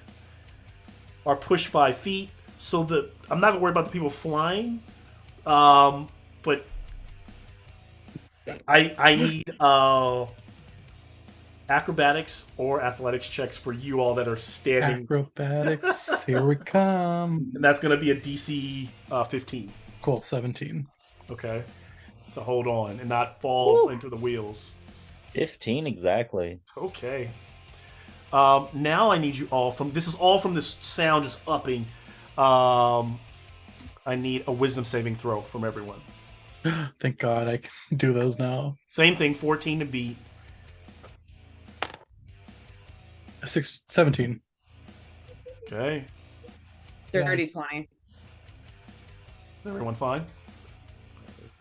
are pushed 5 feet. So I'm not gonna worry about the people flying, but I need acrobatics or athletics checks for you all that are standing. Acrobatics, here we come. And that's gonna be a DC 15. Cool, 17. Okay, to hold on and not fall into the wheels. 15 exactly. Okay. Now I need you all this is all from this sound just upping. I need a wisdom saving throw from everyone. Thank God I can do those now. Same thing, 14 to beat. 17. Okay. 30, 20. Everyone fine?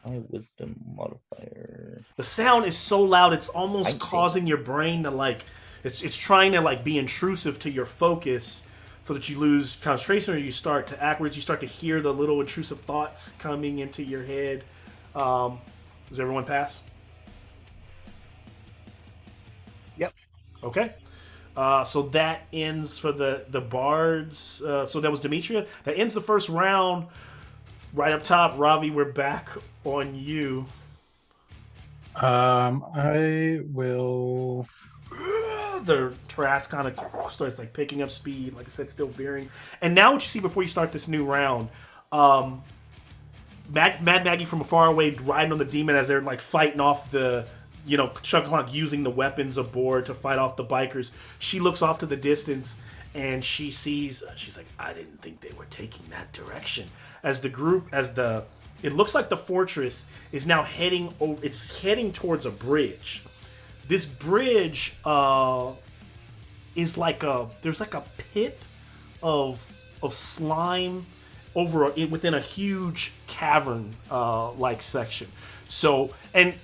My wisdom modifier. The sound is so loud it's almost I causing your brain to like it's trying to like be intrusive to your focus so that you lose concentration or you start to act, you start to hear the little intrusive thoughts coming into your head. Does everyone pass? Yep. Okay. So that ends for the bards. So that was Demetria. That ends the first round. Right up top, Ravi, we're back on you. I will. The Tarrasque kind of starts like picking up speed, like I said, still veering. And now what you see before you start this new round, Mad Maggie from far away riding on the demon as they're like fighting off the, Chucklehunt using the weapons aboard to fight off the bikers. She looks off to the distance and she sees, she's like, I didn't think they were taking that direction. As the it looks like the fortress is now heading over. It's heading towards a bridge. This bridge is like there's like a pit of slime within a huge cavern like section. So, and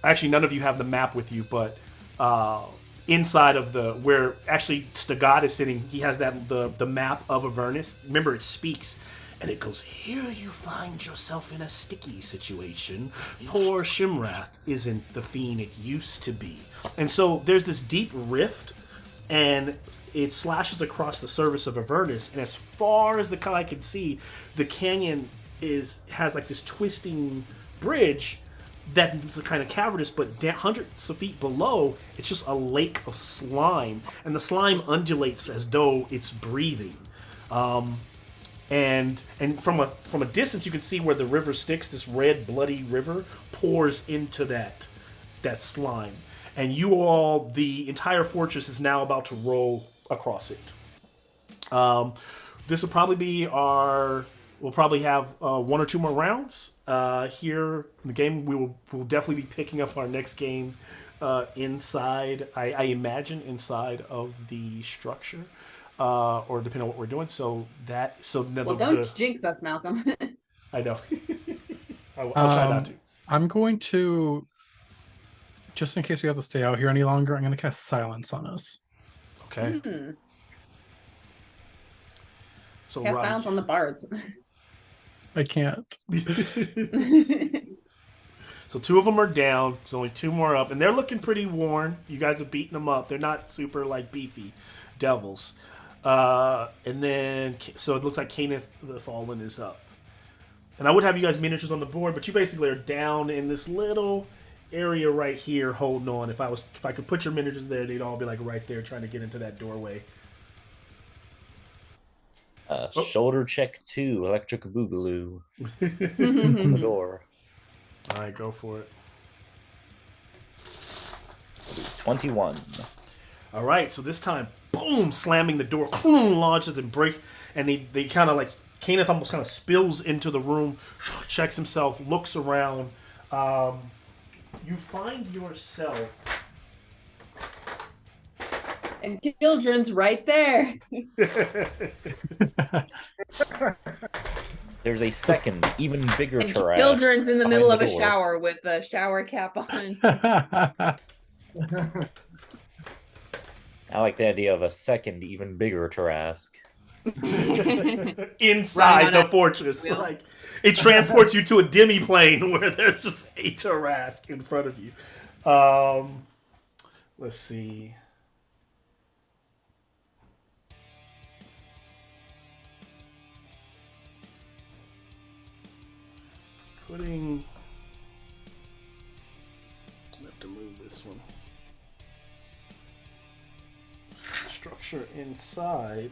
actually none of you have the map with you, but inside of where actually Stagad is sitting, he has the map of Avernus. Remember, it speaks. And it goes, here you find yourself in a sticky situation. Poor Shimrath isn't the fiend it used to be. And so there's this deep rift, and it slashes across the surface of Avernus. And as far as the eye can see, the canyon has like this twisting bridge that's kind of cavernous, but hundreds of feet below, it's just a lake of slime. And the slime undulates as though it's breathing. And from a distance, you can see where the river Styx, this red, bloody river, pours into that slime. And the entire fortress is now about to roll across it. This will probably be we'll probably have 1 or 2 more rounds here in the game. We'll definitely be picking up our next game inside, I imagine, inside of the structure. Or depending on what we're doing. Don't jinx us, Malcolm. I know. I'll try not to. I'm going to, just in case we have to stay out here any longer, I'm going to cast Silence on us. Okay. So Cast Silence on the bards. I can't. So 2 of them are down. There's only 2 more up, and they're looking pretty worn. You guys have beaten them up. They're not super beefy devils. And then, so it looks like Caneth the Fallen is up. And I would have you guys miniatures on the board, but you basically are down in this little area right here holding on. If I could put your miniatures there, they'd all be like right there trying to get into that doorway. Shoulder check 2, electric boogaloo. On the door. Alright, go for it. 21. Alright, so this time, boom, slamming the door, launches and breaks, and they kind of Caneth almost kind of spills into the room, checks himself, looks around. You find yourself... And Killjurn's right there. There's a second, even bigger And Taras. Killjurn's in the middle of a door. shower with the shower cap on. I like the idea of a second, even bigger Tarask. Inside the fortress. wheel. It transports you to a demi-plane where there's just a Tarask in front of you. Let's see. I have to move this one. Structure inside.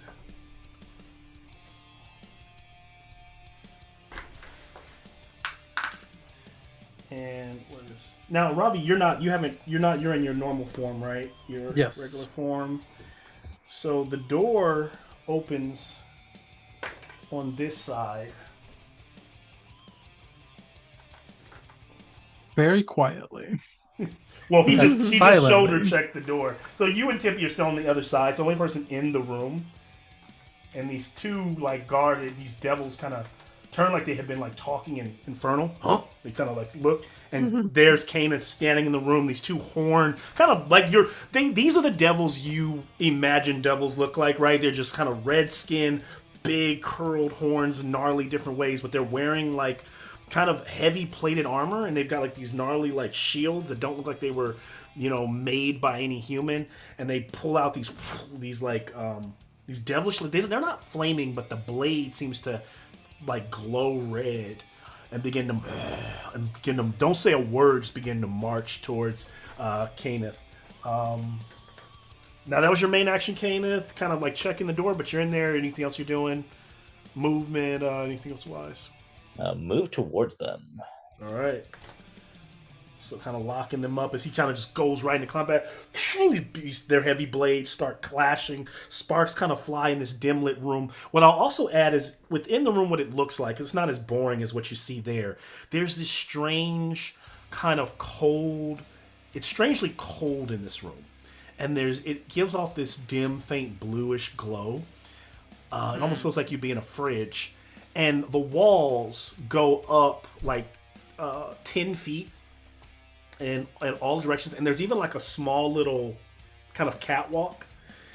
And what is now, Robbie? You're in your normal form, right? Your Yes. regular form. So the door opens on this side. Very quietly. Well, he just Silently. shoulder checked the door. So you and Tippy are still on the other side. It's the only person in the room. And these 2 guarded, these devils kind of turn like they had been talking in Infernal. Huh? They kind of look, and there's Caneth standing in the room. These 2 horn, kind of these are the devils you imagine devils look like, right? They're just kind of red skin, big curled horns, gnarly different ways, but they're wearing kind of heavy plated armor, and they've got these gnarly shields that don't look like they were made by any human, and they pull out these devilish, they're not flaming, but the blade seems to glow red, and begin to don't say a word, just begin to march towards Caneth. Now that was your main action, Caneth, kind of checking the door, but you're in there. Anything else you're doing? Movement, anything else wise? Move towards them. All right. So kind of locking them up as he kind of just goes right into combat. Their heavy blades start clashing. Sparks kind of fly in this dim lit room. What I'll also add is within the room what it looks like. It's not as boring as what you see there. There's this strange kind of cold. It's strangely cold in this room. And it gives off this dim, faint bluish glow. It almost feels like you'd be in a fridge. And the walls go up like 10 feet in all directions, and there's even like a small little kind of catwalk,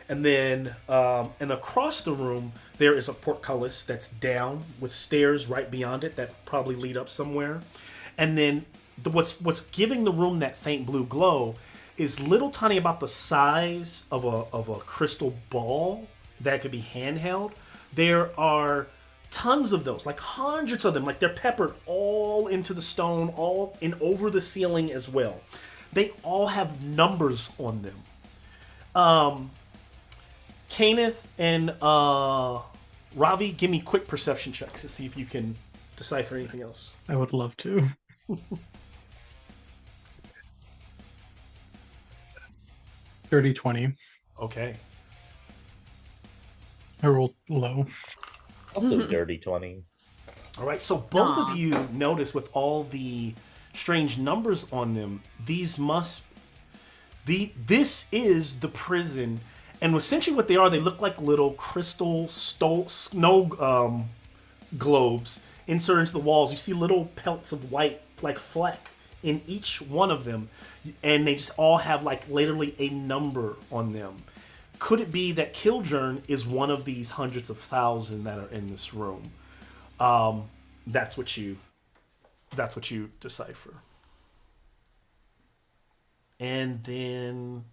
and then and across the room there is a portcullis that's down with stairs right beyond it that probably lead up somewhere, and then what's giving the room that faint blue glow is little tiny about the size of a crystal ball that could be handheld. There are tons of those, like hundreds of them, like they're peppered all into the stone, all in over the ceiling as well. They all have numbers on them. Kenneth and Ravi, give me quick perception checks to see if you can decipher anything else. I would love to. 30-20. Okay. I rolled low. Also dirty 20. All right, so both of you notice with all the strange numbers on them, this is the prison, and essentially what they are, they look like little crystal snow globes inserted into the walls. You see little pelts of white, like fleck, in each one of them, and they just all have like literally a number on them. Could it be that Killjurn is one of these hundreds of thousands that are in this room? That's what you decipher. And then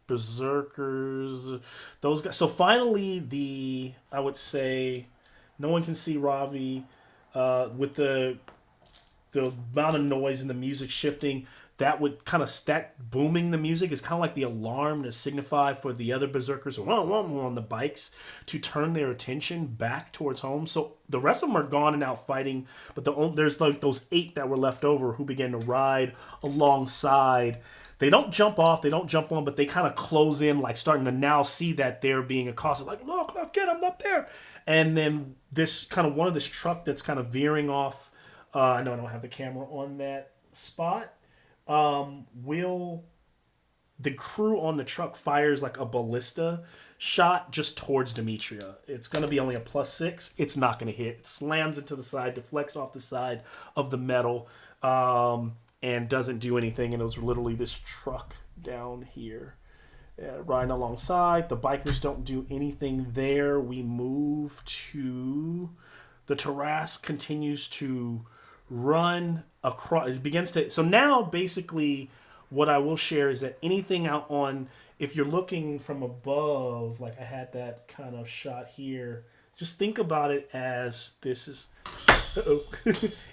berserkers, those guys. So finally, I would say, no one can see Ravi with the amount of noise and the music shifting. That would kind of booming the music is kind of like the alarm to signify for the other berserkers who are on the bikes to turn their attention back towards home. So the rest of them are gone and out fighting, but there's like those 8 that were left over who began to ride alongside. They don't jump off, they don't jump on, but they kind of close in, like starting to now see that they're being accosted. Like, look, get him up there. And then this kind of one of this truck that's kind of veering off. I know I don't have the camera on that spot. The crew on the truck fires like a ballista shot just towards Demetria. It's going to be only a +6. It's not going to hit. It slams into the side, deflects off the side of the metal, and doesn't do anything. And it was literally this truck down here riding alongside. The bikers don't do anything there. We move to the Tarrasque continues to run across. It begins to. So now, basically, what I will share is that anything out on, if you're looking from above, like I had that kind of shot here, just think about it as this is.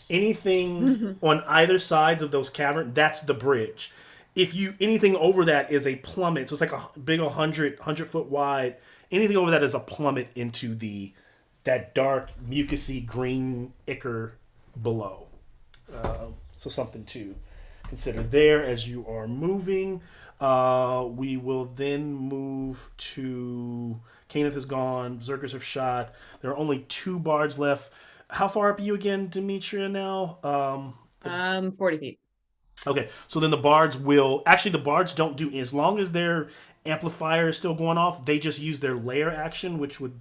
Anything on either sides of those caverns, that's the bridge. If you anything over that is a plummet, so it's like a big 100 foot wide. Anything over that is a plummet into that dark mucusy green ichor below. So something to consider there as you are moving. We will then move to Kenneth is gone. Berserkers have shot. There are only 2 bards left. How far up are you again, Demetria, now? 40 feet. Okay, so then the bards don't do, as long as their amplifier is still going off, they just use their layer action, which would have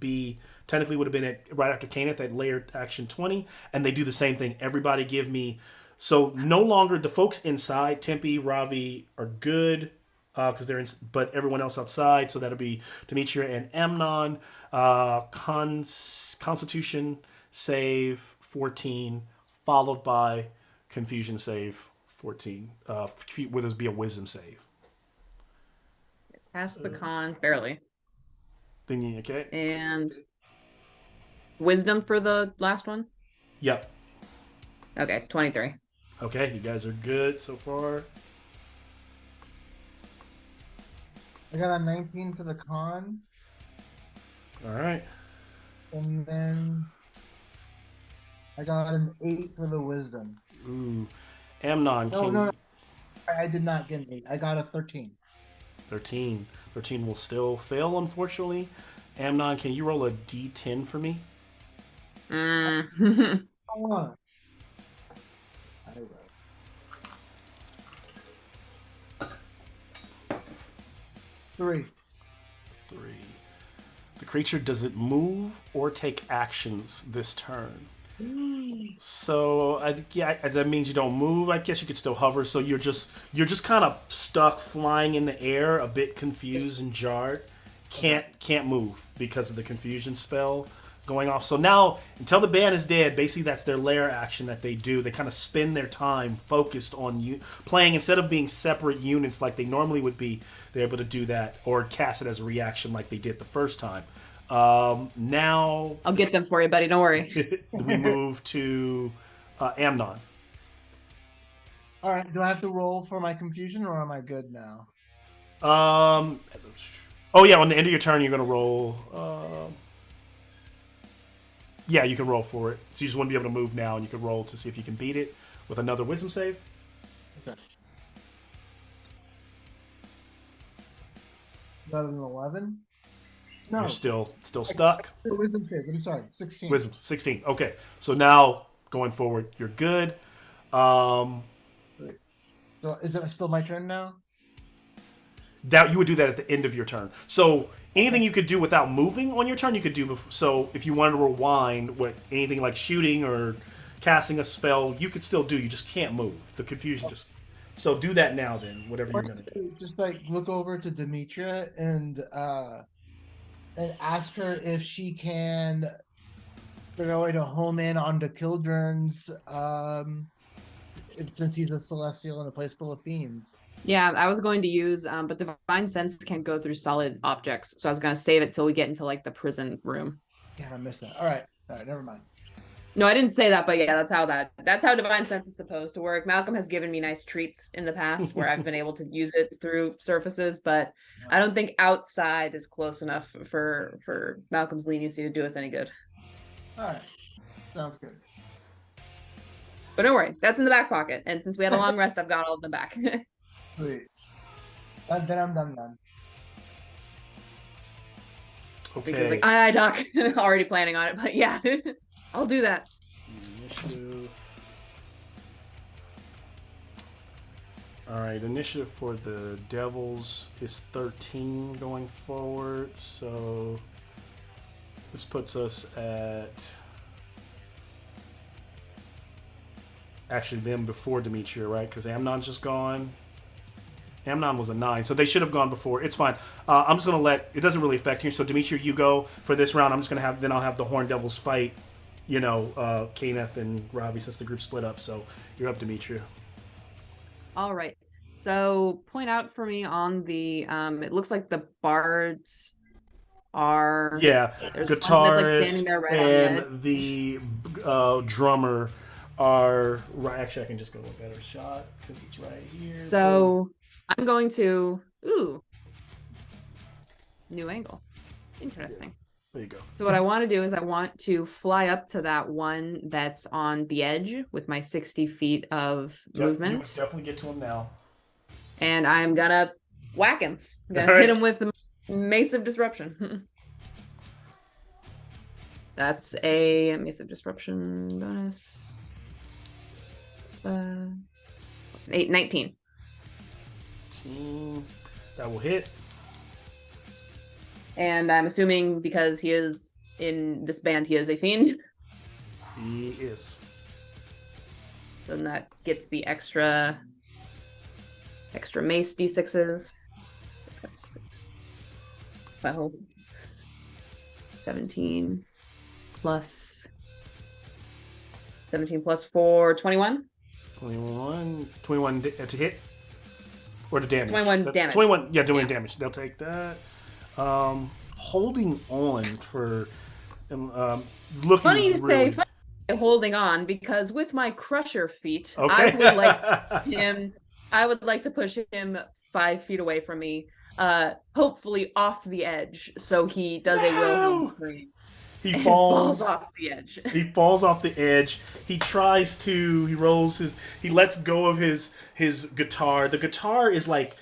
been right after Kenneth at layer action 20, and they do the same thing. Everybody give me, so no longer the folks inside, Tempe, Ravi are good, because they're in, but everyone else outside, so that'll be Demetria and Amnon. Constitution save 14, followed by confusion save 14. Will this be a wisdom save? Pass the con, barely. Then you okay? And wisdom for the last one? Yep. Okay, 23. Okay, you guys are good so far. I got a 19 for the con, All right. and then I got an 8 for the wisdom. Ooh. Amnon, No, no, I did not get an 8. I got a 13. 13. 13 will still fail, unfortunately. Amnon, can you roll a d10 for me? Mm. Hold on. I will. Three. 3. The creature doesn't move or take actions this turn. So that means you don't move. I guess you could still hover. So you're just kind of stuck flying in the air, a bit confused and jarred. Can't move because of the confusion spell going off. So now, until the band is dead, basically that's their lair action that they do. They kind of spend their time focused on you playing instead of being separate units like they normally would be. They're able to do that or cast it as a reaction like they did the first time. Now I'll get them for you, buddy. Don't worry. we move to Amnon. All right. Do I have to roll for my confusion, or am I good now? Oh yeah, on the end of your turn, you're gonna roll. Yeah, you can roll for it. So you just want to be able to move now, and you can roll to see if you can beat it with another wisdom save. Okay. Got an 11. No, You're still stuck. wisdom save. I'm sorry, 16. Wisdom 16. Okay, so now going forward, you're good. So is it still my turn now? That you would do that at the end of your turn. So anything you could do without moving on your turn, you could do. So if you wanted to rewind, anything like shooting or casting a spell, you could still do. You just can't move. The confusion just. So do that now, then. Whatever you're gonna do. Just like look over to Demetria and ask her if she can figure out a way to home in onto Killjurn's, since he's a celestial in a place full of fiends. Yeah, I was going to use, but divine sense can't go through solid objects, so I was gonna save it till we get into like the prison room. Yeah, I missed that. All right, never mind. No, I didn't say that, but yeah, that's how divine sense is supposed to work. Malcolm has given me nice treats in the past where I've been able to use it through surfaces, but I don't think outside is close enough for Malcolm's leniency to do us any good. All right, sounds good. But don't worry, that's in the back pocket, and since we had a long rest, I've got all of them back. Sweet. Then I'm done. Okay. Like, aye, Doc. Already planning on it, but yeah, I'll do that. Initiative. All right, initiative for the Devils is 13 going forward, so this puts us at actually them before Demetria, right? Because Amnon's just gone. Amnon was a 9, so they should have gone before. It's fine. I'm just gonna it doesn't really affect you. So Demetria, you go for this round. I'm just gonna I'll have the Horned Devils fight. Kenneth and Ravi since the group split up. So you're up, Demetria. All right. So point out for me on the it looks like the bards are there's one guitarist that's like standing there right on and the drummer are right. Actually, I can just go to a better shot because it's right here. So I'm going to new angle. Interesting. There you go. So what I want to do is I want to fly up to that one that's on the edge with my 60 feet of movement. You would definitely get to him now. And I'm gonna whack him. I'm gonna hit him with the Mace of Disruption. That's a Mace of Disruption bonus. What's an 19. That will hit. And I'm assuming because he is in this band, he is a fiend. He is. Then that gets the extra mace d6s. That's 12. 17 plus 4, 21. 21 to hit. Or the damage. 21 damage. 21, doing damage. They'll take that. Holding on for looking Funny you really... say holding on, because with my crusher feat, okay. I would like to push him 5 feet away from me, hopefully off the edge, so he does a Wilhelm scream. He And falls. off the edge. He falls off the edge. He lets go of his guitar. The guitar is like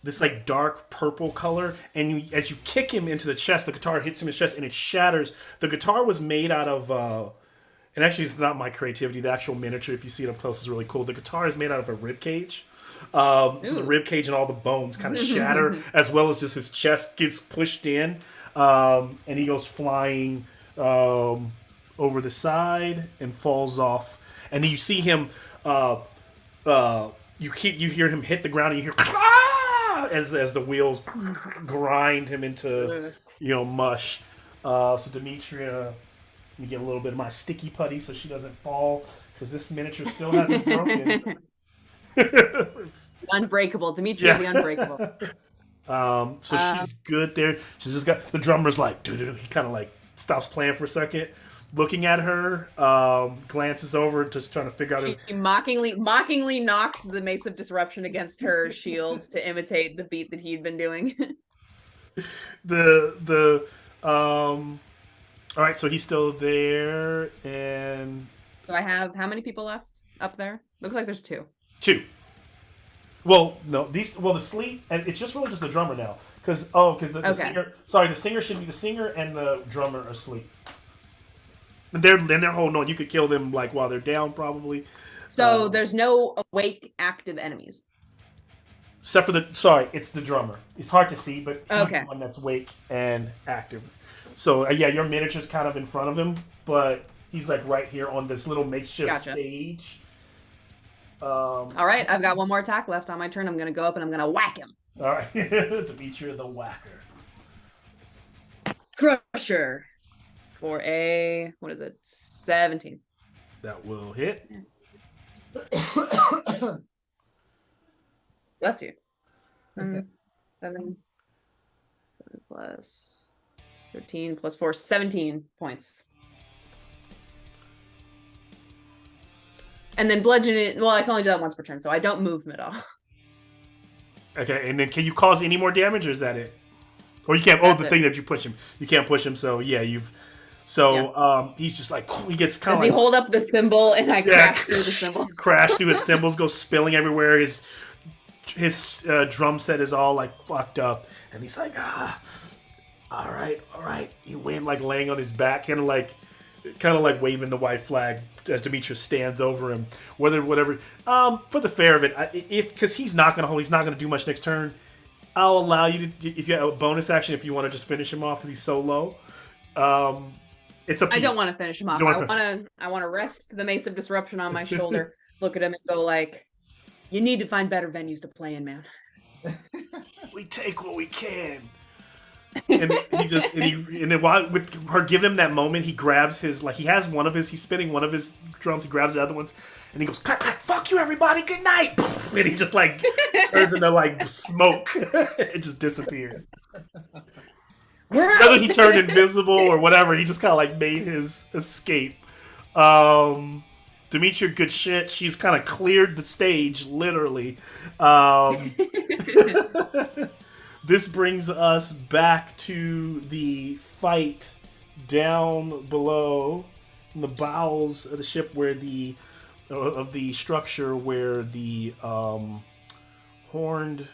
this like dark purple color, and as you kick him into the chest, the guitar hits him in his chest and it shatters. The guitar was made out of and actually it's not my creativity. The actual miniature, if you see it up close, is really cool. The guitar is made out of a rib cage. So the rib cage and all the bones kind of shatter, as well as just his chest gets pushed in, and he goes flying over the side and falls off. And then you see him, you hear him hit the ground, and you hear as the wheels grind him into mush. So Demetria, let me get a little bit of my sticky putty so she doesn't fall, because this miniature still hasn't broken. Unbreakable. Demetria the unbreakable. So she's good there. She's just got the drummer's like, dude. He kind of like stops playing for a second, looking at her, glances over, just trying to figure out. He mockingly knocks the Mace of Disruption against her shield to imitate the beat that he'd been doing. All right, so he's still there, and so I have how many people left up there? Looks like there's 2. 2. Well, no, the sleep, and it's just really just the drummer now, because the singer. Sorry, the singer should be the singer and the drummer are asleep. And they're holding on. You could kill them like while they're down, probably. So there's no awake active enemies. Except for it's the drummer. It's hard to see, but he's the one that's awake and active. So your miniature's kind of in front of him, but he's like right here on this little makeshift stage. All right, I've got one more attack left on my turn. I'm going to go up and I'm going to whack him. All right, Demetria the whacker. Crusher for a 17. That will hit. Bless you. 7 plus 13 plus 4, 17 points. And then bludgeon it. Well, I can only do that once per turn, so I don't move him at all. Okay, and then can you cause any more damage, or is that it? Or you can't. Thing that you push him, you can't push him. So he's just like he gets kind of like. He hold up the symbol, and I crash through the symbol. Crash through his symbols, go spilling everywhere. His drum set is all like fucked up, and he's like, all right, you win. Like laying on his back, kind of like waving the white flag as Demetrius stands over him. Whatever. For the fair of it, because he's not gonna do much next turn. I'll allow you to, if you have a bonus action, if you want to just finish him off because he's so low. It's up to you. I don't want to finish him off. I want to rest the Mace of Disruption on my shoulder, look at him, and go like, "You need to find better venues to play in, man." We take what we can. And then while with her giving him that moment, he grabs he's spinning one of his drums, he grabs the other ones, and he goes, clack, clack, fuck you everybody, good night. And he just like turns into like smoke. It just disappears. Whether he turned invisible or whatever, he just kind of like made his escape. Demetria, good shit. She's kind of cleared the stage, literally. This brings us back to the fight down below in the bowels of the ship, where the structure where the horned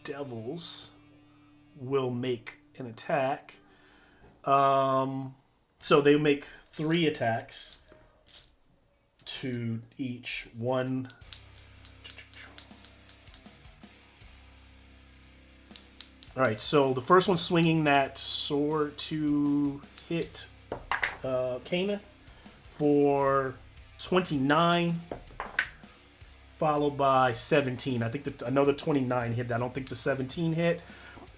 devils will make an attack. So they make 3 attacks to each one. All right, so the first one swinging that sword to hit Kenneth for 29, followed by 17. I know the 29 hit. I don't think the 17 hit.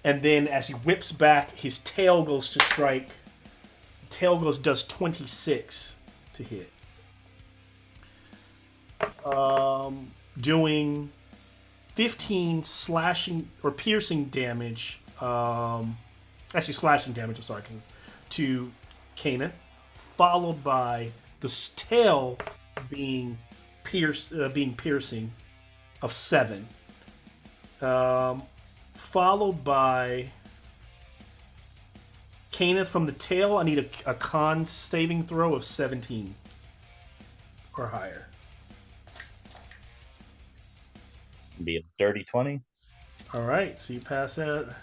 And then as he whips back, his tail goes to strike. Does 26 to hit. Doing 15 slashing or piercing damage. Actually, slashing damage. I'm sorry, because it's to Kenneth, followed by the tail being piercing of 7. Followed by Kenneth from the tail, I need a con saving throw of 17 or higher. Be a dirty 20. All right, so you pass that.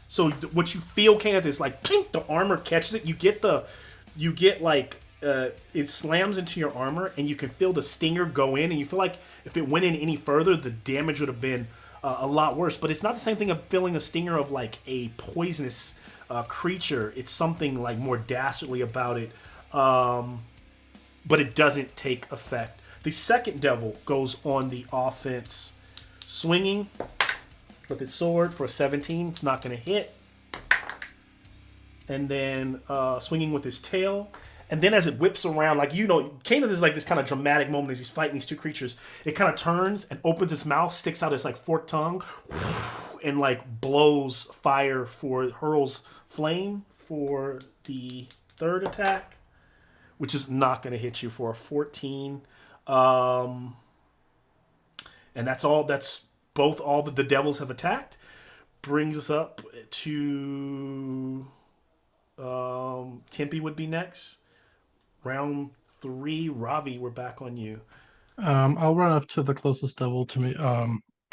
So what you feel, Kenneth, is like pink, the armor catches it. You get like it slams into your armor, and you can feel the stinger go in, and you feel like if it went in any further, the damage would have been a lot worse. But it's not the same thing of feeling a stinger of like a poisonous creature. It's something like more dastardly about it, but it doesn't take effect. The second devil goes on the offense, swinging with its sword for a 17. It's not going to hit. And then swinging with his tail. And then as it whips around, like, you know, Kenneth is like this kind of dramatic moment as he's fighting these two creatures. It kind of turns and opens its mouth, sticks out its like forked tongue, and like blows fire hurls flame for the third attack, which is not going to hit you for a 14. And that's all. That's both. All the devils have attacked. Brings us up to Tempe would be next. Round 3, Ravi, we're back on you. I'll run up to the closest devil to me,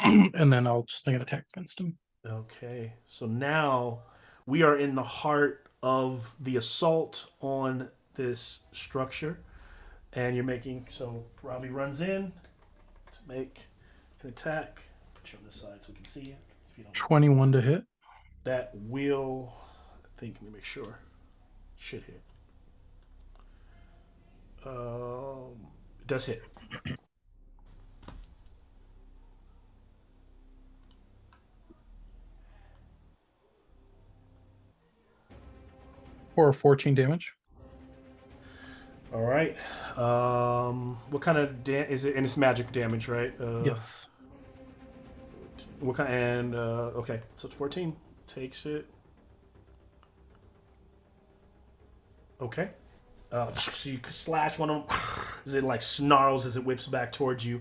and then I'll just make an attack against him. Okay, so now we are in the heart of the assault on this structure, and you're making. So Ravi runs in to make an attack. Put you on this side so we can see you. If you don't, 21 to hit. that will. I think. Let me make sure. Should hit. It does hit. Or 14 damage. All right. What kind of is it? And it's magic damage, right? Yes. What kind? And okay, so it's 14. Takes it. Okay. So you could slash one of them as it like snarls as it whips back towards you.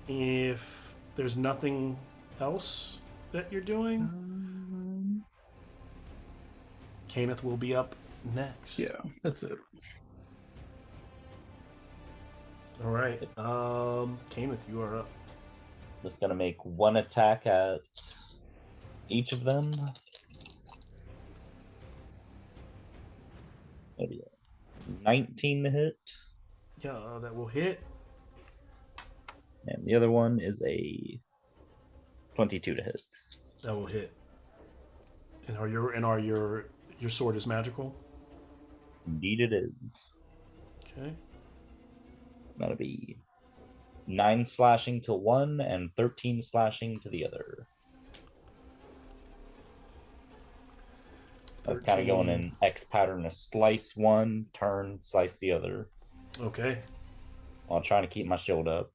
If there's nothing else that you're doing, Kenneth will be up next. Yeah, that's it. All right. Kenneth, you are up. Just gonna make one attack at each of them. Maybe 19 to hit. Yeah, that will hit. And the other one is a 22 to hit. That will hit. And are your sword is magical? Indeed it is. Okay. That'll be 9 slashing to one and 13 slashing to the other. That's kind of going in X pattern of slice one, turn, slice the other. Okay. While trying to keep my shield up.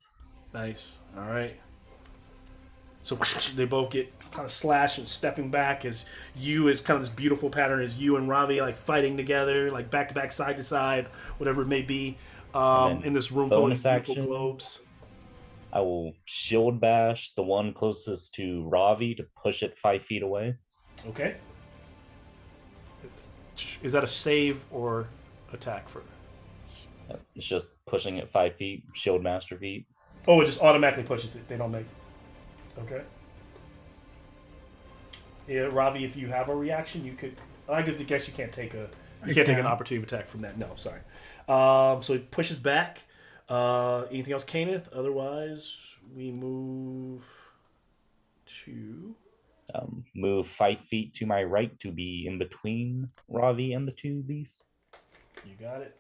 Nice. All right. So they both get kind of slashed and stepping back as it's kind of this beautiful pattern as you and Ravi like fighting together, like back to back, side to side, whatever it may be, in this room full of these beautiful globes. I will shield bash the one closest to Ravi to push it 5 feet away. Okay. Is that a save or attack for? It's just pushing it 5 feet, shield master feet. Oh, it just automatically pushes it. They don't make. Okay. Yeah, Ravi, if you have a reaction, you could. I guess you can't take take an opportunity attack from that. No, sorry. So it pushes back. Anything else, Kenneth? Otherwise, we move to. Move 5 feet to my right to be in between Ravi and the two beasts. You got it.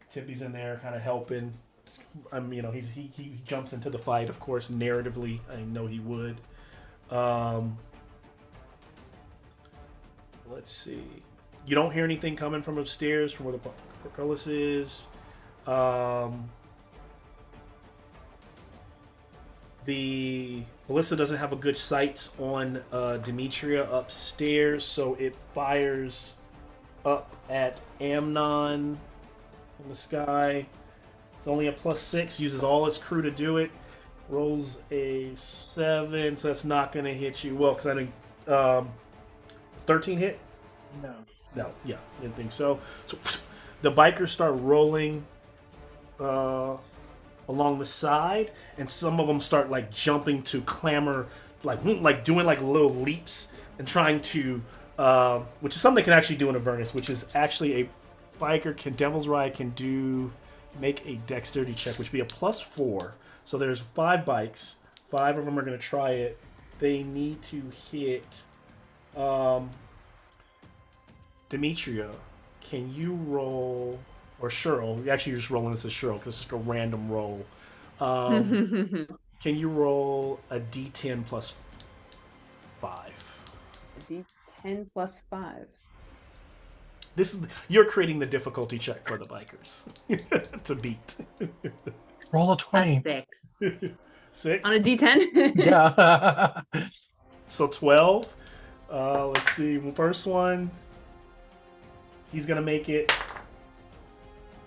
Tippy's in there, kind of helping. He jumps into the fight, of course, narratively. I know he would. Let's see. You don't hear anything coming from upstairs from where the portcullis is. The Melissa doesn't have a good sights on Demetria upstairs, so it fires up at Amnon in the sky. It's only a +6, uses all its crew to do it. Rolls a 7, so that's not going to hit you. Well, because I think 13 hit? No. No, yeah, didn't think so. So the bikers start rolling along the side, and some of them start like jumping to clamber, like doing like little leaps and trying to, which is something they can actually do in Avernus, which is actually a biker can Devil's Ride can do make a dexterity check, which would be a +4. So there's 5 bikes. 5 of them are going to try it. They need to hit. Demetria, can you roll, or Cheryl? Actually, you're just rolling this as Cheryl because it's just a random roll. Can you roll a D10 +5? D10 + 5. This is you're creating the difficulty check for the bikers to beat. Roll a A 20. 6. 6. On a D10? Yeah. So 12. Let's see. The first one, he's gonna make it.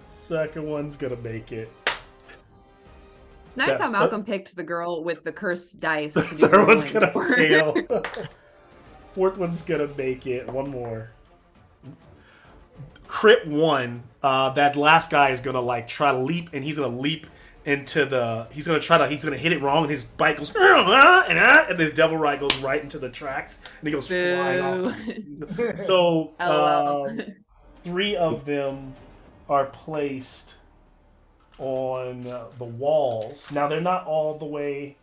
Second one's gonna make it. Nice Yes, how but- Malcolm picked the girl with the cursed dice to do Third one's rolling gonna for. fail. Fourth one's gonna make it. One more. Crit 1. That last guy is gonna like try to leap, and he's gonna leap into the. He's gonna hit it wrong, and his bike goes and this devil ride goes right into the tracks, and he goes flying off. So LOL. 3 of them are placed on the walls. Now they're not all the way.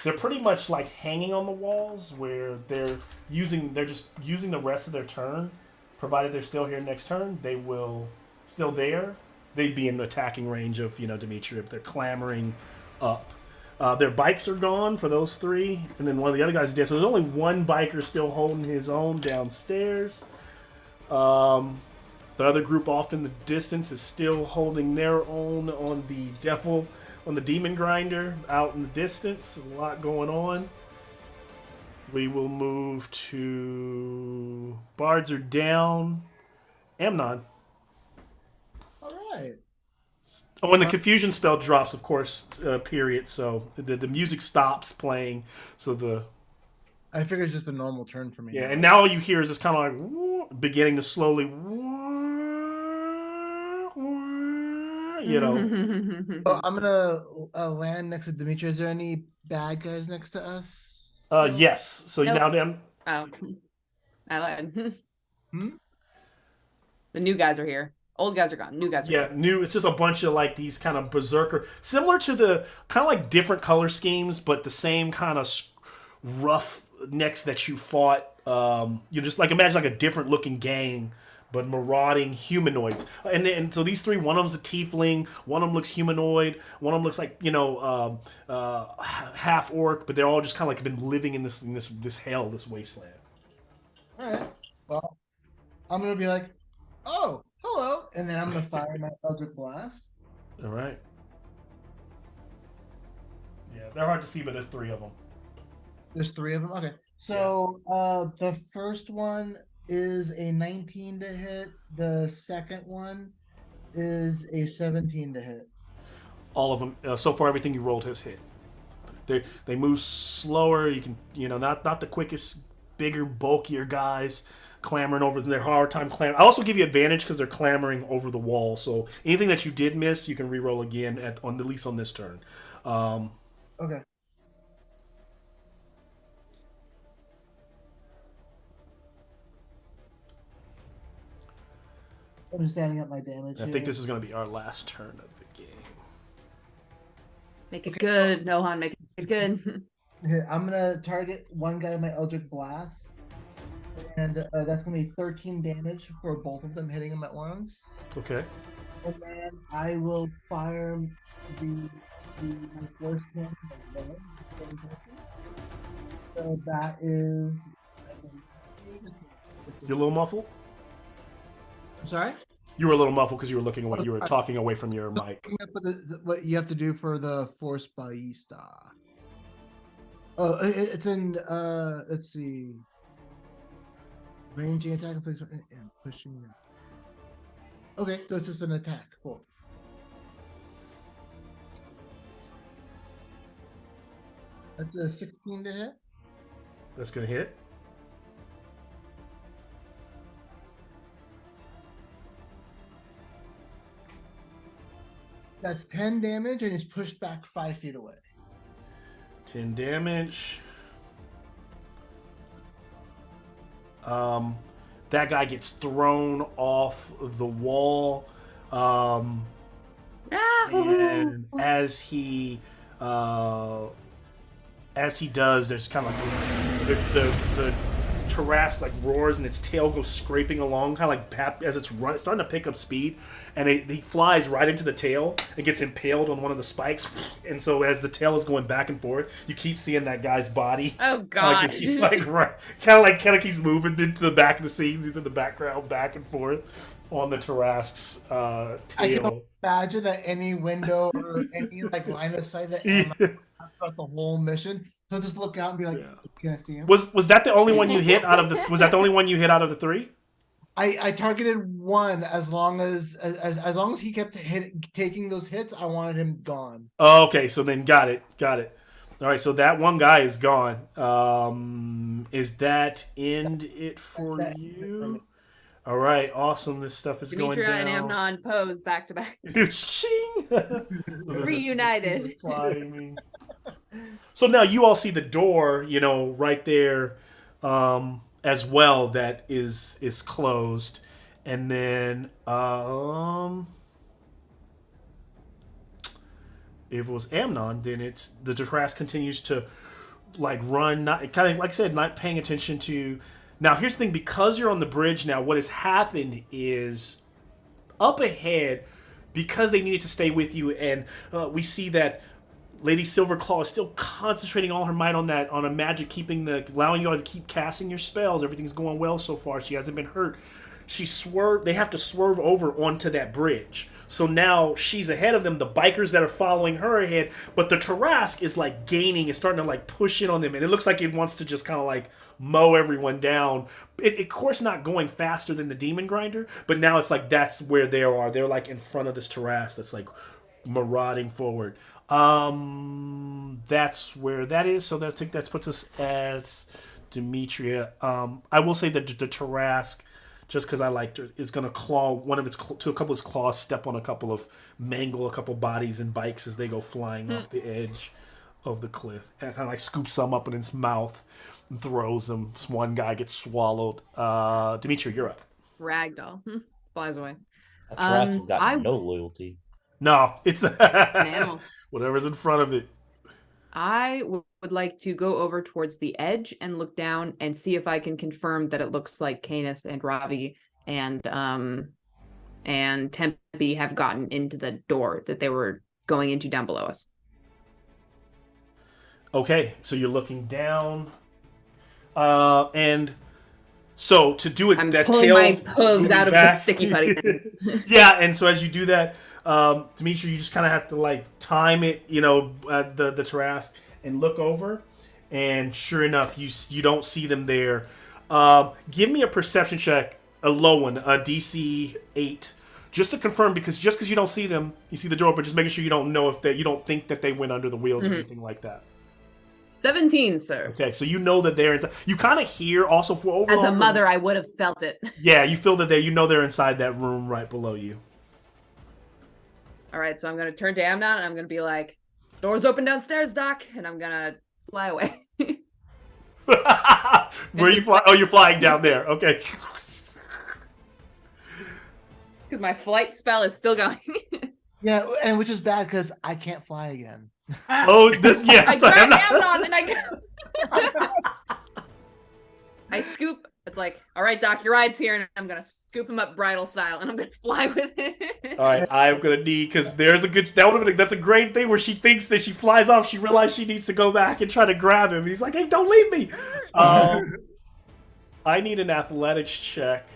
They're pretty much like hanging on the walls where they're just using the rest of their turn. Provided they're still here next turn, they will still there. They'd be in attacking range of Demetria if they're clambering up. Their bikes are gone for those 3, and then one of the other guys is dead. So there's only one biker still holding his own downstairs. The other group off in the distance is still holding their own on the demon grinder out in the distance. There's a lot going on. We will move to bards are down. Amnon. All right. Oh, when the confusion spell drops, of course, period. So the music stops playing. So I figure it's just a normal turn for me. yeah, and now all you hear is this kind of like beginning to slowly, So I'm gonna land next to Dimitri. Is there any bad guys next to us? Yes. So Nope. now then. Oh, I lied. Hmm? The new guys are here. Old guys are gone. New guys are Yeah, here. new. It's just a bunch of like these kind of berserker, similar to the kind of like different color schemes, but the same kind of rough necks that you fought. You just like imagine like a different looking gang, but marauding humanoids. And so these 3, one of them's a tiefling, one of them looks humanoid, one of them looks like half orc, but they're all just kind of like been living in this hell, this wasteland. All right. Well, I'm gonna be like, oh, hello, and then I'm gonna fire my Eldritch Blast. All right. Yeah, they're hard to see, but there's 3 of them. There's 3 of them. Okay. So the first one is a 19 to hit. The second one is a 17 to hit. All of them. So far, everything you rolled has hit. They move slower. You can, not the quickest, bigger, bulkier guys clambering over their hard time clambering. I also give you advantage because they're clambering over the wall. So anything that you did miss, you can re-roll again at least on this turn. Okay. I'm just adding up my damage. I think this is going to be our last turn of the game. Make it good, Nohan. Make it good. I'm gonna target one guy with my Eldritch Blast, and that's gonna be 13 damage for both of them hitting him at once. Okay. And then I will fire my first hit. So that is. You're a little muffled? I'm sorry. You were a little muffled because you were looking away. You were talking away from your mic. What you have to do for the Force Ballista. Oh, it's in. Let's see. Ranging attack and pushing. Okay, so it's just an attack. Cool. That's a 16 to hit. That's gonna hit. That's 10 damage, and he's pushed back 5 feet away. 10 damage. That guy gets thrown off the wall. And as he does, there's kind of like the Tarrasque like roars and its tail goes scraping along, kind of like as it's starting to pick up speed, and he flies right into the tail and gets impaled on one of the spikes. And so as the tail is going back and forth, you keep seeing that guy's body. Oh god! Kind of keeps moving into the back of the scene. He's in the background, back and forth on the Tarrasque's I can tail. imagine that any window or any like line of sight that throughout the whole mission, he'll just look out and be like, "Can I see him?" Was that the only one you hit out of the? Was that the only one you hit out of the 3? I targeted one as long as he kept taking those hits. I wanted him gone. Oh, okay, so then got it. All right, so that one guy is gone. Is that end it for you? All right, awesome. This stuff is going Demetria down. and Amnon pose back to back. Reunited. So now you all see the door, right there, as well, that is closed, and then if it was Amnon, then it's the Tarrasque continues to like run, not kind of like I said, not paying attention to. Now here's the thing: because you're on the bridge now, what has happened is up ahead, because they needed to stay with you, and we see that Lady Silverclaw is still concentrating all her might on a magic, allowing you guys to keep casting your spells. Everything's going well so far. She hasn't been hurt. They have to swerve over onto that bridge. So now she's ahead of them, the bikers that are following her ahead, but the Tarrasque is like gaining, is starting to like push in on them, and it looks like it wants to just kind of like mow everyone down. Of course not going faster than the Demon Grinder, but now it's like that's where they are. They're like in front of this Tarrasque that's like marauding forward. That's where that is. So I think that puts us as Demetria. I will say that the Tarrasque, just because I liked her, is going to claw one of its to a couple of its claws, step on mangle a couple bodies and bikes as they go flying off the edge of the cliff, and kind of like scoops some up in its mouth and throws them. This one guy gets swallowed. Demetria, you're up. Ragdoll flies away. A Tarrasque's got no loyalty. No, it's An animal. Whatever's in front of it. I would like to go over towards the edge and look down and see if I can confirm that it looks like Kenneth and Ravi and Tempe have gotten into the door that they were going into down below us. Okay, so you're looking down, and so to do it, I'm that pulling tail my hooves out of the back. sticky putty thing. Yeah, and so as you do that, Demetria, you just kind of have to like time it, the Tarrasque, and look over, and sure enough, you don't see them there. Give me a perception check, a low one, a DC 8, just to confirm, because you don't see them, you see the door, but just making sure you don't think that they went under the wheels or anything like that. 17, sir. Okay, so you know that they're inside. You kind of hear also for overall. As a mother, I would have felt it. Yeah, you feel that they're inside that room right below you. All right, so I'm going to turn to Amnon and I'm going to be like, doors open downstairs, Doc, and I'm going to fly away. Where you fly? Oh, you're flying down there. Okay. Because my flight spell is still going. Yeah, and which is bad because I can't fly again. Oh, yeah. I So grab Amnon and I go. I scoop. It's like, all right, Doc, your ride's here, and I'm gonna scoop him up bridal style, and I'm gonna fly with it. All right, I'm gonna need, because there's that's a great thing where she thinks that she flies off. She realizes she needs to go back and try to grab him. He's like, hey, don't leave me. I need an athletics check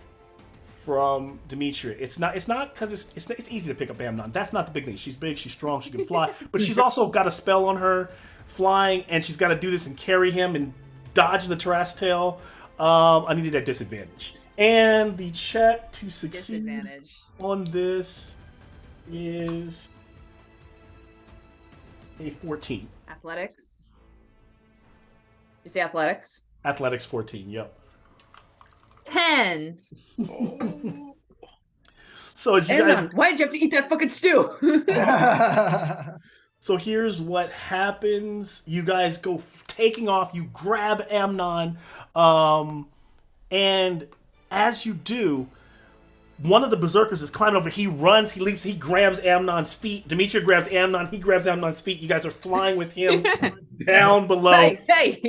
from Demetria. It's not because it's easy to pick up Amnon. That's not the big thing. She's big, she's strong, she can fly, but she's also got a spell on her flying, and she's got to do this and carry him and dodge the Tarrasque tail. I needed that disadvantage, and the check to succeed on this is a 14. Athletics. You say athletics? Athletics 14. Yep. 10. So as you guys, why did you have to eat that fucking stew? so here's what happens. You guys go taking off. You grab Amnon, and as you do, one of the berserkers is climbing over. He runs, he leaps, he grabs Amnon's feet. Demetria grabs Amnon, he grabs Amnon's feet. You guys are flying with him down below. Hey!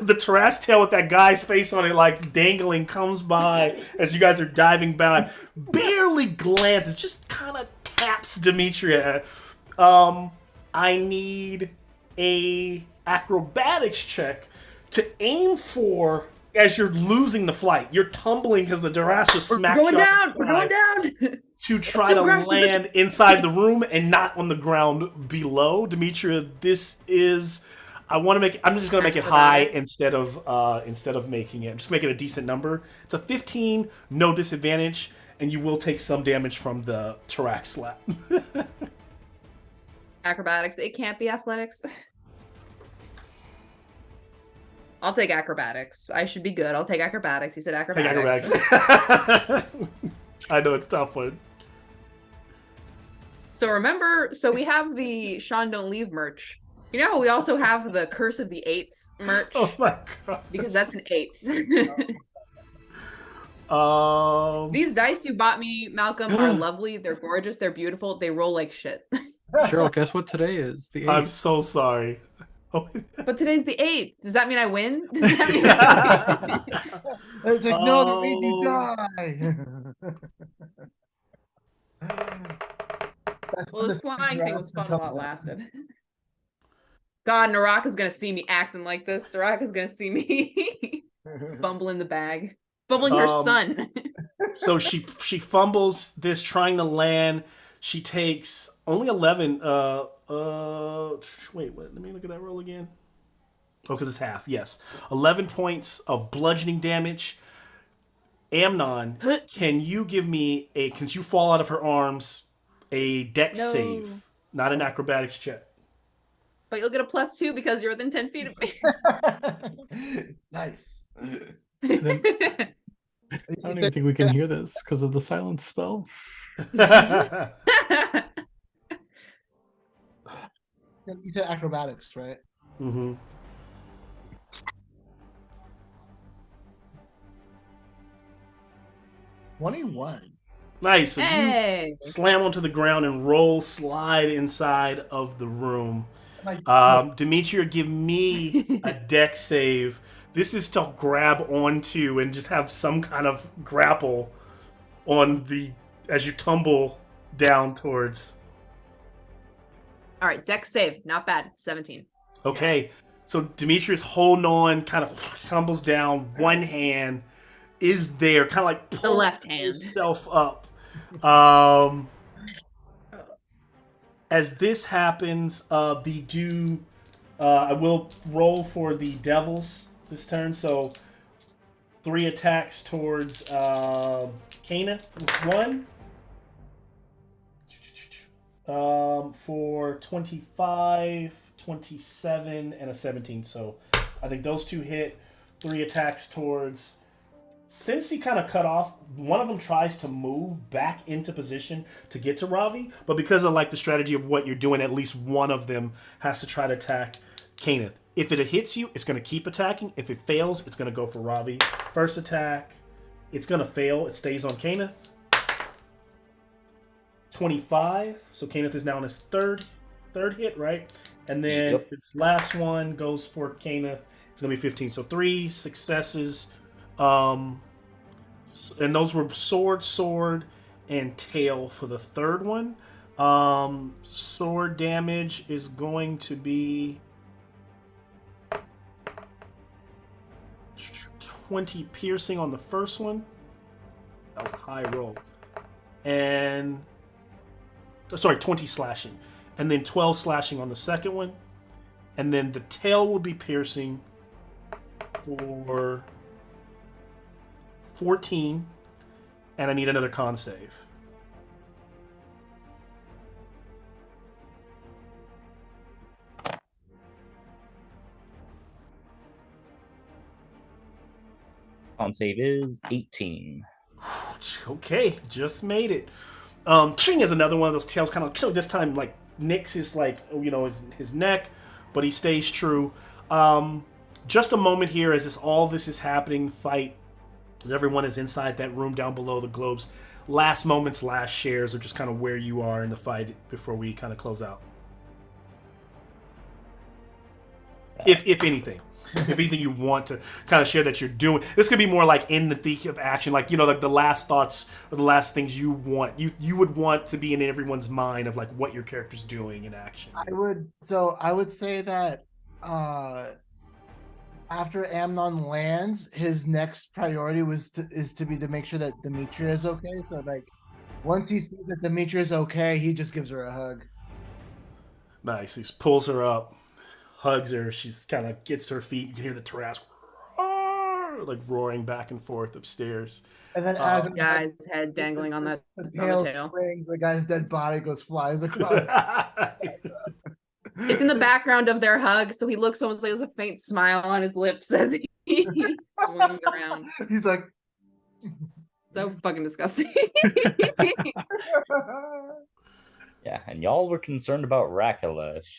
The Tarrasque tail with that guy's face on it, like dangling, comes by as you guys are diving by. Barely glances, just kind of taps Demetria. I need a acrobatics check to aim for as you're losing the flight. You're tumbling because the Tarrasque just smacked you off the We're going down! to try to land inside the room and not on the ground below. Demetria, this is... I'm just gonna make it high instead of making it. Just make it a decent number. It's a 15, no disadvantage, and you will take some damage from the Tarrasque slap. Acrobatics. It can't be athletics. I'll take acrobatics. I should be good. I'll take acrobatics. You said acrobatics. Take acrobatics. I know it's a tough one. So remember, we have the Sean Don't Leave merch. You know, we also have the Curse of the Eights merch. Oh my god. Because that's an 8. These dice you bought me, Malcolm, are lovely. They're gorgeous. They're beautiful. They roll like shit. Cheryl, guess what today is? The 8th. I'm so sorry. But today's the 8th. Does that mean I win? Does that mean I win? It's like, no, that means you die. Well, this flying thing was fun while it lasted. God, Naraka's gonna see me acting like this. Naraka's gonna see me fumbling the bag. Fumbling her son. So she fumbles this trying to land. She takes only 11. Wait, what? Let me look at that roll again. Oh, because it's half. Yes, 11 points of bludgeoning damage. Amnon, can you give me since you fall out of her arms, a dex save, not an acrobatics check? But you'll get a +2 because you're within 10 feet of me. Nice. I don't even think we can hear this because of the silence spell. You said acrobatics, right? Mm-hmm. $21. Nice. So Hey! you slam onto the ground and slide inside of the room. Demetria, give me a dex save. This is to grab onto and just have some kind of grapple on as you tumble down towards. All right, dex save. Not bad. 17. Okay. So Demetrius holding on, kind of tumbles down. One hand is there, kind of like The pulling left hand. yourself up. As this happens, I will roll for the devils this turn. So 3 attacks towards Kenneth with 1. For 25, 27, and a 17. So I think those 2 hit. 3 attacks towards... Since he kind of cut off, one of them tries to move back into position to get to Ravi, but because of like the strategy of what you're doing, at least one of them has to try to attack Kenneth. If it hits you, it's going to keep attacking. If it fails, it's going to go for Ravi. First attack, it's going to fail. It stays on Kenneth. 25, so Kenneth is now on his third hit, right? And then his last one goes for Kenneth. It's going to be 15, so 3 successes. And those were sword, and tail for the third one. Sword damage is going to be 20 piercing on the first one. That was a high roll. And 20 slashing. And then 12 slashing on the second one. And then the tail will be piercing for 14, and I need another con save. Con save is 18. Okay, just made it. Ching is another one of those tails, kind of this time like nicks his his neck, but he stays true. Just a moment here as all this is happening. Fight as everyone is inside that room down below the globes. Last moments, last shares, or just kind of where you are in the fight before we kind of close out. If anything. If anything you want to kind of share that you're doing, this could be more like in the thick of action, like like the last thoughts or the last things you would want to be in everyone's mind of like what your character's doing in action. I would say that after Amnon lands, his next priority is to make sure that Demetria is okay. So like once he sees that Demetria is okay, he just gives her a hug. Nice. He pulls her up, hugs her. She's kind of gets to her feet. You can hear the Tarrasque like roaring back and forth upstairs. And then as the guy's head dangling on the tail tail. springs, the guy's dead body flies across. It's in the background of their hug, so he looks almost like there's a faint smile on his lips as he swings around. He's like, so fucking disgusting. Yeah, and y'all were concerned about Rakalesh.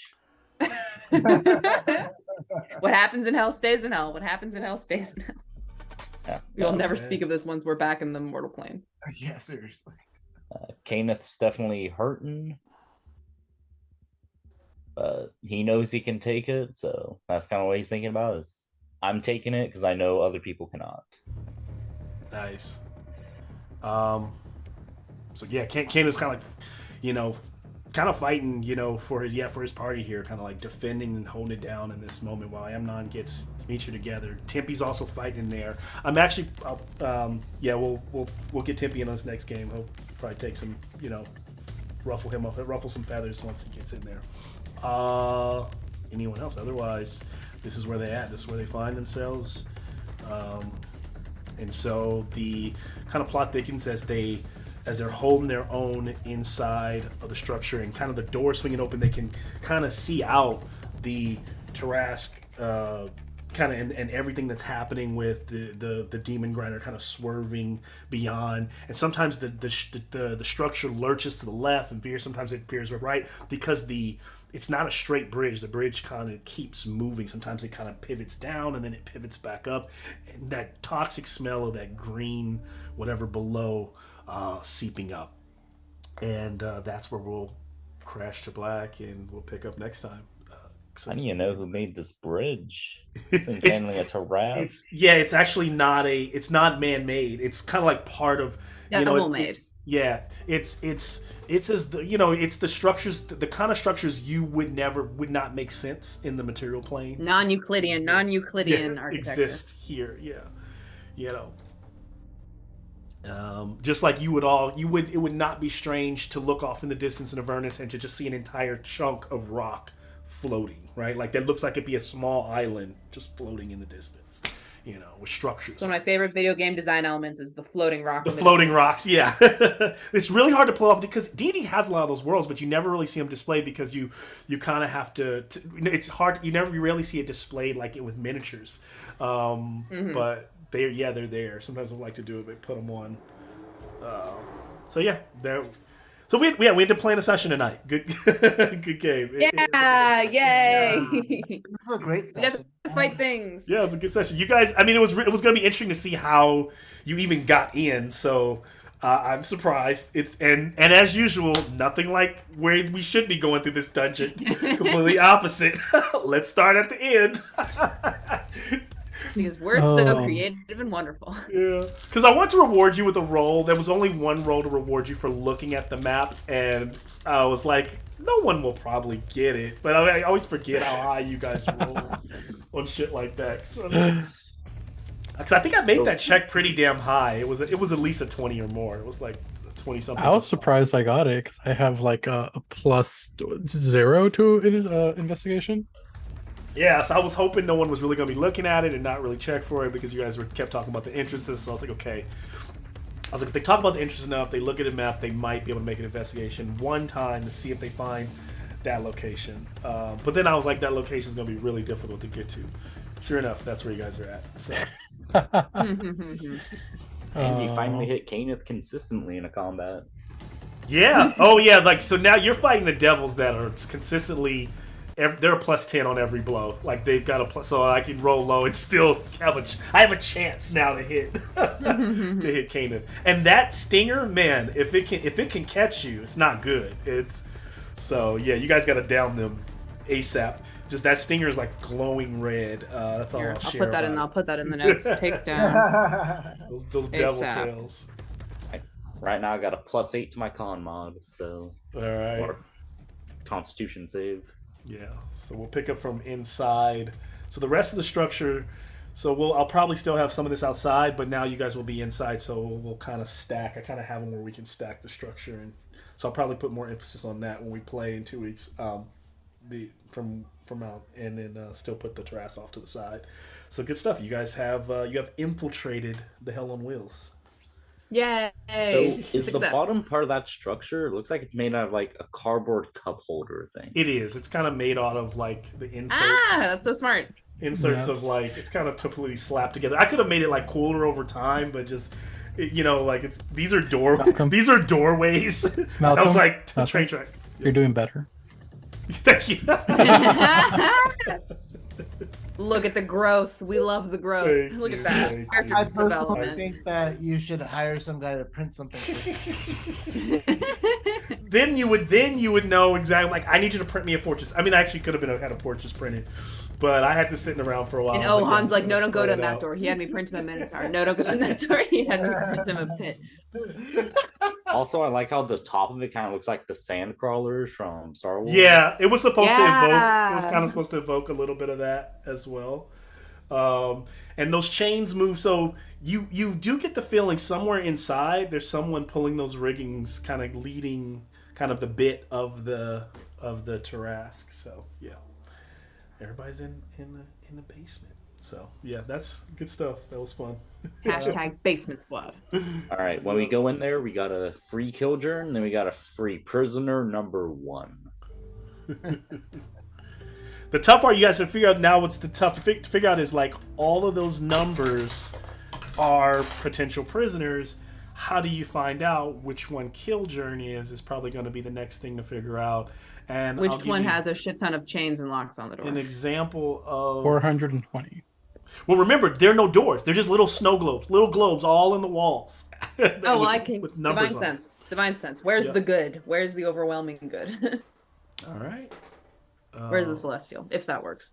What happens in hell stays in hell. What happens in hell stays in hell. Yeah. We'll never speak of this once we're back in the mortal plane. yeah, seriously. Kenneth's definitely hurting. But he knows he can take it, so that's kind of what he's thinking about is I'm taking it because I know other people cannot. Nice. So yeah, Ken is kind of like, kind of fighting, for his party here, kind of like defending and holding it down in this moment while Amnon gets Demetria together. Tempe's also fighting there. I'm actually, we'll get Tempe in this next game. He'll probably take some, ruffle some feathers once he gets in there. Anyone else? Otherwise, this is where they at. This is where they find themselves. And so the kind of plot thickens as they're holding their own inside of the structure, and kind of the door swinging open, they can kind of see out the Tarrasque, kind of and everything that's happening with the demon grinder kind of swerving beyond, and sometimes the structure lurches to the left and veers. Sometimes it veers right because it's not a straight bridge. The bridge kind of keeps moving. Sometimes it kind of pivots down and then it pivots back up, and that toxic smell of that green whatever below seeping up, and that's where we'll crash to black, and we'll pick up next time. How do you know who made this bridge? It's handling a Tarrasque. It's actually not man-made. It's kind of like part of it's as it's the structures, the kind of structures you would not make sense in the material plane. Non-Euclidean architecture exist here. Just like it would not be strange to look off in the distance in Avernus and to just see an entire chunk of rock floating, right? Like that looks like it'd be a small island just floating in the distance, with structures. So one of my favorite video game design elements is the floating rock. The floating rocks, yeah. It's really hard to pull off because D&D has a lot of those worlds, but you never really see them displayed because you kind of have to. It's hard. You rarely see it displayed like it with miniatures, but they're there. Sometimes I like to do it, but put them on. So we had to plan a session tonight. Good game. Yeah, yay! This is a great We got session. to fight things. Yeah, it was a good session. You guys, it was going to be interesting to see how you even got in. So I'm surprised. And as usual, nothing like where we should be going through this dungeon. Completely opposite. Let's start at the end. Because we're so creative and wonderful. Yeah, because I want to reward you with a roll. There was only one roll to reward you for looking at the map, and I was like, no one will probably get it. But I always forget how high you guys roll on shit like that. Because I think I made that check pretty damn high. It was at least a 20 or more. It was like 20 something. I was surprised I got it because I have like a +0 to investigation. Yeah, so I was hoping no one was really going to be looking at it and not really check for it because you guys kept talking about the entrances. So I was like, okay. I was like, if they talk about the entrance enough, they look at a map, they might be able to make an investigation one time to see if they find that location. But then I was like, that location is going to be really difficult to get to. Sure enough, that's where you guys are at. So And you finally hit Kenneth consistently in a combat. Yeah. Oh, yeah. Like, so now you're fighting the devils that are consistently. They're a +10 on every blow. Like, they've got a plus, so I can roll low and still have I have a chance now to hit to hit Kanan. And that stinger, man, if it can catch you, it's not good. It's so yeah. You guys got to down them ASAP. Just that stinger is like glowing red. That's all Here, I'll I'll share. put that in. about I'll put that in the notes. Take down. those devil ASAP. tails. Right now I got a +8 to my con mod, so All right. or Constitution save. Yeah, so we'll pick up from inside. So the rest of the structure, I'll probably still have some of this outside, but now you guys will be inside, so we'll kind of stack. I kind of have them where we can stack the structure, and so I'll probably put more emphasis on that when we play in 2 weeks. From out, and then still put the terrace off to the side. So good stuff. You guys have infiltrated the Hell on Wheels. Yay! So is the Success. bottom part of that structure? It looks like it's made out of like a cardboard cup holder thing. It is. It's kind of made out of like the insert. That's so smart. Inserts of Yes. like it's kind of completely slapped together. I could have made it like cooler over time, but just like these are Malcolm. these are doorways. I was Malcolm, like Malcolm. train track. You're doing better. Thank you. Look at the growth. We love the growth. Thank Look you, at that. thank Character you. I personally development. think that you should hire some guy to print something. then you would know exactly. Like I need you to print me a fortress. I mean, I actually could have had a fortress printed, but I had this sitting around for a while. And I was Han's I'm like, just no, gonna don't go to spread it that out. door. He had me print him a minotaur. No, don't go in that door. He had me print him a pit. Also, I like how the top of it kind of looks like the sand crawlers from Star Wars. Yeah, it was supposed to evoke. It was Yeah. kind of supposed to evoke a little bit of that as well. And those chains move, so you do get the feeling somewhere inside there's someone pulling those riggings, kind of leading kind of the bit of the Tarrasque. So yeah, everybody's in the basement. So yeah, that's good stuff. That was fun. Hashtag basement squad. All right, when we go in there, we got a free Killjurn, then we got a free prisoner number 1. The tough part you guys have figured out now, what's the tough to figure out is like all of those numbers are potential prisoners. How do you find out which one Killjurn is probably going to be the next thing to figure out. And I'll Which give one you has a shit ton of chains and locks on the door? an example of 420. Well, remember, there are no doors. They're just little snow globes, little globes all in the walls. Oh, well, With- I can. with numbers Divine on it. sense. Divine sense. Where's Yeah. the good? Where's the overwhelming good? All right. Where's the celestial? If that works.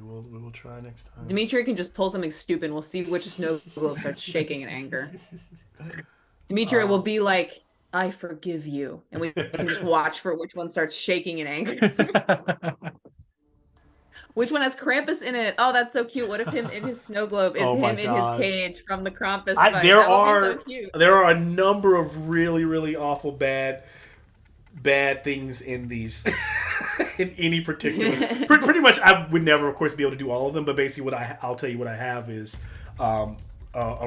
We will try next time. Dimitri can just pull something stupid. And we'll see which snow globe starts shaking in anger. Dimitri will be like, "I forgive you," and we can just watch for which one starts shaking in anger. Which one has Krampus in it? Oh, that's so cute. What if him in his snow globe is Oh my him in gosh. his cage from the Krampus fight? There That would are be so cute. there are a number of really really awful bad things in these in any particular. Pretty much, I would never, of course, be able to do all of them. But basically, I'll tell you what I have is a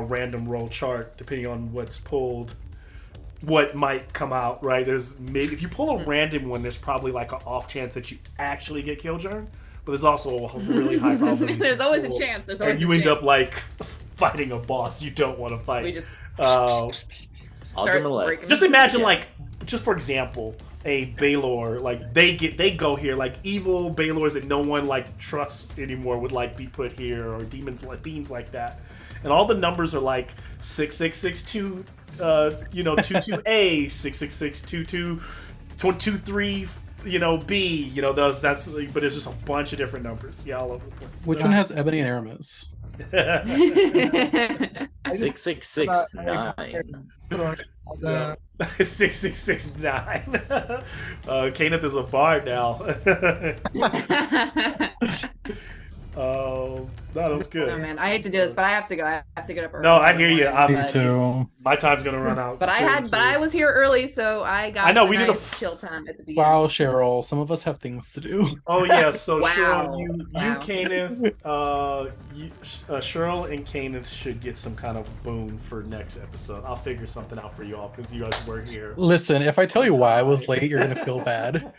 random roll chart depending on what's pulled. What might come out, right? There's maybe if you pull a random one, there's probably like an off chance that you actually get Killjurn, but there's also a really high probability. that There's you always a pull, chance. There's always and you a end chance. up like fighting a boss you don't want to fight. We just Aldrin start Malek. breaking. Just imagine, Yeah. like, just for example, a Baylor, like they go here, like evil Baylors that no one like trusts anymore would like be put here, or demons like beings like that, and all the numbers are like 6662, 22A, 66622, 23, B, that's, but it's just a bunch of different numbers, yeah, all over the place. Which one has Ebony and Aramis? 6669. Yeah. 6669. Kenneth is a bard now. No, that was good. Oh man, I hate to do this, but I have to go. I have to get up early. No, I hear you. Tomorrow Me morning, too. My time's gonna run out. But soon, I was here early, so I got. I know, the we did a nice chill time at the beginning. Wow, Cheryl. Some of us have things to do. Oh yeah, so Wow. Cheryl, you Wow. Kenneth, Cheryl and Kenneth should get some kind of boon for next episode. I'll figure something out for you all because you guys were here. Listen, if I tell you why I was late, you're gonna feel bad.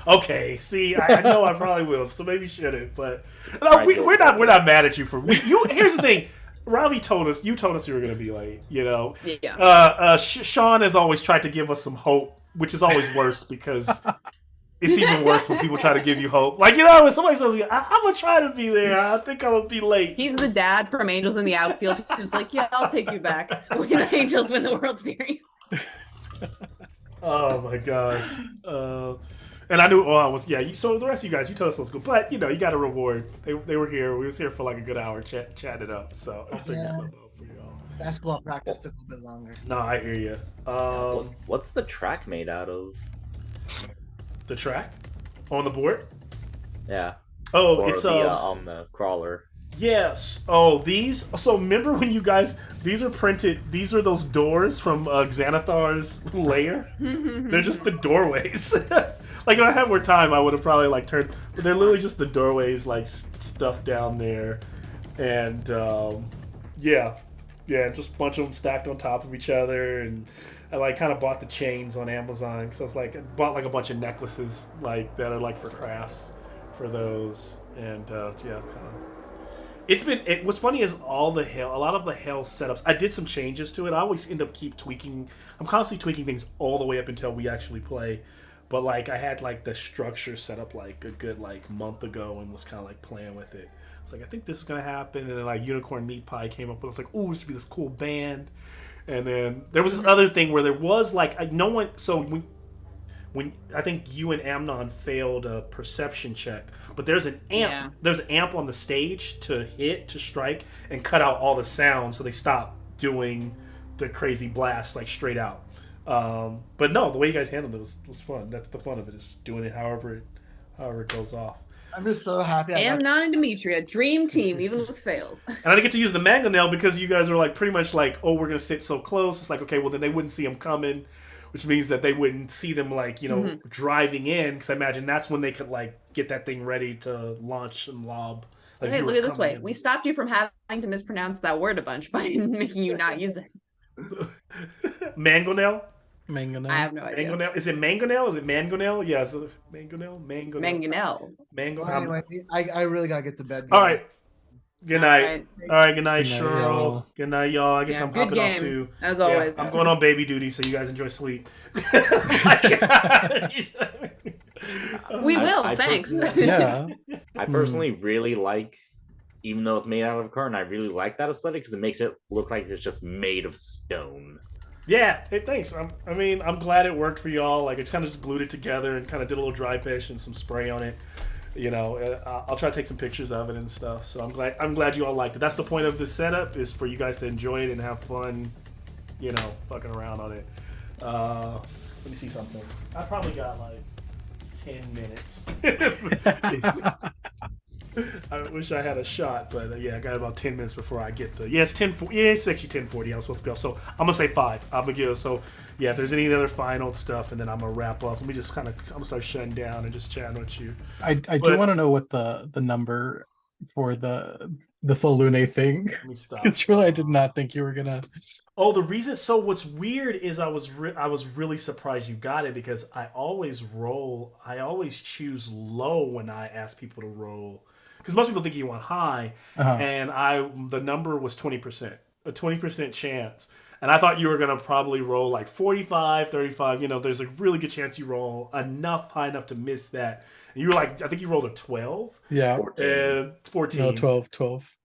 Okay, see, I know I probably will, so maybe shouldn't. But no, we're not mad at you for you. Here's the thing: Ravi told us you were gonna be late. You know, Yeah. Sean has always tried to give us some hope, which is always worse because it's even worse when people try to give you hope. Like, you know, when somebody says, I'm gonna try to be there. I think I'm gonna be late. He's the dad from Angels in the Outfield who's like, yeah, I'll take you back when the Angels win the World Series. Oh my gosh. And I knew so the rest of you guys, you told us what was good. But, you know, you got a reward. They were here. We was here for like a good hour chatting it up. So I'll figure something out for y'all. Basketball practice took a bit longer. No, I hear you. What's the track made out of? The track? On the board? Yeah. Oh, Or it's on the crawler. Yes. Oh, these. So remember when you guys? These are printed. These are those doors from Xanathar's lair. They're just the doorways. Like if I had more time, I would have probably like turned. But they're literally just the doorways, like stuff down there, and yeah, just a bunch of them stacked on top of each other. And I like kind of bought the chains on Amazon because I was like, I bought like a bunch of necklaces like that are like for crafts for those, and yeah, kind of. What's funny is a lot of the hell setups. I did some changes to it. I always end up tweaking. I'm constantly tweaking things all the way up until we actually play. But like I had like the structure set up like a good like month ago and was kind of like playing with it. It's like I think this is gonna happen, and then like Unicorn Meat Pie came up, and it's like, oh, this should be this cool band. And then there was this other thing where there was like no one. So when I think you and Amnon failed a perception check, but there's an amp. Yeah. There's an amp on the stage to strike, and cut out all the sound, so they stopped doing the crazy blast like straight out. But no, the way you guys handled it was fun. That's the fun of it. Is just doing it however it goes off. I'm just so happy. Amnon and Dimitri, a dream team, even with fails. And I didn't get to use the mangonel because you guys were like pretty much like, oh, we're gonna sit so close. It's like, okay, well then they wouldn't see them coming, which means that they wouldn't see them like, you know, driving in, because I imagine that's when they could like get that thing ready to launch and lob. Like, Hey, look at it this way. We stopped you from having to mispronounce that word a bunch by making you not use it. Mangonel? Mangonel. I have no idea. Mangonel? Is it mangonel? Is it mangonel? Yeah, so mangonel? Mangonel. Anyway, I really gotta get to bed. All right. Good night. All right, good night, Good night, Cheryl. y'all. Good night, y'all. I guess I'm good popping off game, too. as Yeah, always. I'm going on baby duty, so you guys enjoy sleep. We will, I thanks. personally- Yeah. I personally really like, even though it's made out of carton, I really like that aesthetic because it makes it look like it's just made of stone. Yeah, hey, thanks. I'm glad it worked for y'all. Like, it's kind of just glued it together and kind of did a little dry fish and some spray on it. You know, I'll try to take some pictures of it and stuff. So I'm glad you all liked it. That's the point of this setup, is for you guys to enjoy it and have fun, you know, fucking around on it. Let me see something. I probably got like 10 minutes. I wish I had a shot, but yeah, I got about 10 minutes before I get the. Yeah, it's 10. Yeah, it's actually 10:40. I was supposed to be off, so I'm gonna say 5. I'm gonna give. So yeah, if there's any other final stuff, and then I'm gonna wrap up. Let me just I'm gonna start shutting down and just chatting with you. I do want to know what the number for the Solune thing. Let me stop. It's really, I did not think you were gonna. Oh, the reason. So what's weird is I was really surprised you got it, because I always choose low when I ask people to roll. Because most people think you want high, and the number was 20%, a 20% chance. And I thought you were going to probably roll like 45, 35. You know, there's a really good chance you roll high enough to miss that. And you were like, I think you rolled a 12. Yeah. 14. 14. No, 12.